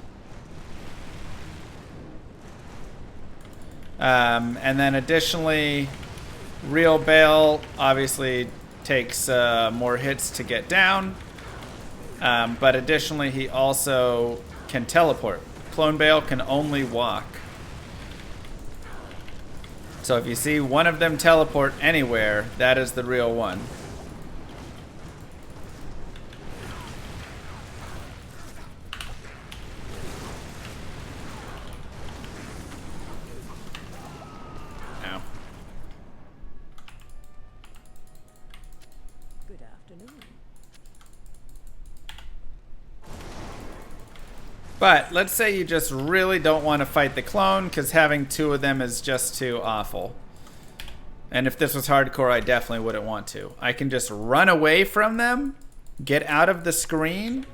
And then additionally, real Baal obviously takes more hits to get down. But additionally, he also can teleport. Clone Baal can only walk. So if you see one of them teleport anywhere, that is the real one. Ow. Good afternoon. But let's say you just really don't want to fight the clone because having two of them is just too awful. And if this was hardcore, I definitely wouldn't want to. I can just run away from them, get out of the screen.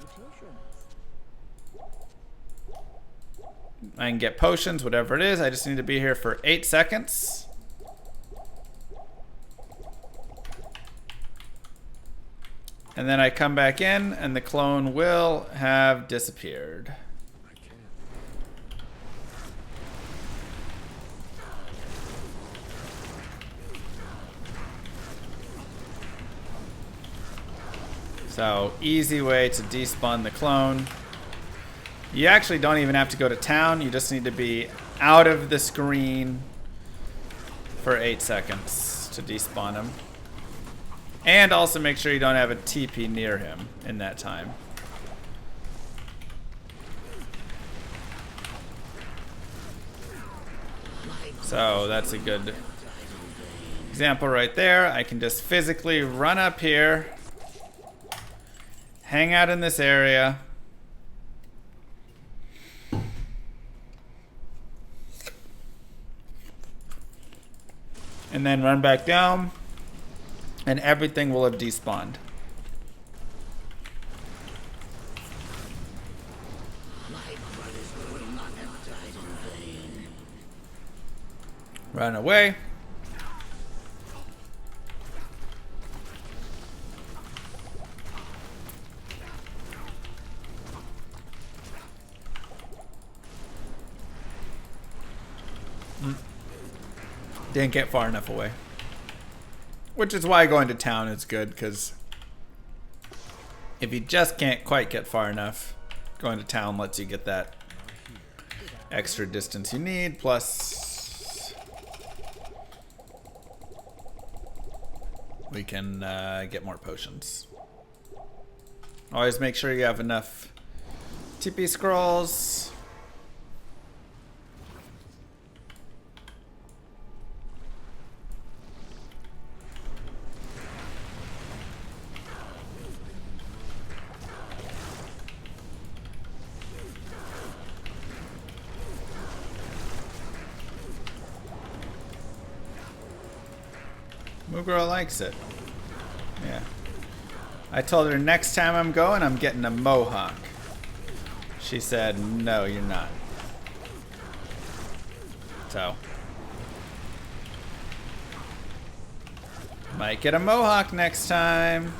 I can get potions, whatever it is. I just need to be here for 8 seconds. And then I come back in and the clone will have disappeared. So, easy way to despawn the clone. You actually don't even have to go to town. You just need to be out of the screen for 8 seconds to despawn him. And also make sure you don't have a TP near him in that time. So, that's a good example right there. I can just physically run up here. Hang out in this area. And then run back down. And everything will have despawned. Run away. Didn't get far enough away. Which is why going to town is good, because if you just can't quite get far enough, going to town lets you get that extra distance you need, plus we can get more potions. Always make sure you have enough TP scrolls. Girl likes it. Yeah. I told her next time I'm going, I'm getting a mohawk. She said, no, you're not. So. Might get a mohawk next time.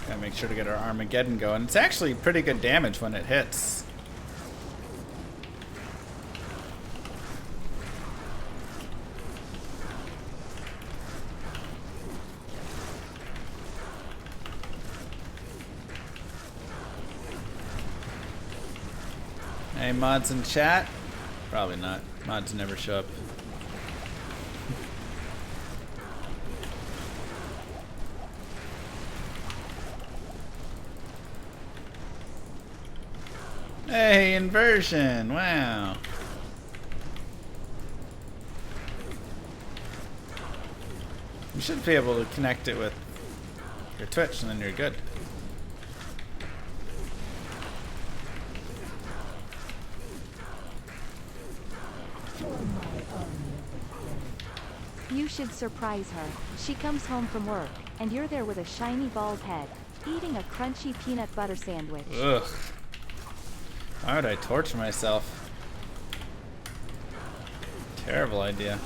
Gotta make sure to get our Armageddon going. It's actually pretty good damage when it hits. Hey, mods in chat? Probably not. Mods never show up. Hey, inversion! Wow. You should be able to connect it with your Twitch and then you're good. You should surprise her. She comes home from work, and you're there with a shiny bald head, eating a crunchy peanut butter sandwich. Ugh. Why would I torture myself? Terrible idea.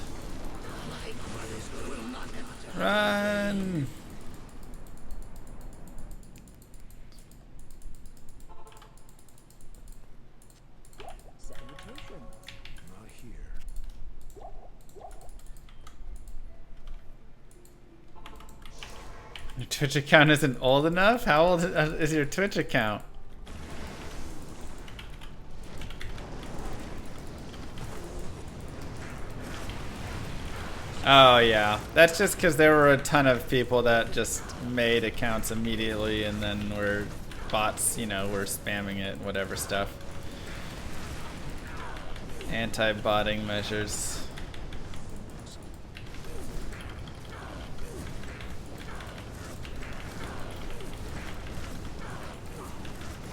Run! Not here. Your Twitch account isn't old enough? How old is your Twitch account? Oh yeah, that's just because there were a ton of people that just made accounts immediately and then were bots, you know, were spamming it, whatever stuff. Anti-botting measures.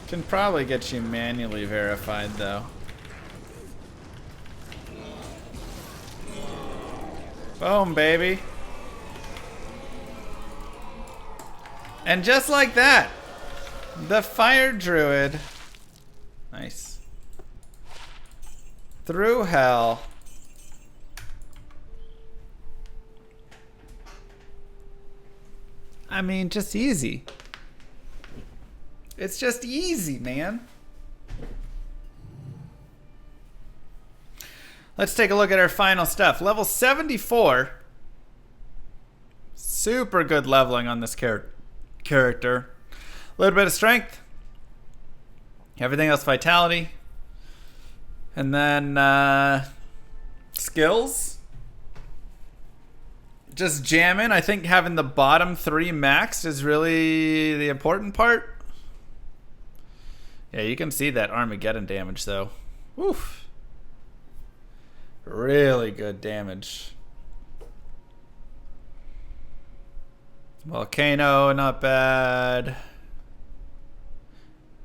Can probably get you manually verified though. Boom, baby. And just like that, the fire druid, nice, through hell. I mean, just easy. It's just easy, man. Let's take a look at our final stuff. Level 74. Super good leveling on this character. A little bit of strength. Everything else vitality. And then skills. Just jamming. I think having the bottom 3 maxed is really the important part. Yeah, you can see that Armageddon damage though. Oof. Really good damage. Volcano, not bad.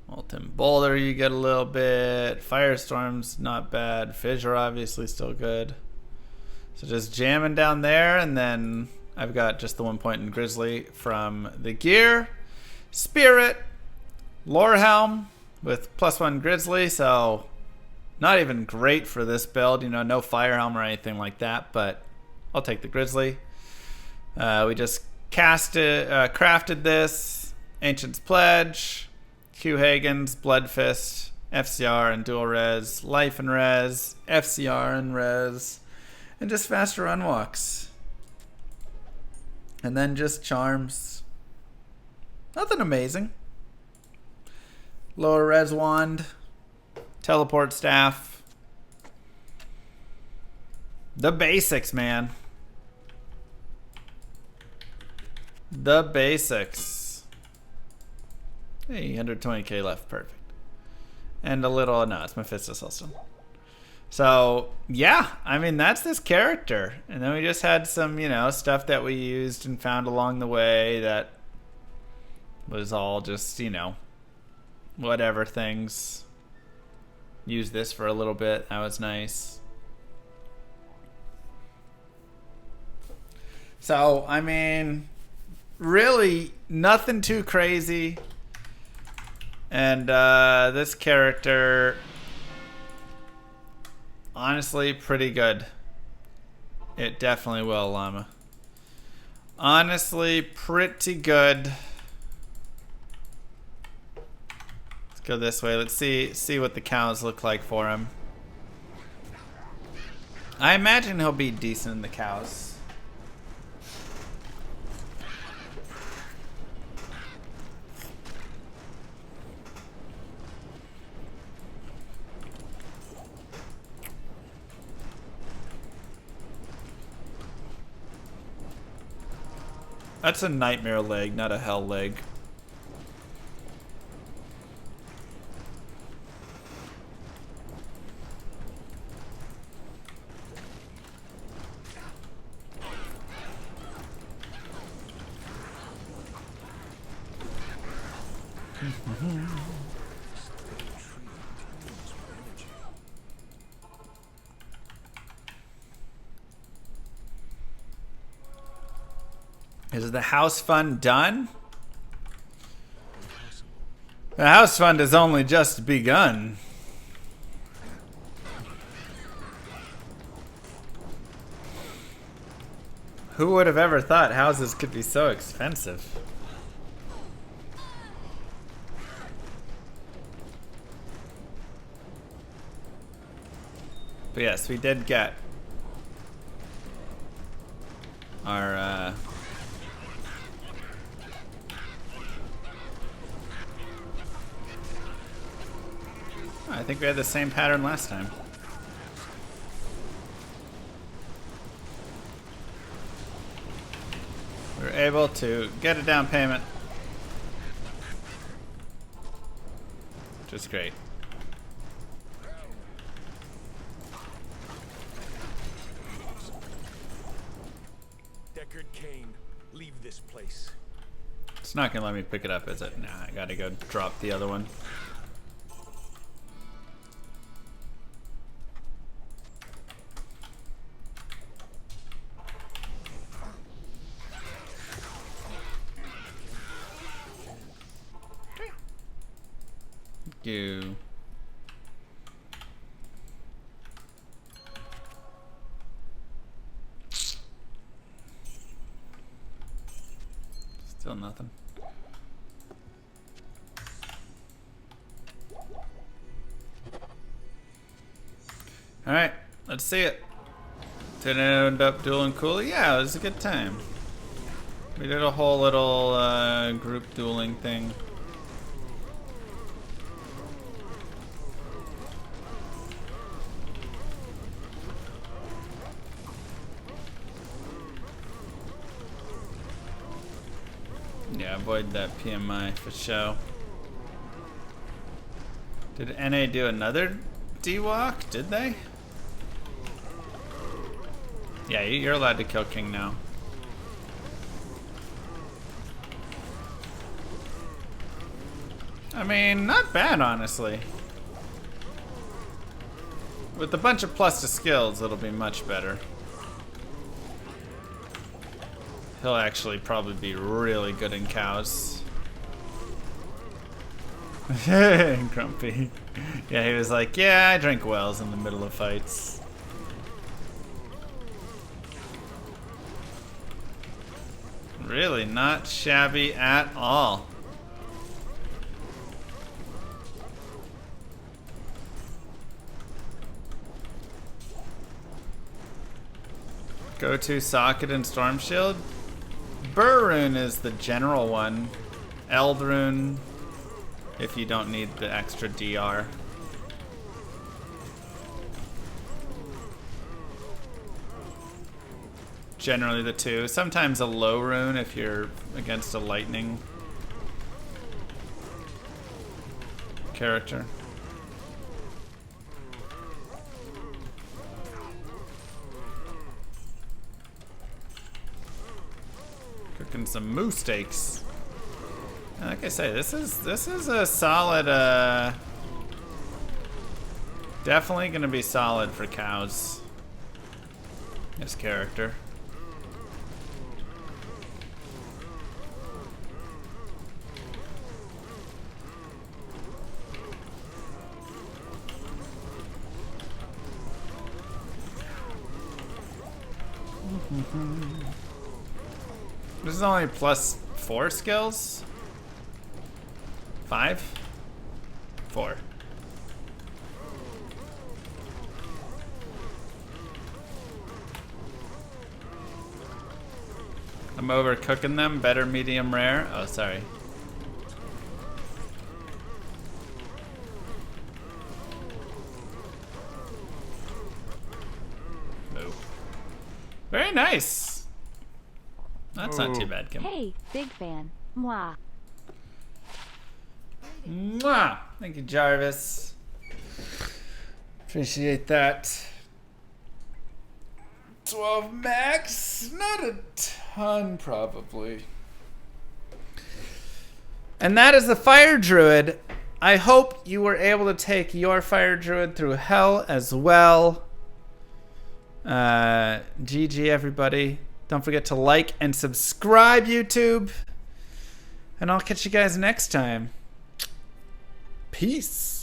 Molten Boulder, you get a little bit. Firestorm's not bad. Fissure, obviously, still good. So just jamming down there, and then I've got just the 1 point in Grizzly from the gear. Spirit, Lorehelm with +1 Grizzly, so not even great for this build, you know, no Fire Helm or anything like that, but I'll take the Grizzly. We just crafted this. Ancient's Pledge, Q Hagen's, Blood Fist, FCR and dual res, life and res, FCR and res, and just faster unwalks. And then just charms. Nothing amazing. Lower res wand. Teleport staff. The basics, man. The basics. Hey, 120k left. Perfect. And a little, no, it's Mephistos also. So, yeah, I mean, that's this character. And then we just had some, you know, stuff that we used and found along the way that was all just, you know, whatever things. Use this for a little bit. That was nice. So, I mean, really nothing too crazy. And this character, honestly, pretty good. It definitely will, Llama. Honestly, pretty good. Go this way. Let's see what the cows look like for him. I imagine he'll be decent in the cows. That's a nightmare leg, not a hell leg. Is the house fund done? The house fund has only just begun. Who would have ever thought houses could be so expensive? But yes, we did get our I think we had the same pattern last time. We were able to get a down payment, which is great. Deckard Cain, leave this place. It's not gonna let me pick it up, is it? Nah, I gotta go drop the other one. You. Still nothing. All right, let's see it. Did it end up dueling cool? Yeah, it was a good time. We did a whole little group dueling thing. Yeah, avoid that PMI for show. Did NA do another D-walk? Did they? Yeah, you're allowed to kill King now. I mean, not bad, honestly. With a bunch of plus to skills, it'll be much better. He'll actually probably be really good in cows. Grumpy. Yeah, he was like, yeah, I drink wells in the middle of fights. Really not shabby at all. Go to socket and storm shield. Burrune is the general one. Eldrune, if you don't need the extra DR. Generally the two. Sometimes a low rune if you're against a lightning character. Cooking some moo steaks. Like I say, this is a solid. Definitely gonna be solid for cows. This character. This is only plus 4 skills? 5? 4. I'm overcooking them. Better medium rare. Oh, sorry. Very nice. Not That's not too bad, Kim. Hey, big fan. Mwah. Mwah! Thank you, Jarvis. Appreciate that. 12 max? Not a ton, probably. And that is the Fire Druid. I hope you were able to take your Fire Druid through hell as well. GG, everybody. Don't forget to like and subscribe, YouTube. And I'll catch you guys next time. Peace.